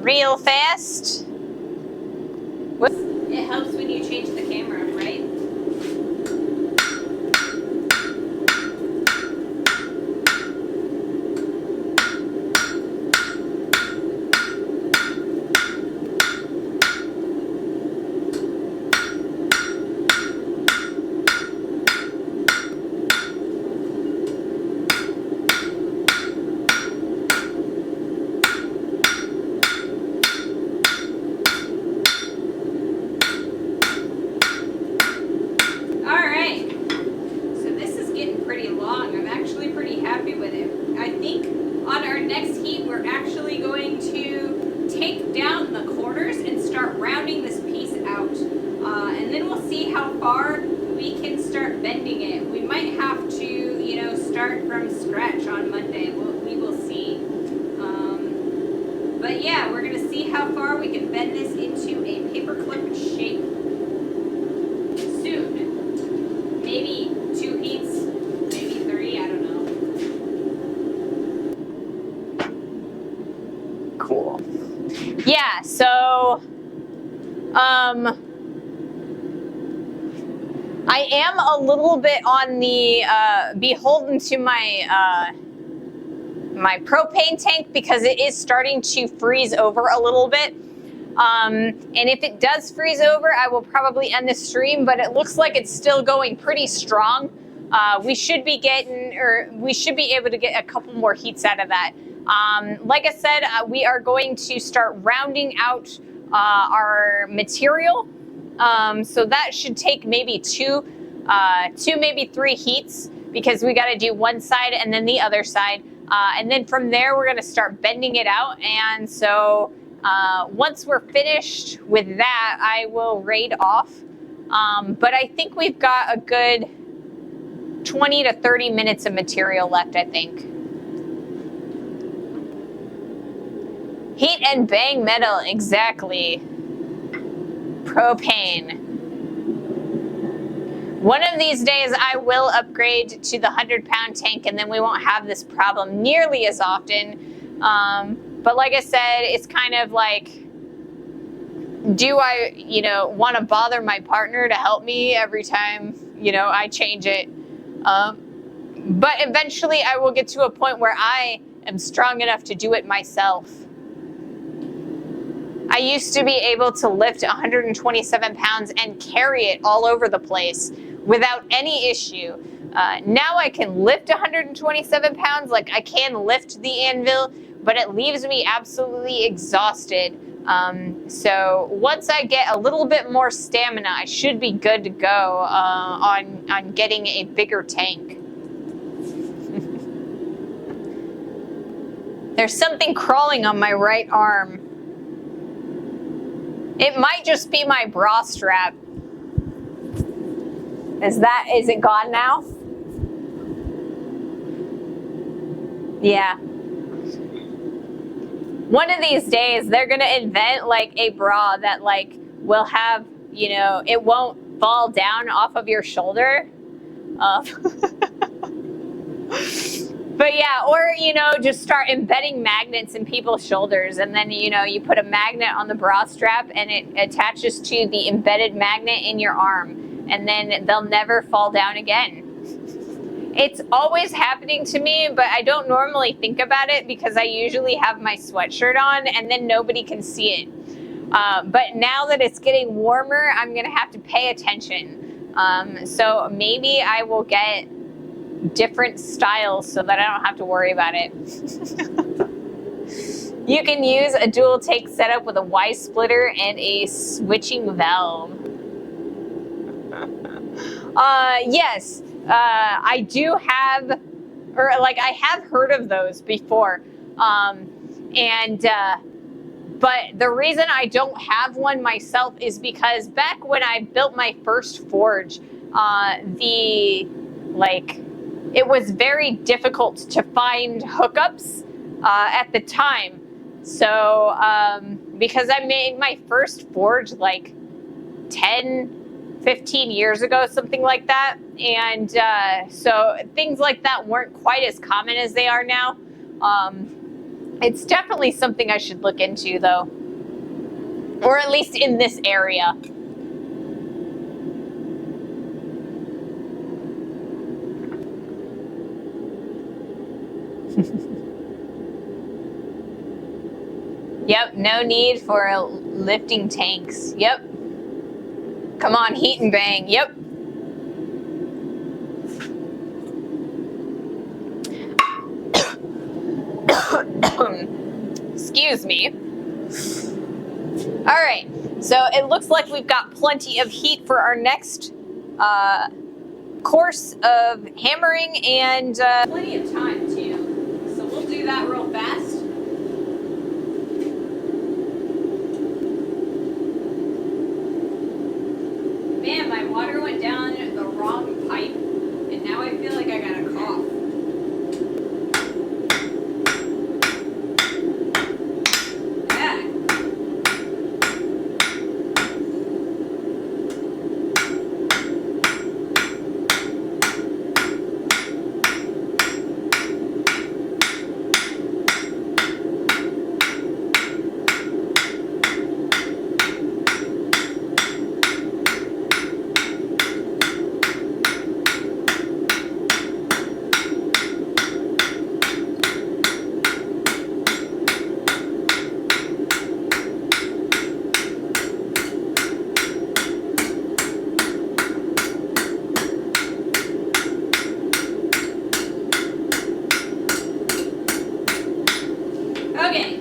real fast. It helps when you change the camera, right? But yeah, we're going to see how far we can bend this into a paperclip shape soon. Maybe 2 heats, maybe 3, I don't know. Cool. Yeah, so I am a little bit on the beholden to my my propane tank, because it is starting to freeze over a little bit. And if it does freeze over, I will probably end the stream, but it looks like it's still going pretty strong. We should be able to get a couple more heats out of that. Like I said, we are going to start rounding out our material. So that should take maybe two, maybe 3 heats, because we got to do one side and then the other side. And then from there, we're going to start bending it out. And so Once we're finished with that, I will raid off. But I think we've got a good 20 to 30 minutes of material left, I think. Heat and bang metal, exactly. Propane. One of these days I will upgrade to the 100-pound tank, and then we won't have this problem nearly as often. But like I said, it's kind of like, do I, want to bother my partner to help me every time, I change it? But eventually I will get to a point where I am strong enough to do it myself. I used to be able to lift 127 pounds and carry it all over the place without any issue. Now I can lift 127 pounds, like I can lift the anvil, but it leaves me absolutely exhausted. So once I get a little bit more stamina, I should be good to go on getting a bigger tank. There's something crawling on my right arm. It might just be my bra strap. Is it gone now? Yeah. One of these days, they're gonna invent like a bra that like will have, it won't fall down off of your shoulder. But yeah, or, just start embedding magnets in people's shoulders, and then, you put a magnet on the bra strap and it attaches to the embedded magnet in your arm, and then they'll never fall down again. It's always happening to me, but I don't normally think about it because I usually have my sweatshirt on and then nobody can see it. But now that it's getting warmer, I'm gonna have to pay attention. So maybe I will get different styles so that I don't have to worry about it. You can use a dual tank setup with a Y splitter and a switching valve. Yes, I do have, or like I have heard of those before. But the reason I don't have one myself is because back when I built my first forge, it was very difficult to find hookups at the time. So, because I made my first forge like 10-15 years ago, something like that. And so things like that weren't quite as common as they are now. It's definitely something I should look into, though. Or at least in this area. Yep, no need for lifting tanks. Yep. Come on, heat and bang. Yep. Excuse me. All right, so it looks like we've got plenty of heat for our next course of hammering, and plenty of time too. So we'll do that real fast. Man, my water went down the wrong pipe, and now I feel like I got a cough. Okay,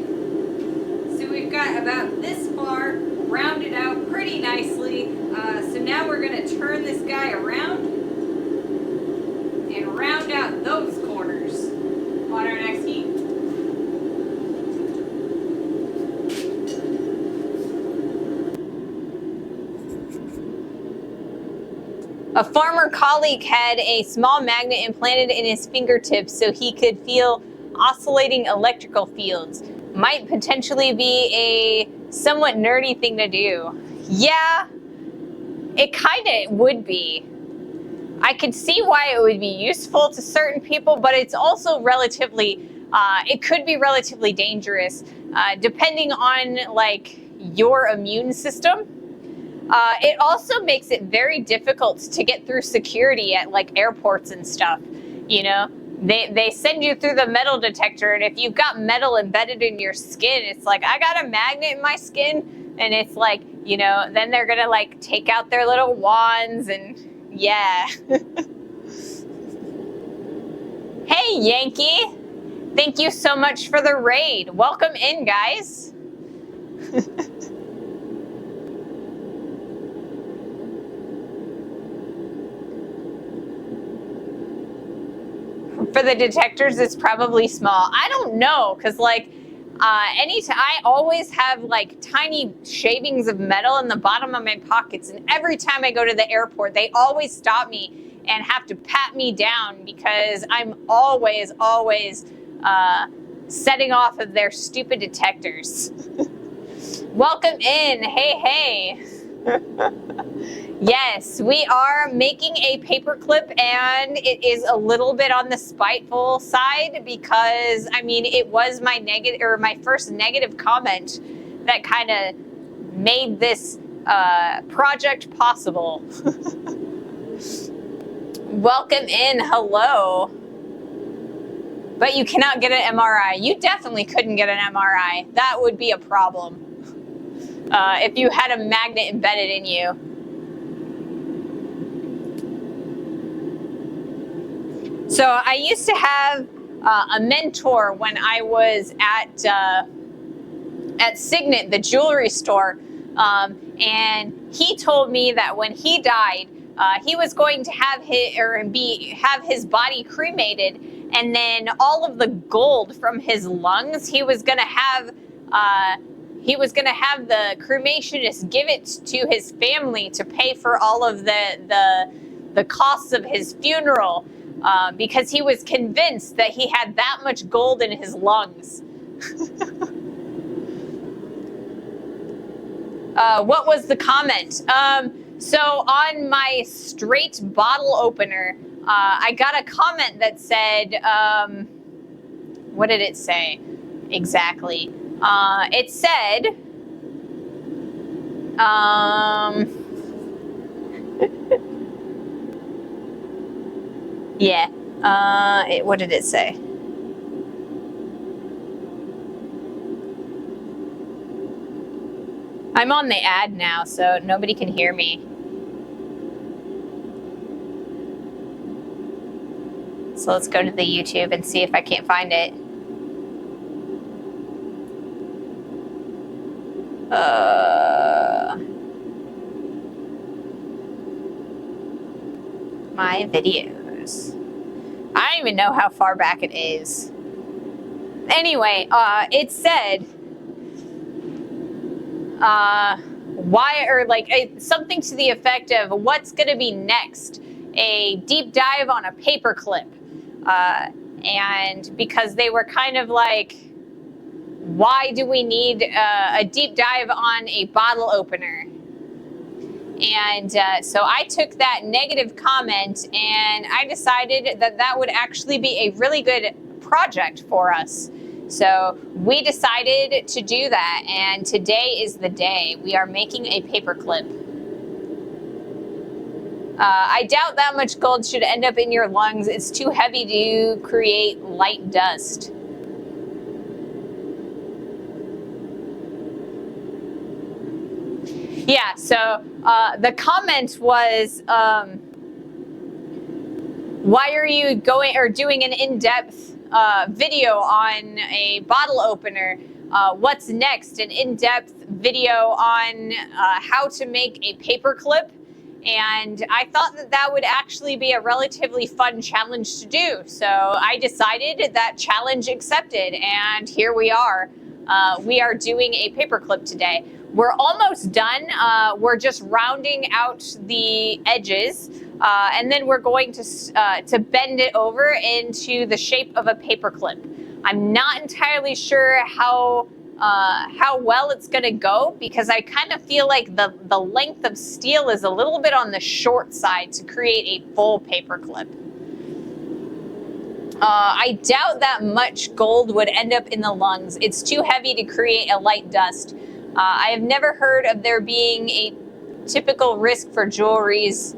so we've got about this far rounded out pretty nicely. So now we're going to turn this guy around and round out those corners on our next heat. A former colleague had a small magnet implanted in his fingertips so he could feel oscillating electrical fields. Might potentially be a somewhat nerdy thing to do. Yeah, it kind of would be. I could see why it would be useful to certain people, but it's also relatively, it could be relatively dangerous, depending on like your immune system. It also makes it very difficult to get through security at like airports and stuff. You know, they send you through the metal detector, and if you've got metal embedded in your skin, it's like, I got a magnet in my skin, and it's like, you know, then they're gonna like take out their little wands and yeah. Hey, Yankee. Thank you so much for the raid. Welcome in, guys. For the detectors, it's probably small. I don't know, because like, I always have like tiny shavings of metal in the bottom of my pockets, and every time I go to the airport, they always stop me and have to pat me down because I'm always setting off of their stupid detectors. Welcome in. Hey. Yes, we are making a paperclip, and it is a little bit on the spiteful side because, I mean, it was my first negative comment that kind of made this project possible. Welcome in. Hello. But you cannot get an MRI. You definitely couldn't get an MRI. That would be a problem. If you had a magnet embedded in you. So I used to have a mentor when I was at Signet, the jewelry store, and he told me that when he died, he was going to have his body cremated, and then all of the gold from his lungs, he was going to have the cremationist give it to his family to pay for all of the costs of his funeral. Because he was convinced that he had that much gold in his lungs. What was the comment? So on my straight bottle opener, I got a comment that said, what did it say exactly? It said, yeah. What did it say? I'm on the ad now, so nobody can hear me. So let's go to the YouTube and see if I can't find it. My videos. I don't even know how far back it is. Anyway, it said, something to the effect of what's going to be next, a deep dive on a paperclip. And because they were kind of like, why do we need a deep dive on a bottle opener? And so I took that negative comment and I decided that that would actually be a really good project for us. So we decided to do that, and today is the day. We are making a paperclip. I doubt that much gold should end up in your lungs. It's too heavy to create light dust. Yeah, so the comment was, why are you going or doing an in-depth video on a bottle opener? What's next? An in-depth video on how to make a paperclip? And I thought that that would actually be a relatively fun challenge to do. So I decided that challenge accepted, and here we are. We are doing a paperclip today. we're almost done. We're just rounding out the edges, and then we're going to bend it over into the shape of a paperclip. I'm not entirely sure how well it's going to go, because I kind of feel like the length of steel is a little bit on the short side to create a full paperclip. I doubt that much gold would end up in the lungs. It's too heavy to create a light dust. I have never heard of there being a typical risk for jewelers.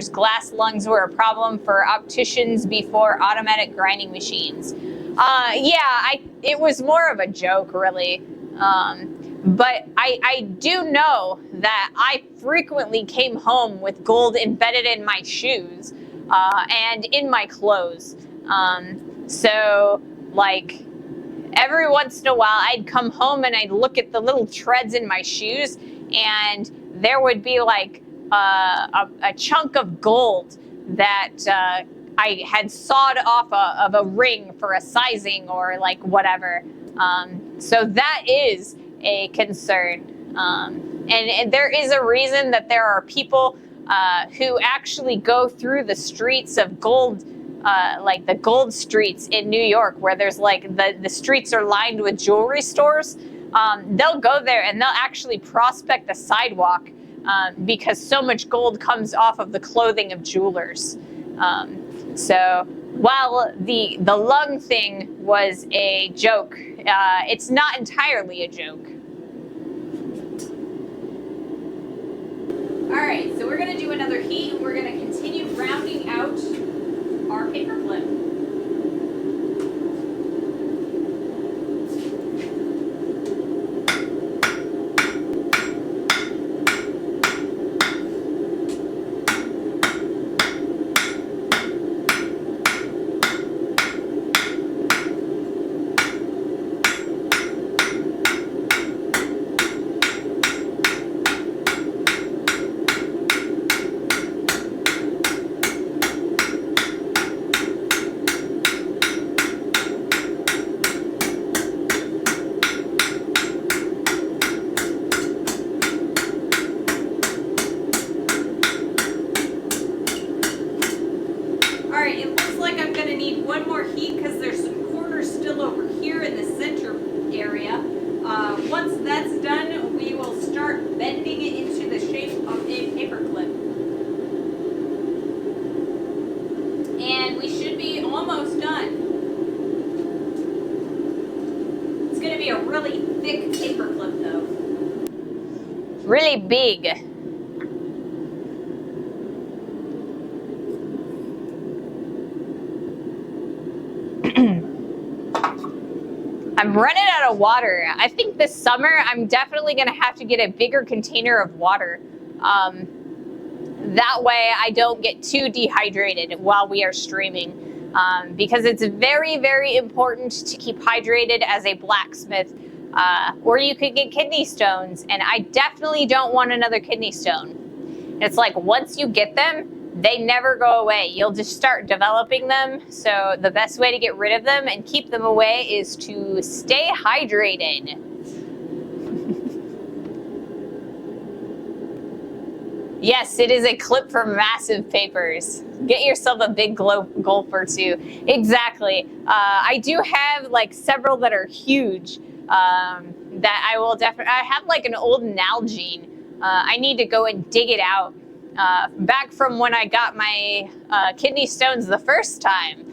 Glass lungs were a problem for opticians before automatic grinding machines. It was more of a joke, really. But I do know that I frequently came home with gold embedded in my shoes and in my clothes. So, like, every once in a while, I'd come home and I'd look at the little treads in my shoes, and there would be like a chunk of gold that I had sawed off of a ring for a sizing or like whatever. So that is a concern. And there is a reason that there are people who actually go through the streets of gold, like the gold streets in New York, where there's like the streets are lined with jewelry stores. They'll go there and they'll actually prospect the sidewalk because so much gold comes off of the clothing of jewelers. So while the lung thing was a joke, it's not entirely a joke. All right, so we're gonna do another heat, and we're gonna continue rounding out our paperclip. Once that's done, we will start bending it into the shape of a paperclip. And we should be almost done. It's going to be a really thick paperclip though. Really big. I'm running out of water. I think this summer I'm definitely going to have to get a bigger container of water. That way I don't get too dehydrated while we are streaming. Because it's very, very important to keep hydrated as a blacksmith. Or you could get kidney stones, and I definitely don't want another kidney stone. It's like once you get them, they never go away. You'll just start developing them. So the best way to get rid of them and keep them away is to stay hydrated. Yes, it is a clip for massive papers. Get yourself a big gulp or two. Exactly. I do have like several that are huge that I will definitely, I have like an old Nalgene. I need to go and dig it out. Back from when I got my kidney stones the first time.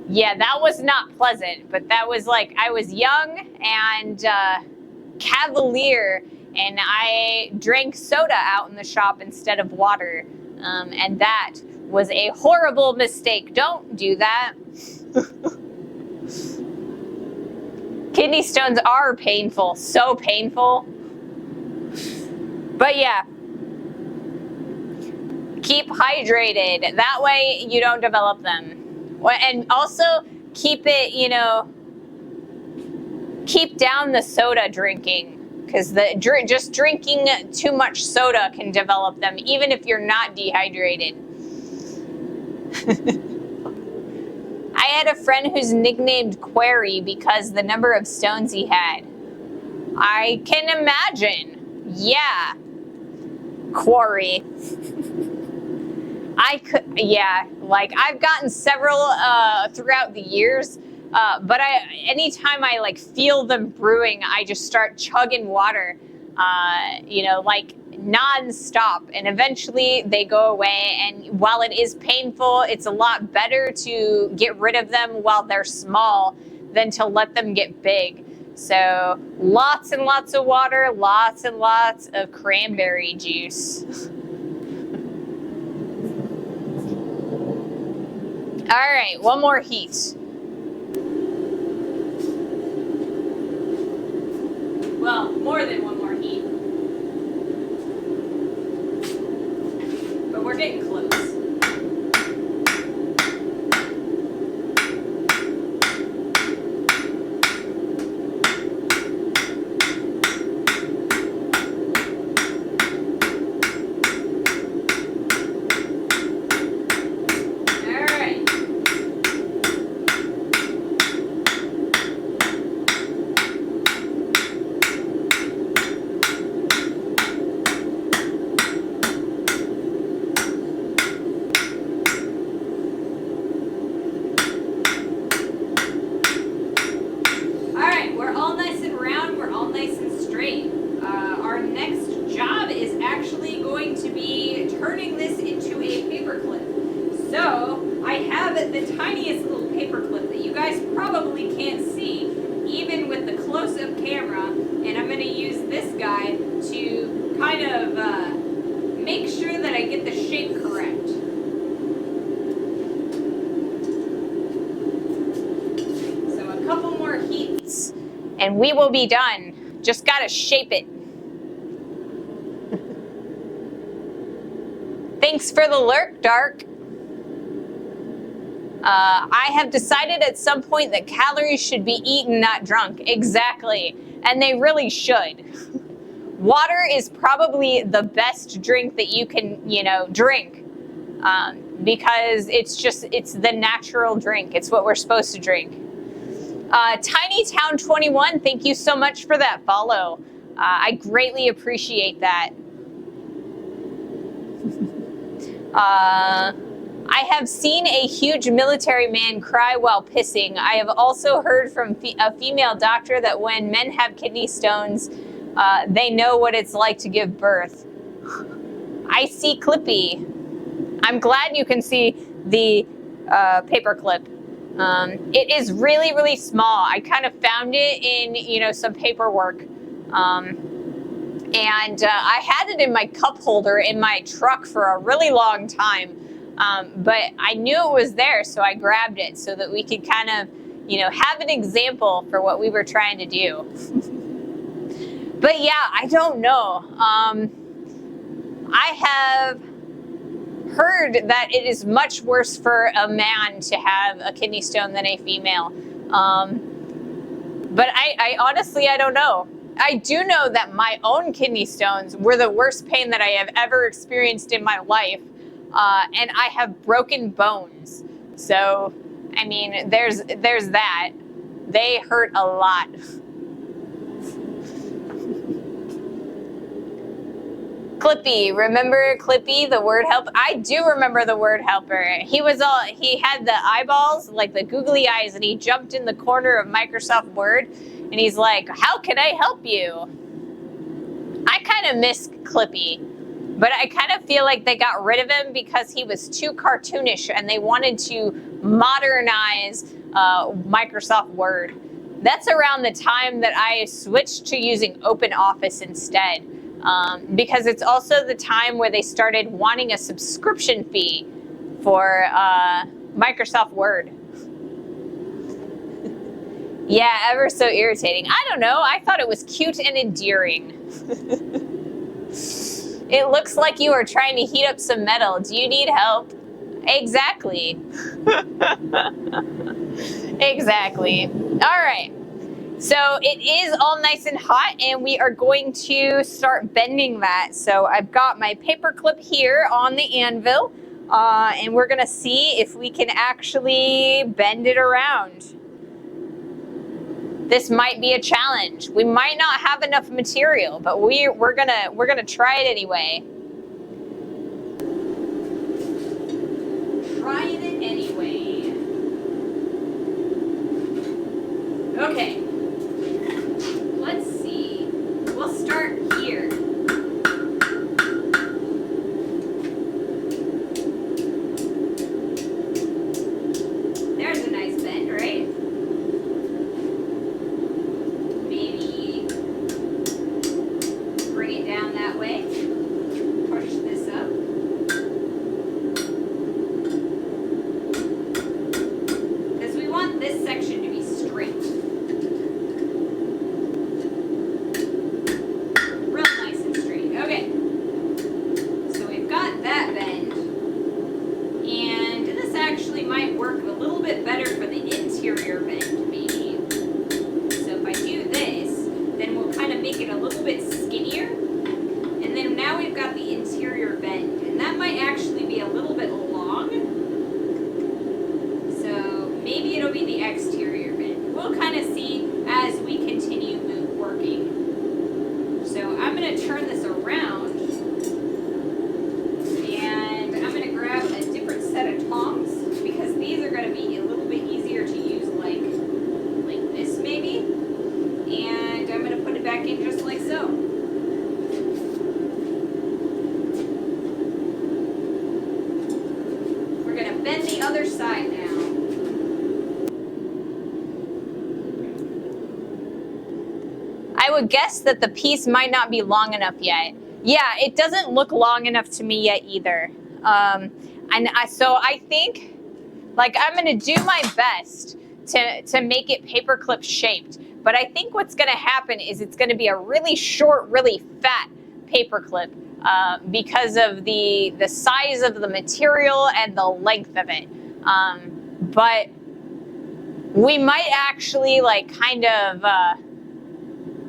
Yeah, that was not pleasant, but that was like, I was young and cavalier, and I drank soda out in the shop instead of water. And that was a horrible mistake. Don't do that. Kidney stones are painful, so painful. But yeah. Keep hydrated. That way you don't develop them. And also keep it, you know, keep down the soda drinking. Because just drinking too much soda can develop them, even if you're not dehydrated. I had a friend who's nicknamed Query because the number of stones he had. I can imagine. Yeah. Quarry. Like I've gotten several throughout the years, but anytime I like feel them brewing, I just start chugging water, like non-stop, and eventually they go away. And while it is painful, it's a lot better to get rid of them while they're small than to let them get big. So lots and lots of water, lots and lots of cranberry juice. All right, one more heat. Well, more than one more heat. But we're getting close. So I have the tiniest little paperclip that you guys probably can't see, even with the close-up camera, and I'm going to use this guy to kind of make sure that I get the shape correct. So a couple more heats, and we will be done. Just got to shape it. Thanks for the lurk, Dark. I have decided at some point that calories should be eaten, not drunk. Exactly. And they really should. Water is probably the best drink that you can, drink. Because it's the natural drink. It's what we're supposed to drink. Tiny Town 21, thank you so much for that follow. I greatly appreciate that. I have seen a huge military man cry while pissing. I have also heard from a female doctor that when men have kidney stones, they know what it's like to give birth. I see Clippy. I'm glad you can see the paperclip. It is really, really small. I kind of found it in, some paperwork. And I had it in my cup holder in my truck for a really long time. But I knew it was there, so I grabbed it so that we could kind of, have an example for what we were trying to do. But yeah, I don't know. I have heard that it is much worse for a man to have a kidney stone than a female. But I honestly, I don't know. I do know that my own kidney stones were the worst pain that I have ever experienced in my life. And I have broken bones. So, I mean, there's that. They hurt a lot. Clippy, remember Clippy, the word help? I do remember the word helper. He had the eyeballs, like the googly eyes, and he jumped in the corner of Microsoft Word, and he's like, how can I help you? I kind of miss Clippy, but I kind of feel like they got rid of him because he was too cartoonish, and they wanted to modernize Microsoft Word. That's around the time that I switched to using OpenOffice instead. Because it's also the time where they started wanting a subscription fee for Microsoft Word. Yeah, ever so irritating. I don't know. I thought it was cute and endearing. It looks like you are trying to heat up some metal. Do you need help? Exactly. Exactly. All right. So it is all nice and hot, and we are going to start bending that. So I've got my paper clip here on the anvil, and we're going to see if we can actually bend it around. This might be a challenge. We might not have enough material, but we're gonna try it anyway. Trying it anyway. Okay. Let's see. We'll start here. There's a nice bend, right? Maybe bring it down that way. Push this up. Because we want this section to be straight. Real nice and straight. Okay. So we've got that bend. And this actually might work a little bit better for the interior bend, maybe. So if I do this, then we'll kind of make it a little bit skinnier. And then now we've got the interior bend. And that might actually be a little bit long. So maybe it'll be the exterior bend. We'll kind of see as we continue working. So I'm going to turn this around. And I'm going to grab a different set of tongs, because these are going to be a little bit easier to use, like this maybe. And I'm going to put it back in just like so. We're going to bend the other side now. I would guess that the piece might not be long enough yet. Yeah, it doesn't look long enough to me yet either. So I think, like, I'm gonna do my best to make it paperclip shaped. But I think what's gonna happen is it's gonna be a really short, really fat paperclip because of the size of the material and the length of it. But we might actually, like, kind of,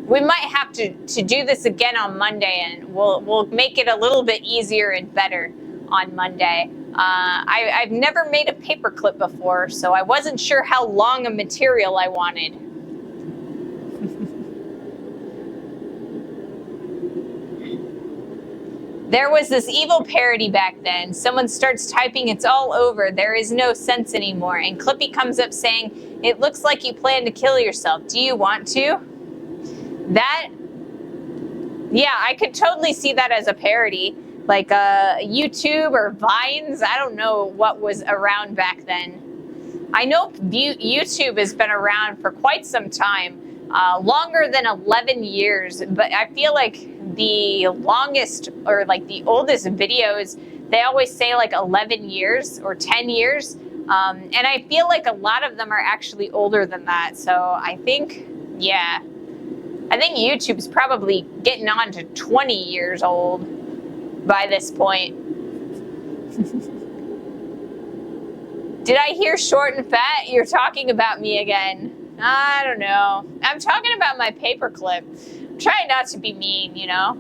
we might have to do this again on Monday, and we'll make it a little bit easier and better on Monday. I've never made a paperclip before, so I wasn't sure how long a material I wanted. There was this evil parody back then. Someone starts typing, "It's all over, there is no sense anymore," and Clippy comes up saying, "It looks like you plan to kill yourself. Do you want to?" That, yeah, I could totally see that as a parody, like YouTube or Vines. I don't know what was around back then. I know YouTube has been around for quite some time, longer than 11 years, but I feel like the longest or like the oldest videos, they always say like 11 years or 10 years. And I feel like a lot of them are actually older than that. So I think, yeah. I think YouTube's probably getting on to 20 years old by this point. Did I hear short and fat? You're talking about me again. I don't know. I'm talking about my paperclip. I'm trying not to be mean, you know?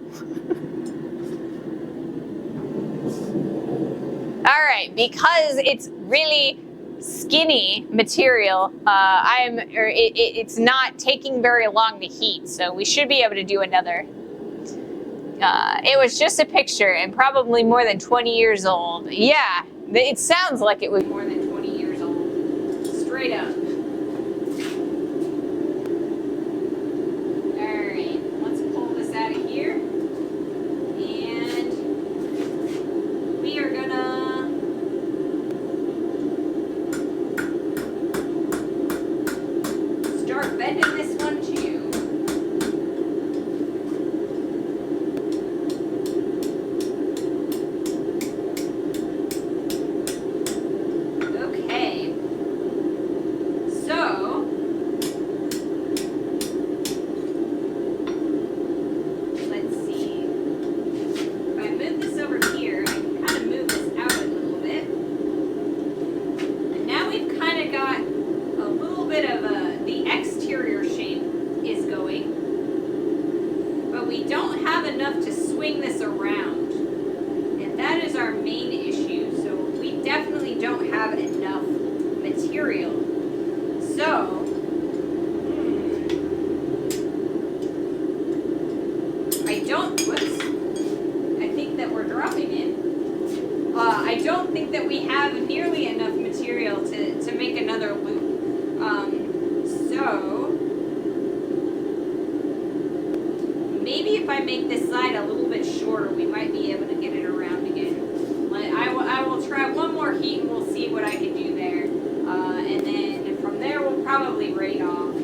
All right, because it's really skinny material, it's not taking very long to heat, so we should be able to do another. It was just a picture and probably more than 20 years old. Yeah, it sounds like it was more than 20 years old. Straight up. Alright, let's pull this out of here. And we are gonna start bending this one too. Okay. maybe if I make this side a little bit shorter, we might be able to get it around again. I will try one more heat and we'll see what I can do there. And then from there we'll probably raid off.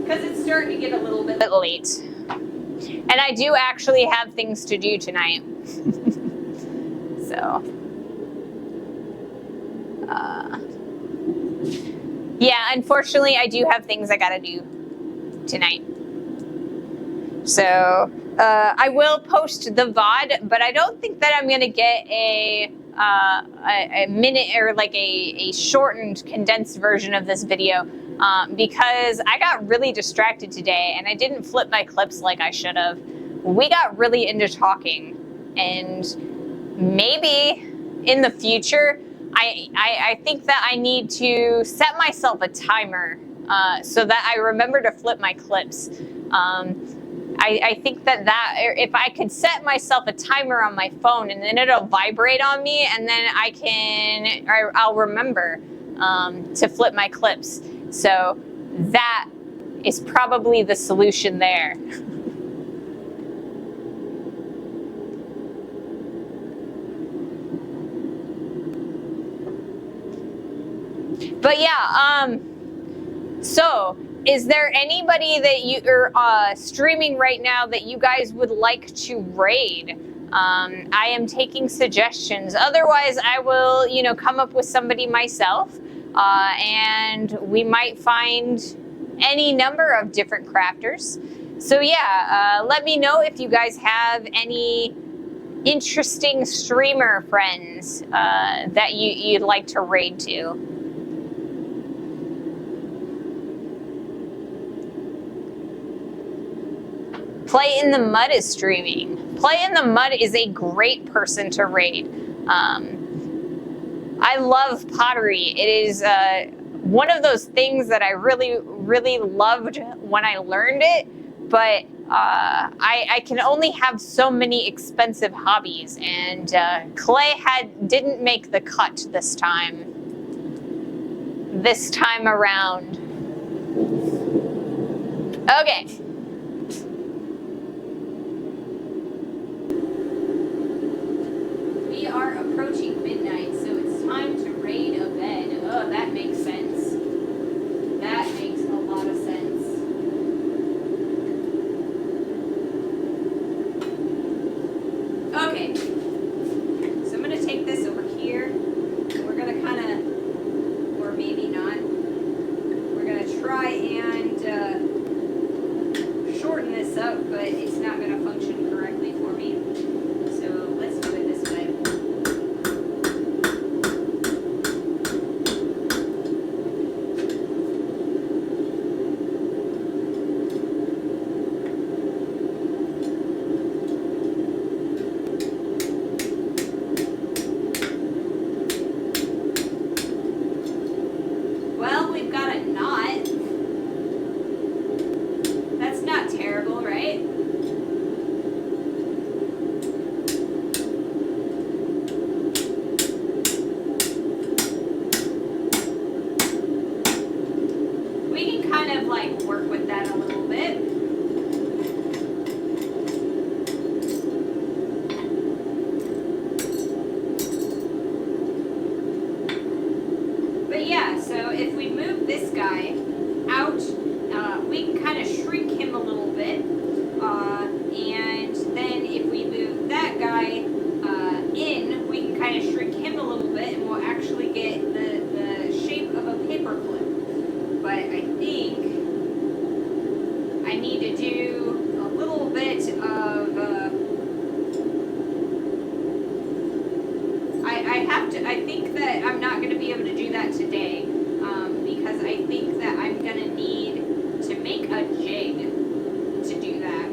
Because it's starting to get a little bit late. And I do actually have things to do tonight. So. Yeah, unfortunately, I do have things I gotta do tonight. So, I will post the VOD, but I don't think that I'm gonna get a minute or like a shortened, condensed version of this video because I got really distracted today and I didn't flip my clips like I should have. We got really into talking, and maybe in the future, I think that I need to set myself a timer so that I remember to flip my clips. I think that if I could set myself a timer on my phone and then it'll vibrate on me and then I'll remember to flip my clips. So that is probably the solution there. But yeah, so is there anybody that you are streaming right now that you guys would like to raid? I am taking suggestions. Otherwise, I will, come up with somebody myself, and we might find any number of different crafters. So yeah, let me know if you guys have any interesting streamer friends that you'd like to raid to. Play in the Mud is streaming. Play in the Mud is a great person to raid. I love pottery. It is one of those things that I really, really loved when I learned it, but I can only have so many expensive hobbies, and clay didn't make the cut this time around. Okay. We are approaching midnight, so it's time to raid a bed. Oh, that makes sense. That makes a lot of sense. Okay. So I'm going to take this over here. And we're going to kind of, or maybe not, we're going to try and shorten this up, but it's not going to function correctly for me. So let's do it this way. Well, we've got a knot. That's not terrible, right? We can kind of like work with that a little bit. But yeah, so if we move this guy out, we can kind of shrink him a little bit. And then if we move that guy in, we can kind of shrink him a little bit, and we'll actually get the shape of a paperclip. But I think I need to do a little bit of I think that I'm not going to be able to do that today because I think that I'm going to need to make a jig to do that.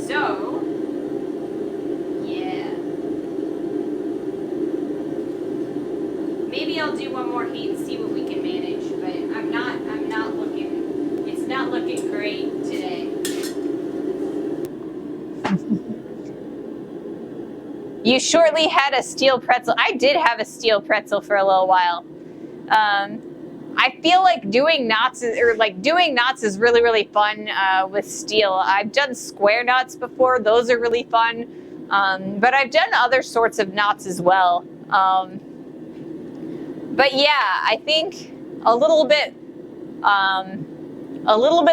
So, yeah. Maybe I'll do one more heat and see what we can manage, but it's not looking great today. You shortly had a steel pretzel. I did have a steel pretzel for a little while. I I feel like doing knots is really, really fun with steel. I've done square knots before. Those are really fun. But I've done other sorts of knots as well. But yeah, I think a little bit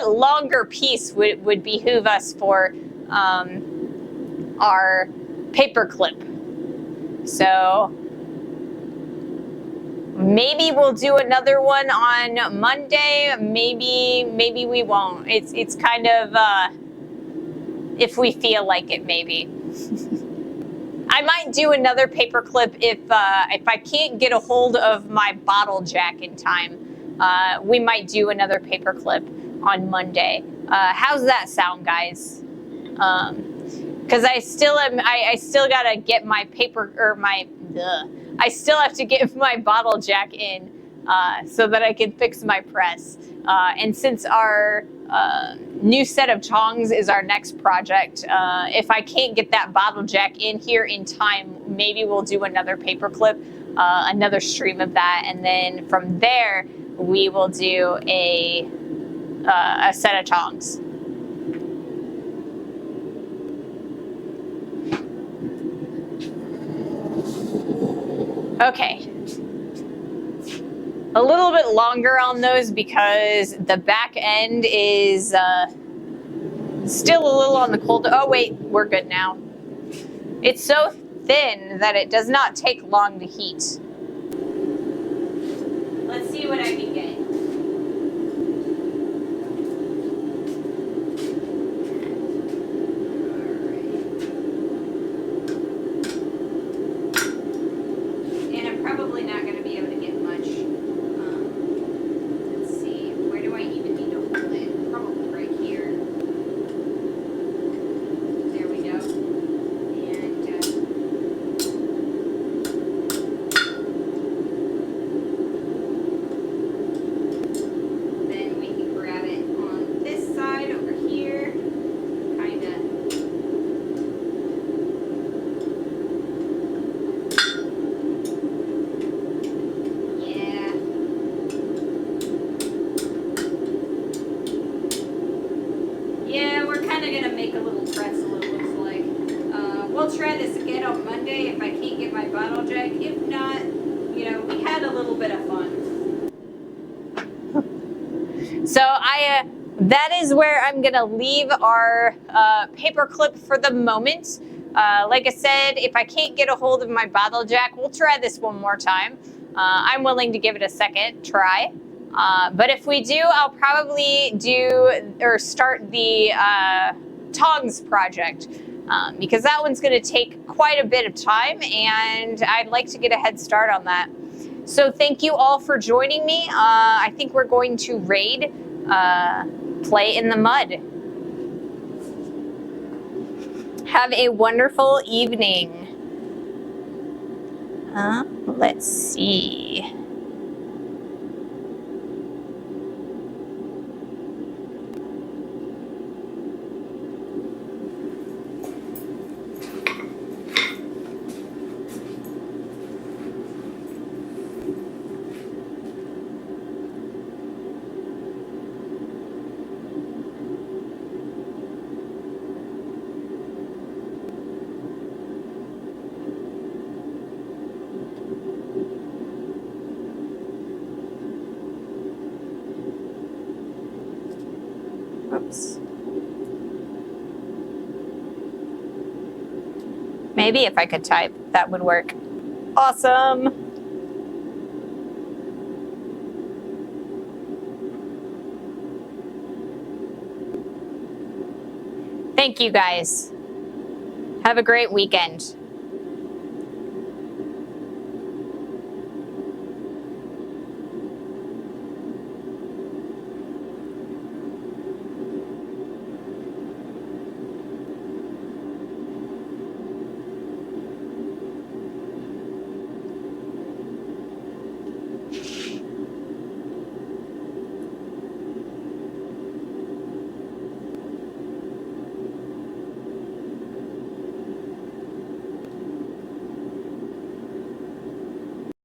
longer piece would behoove us for our paperclip. So maybe we'll do another one on Monday. Maybe we won't. It's kind of if we feel like it, maybe. I might do another paperclip if I can't get a hold of my bottle jack in time. We might do another paperclip on Monday. How's that sound, guys? Because I still gotta get my I still have to get my bottle jack in so that I can fix my press. And since our new set of tongs is our next project, if I can't get that bottle jack in here in time, maybe we'll do another paperclip, another stream of that, and then from there we will do a set of tongs. Okay. A little bit longer on those because the back end is still a little on the cold. Oh wait, we're good now. It's so thin that it does not take long to heat. Let's see what I can get. And I'm probably not going to be able to get much. Let's see, where do I even need to hold it? Probably right here. There we go. And then we can grab it on this side over here. Kind of. Yeah, we're kind of going to make a little pretzel, it looks like. We'll try this again on Monday if I can't get my bottle jack. If not, you know, we had a little bit of fun. So that is where I'm going to leave our paperclip for the moment. Like I said, if I can't get a hold of my bottle jack, we'll try this one more time. I'm willing to give it a second try. But if we do, I'll probably start the tongs project because that one's going to take quite a bit of time and I'd like to get a head start on that. So thank you all for joining me. I think we're going to raid Play in the Mud. Have a wonderful evening. Let's see. Oops. Maybe if I could type, that would work. Awesome. Thank you guys. Have a great weekend.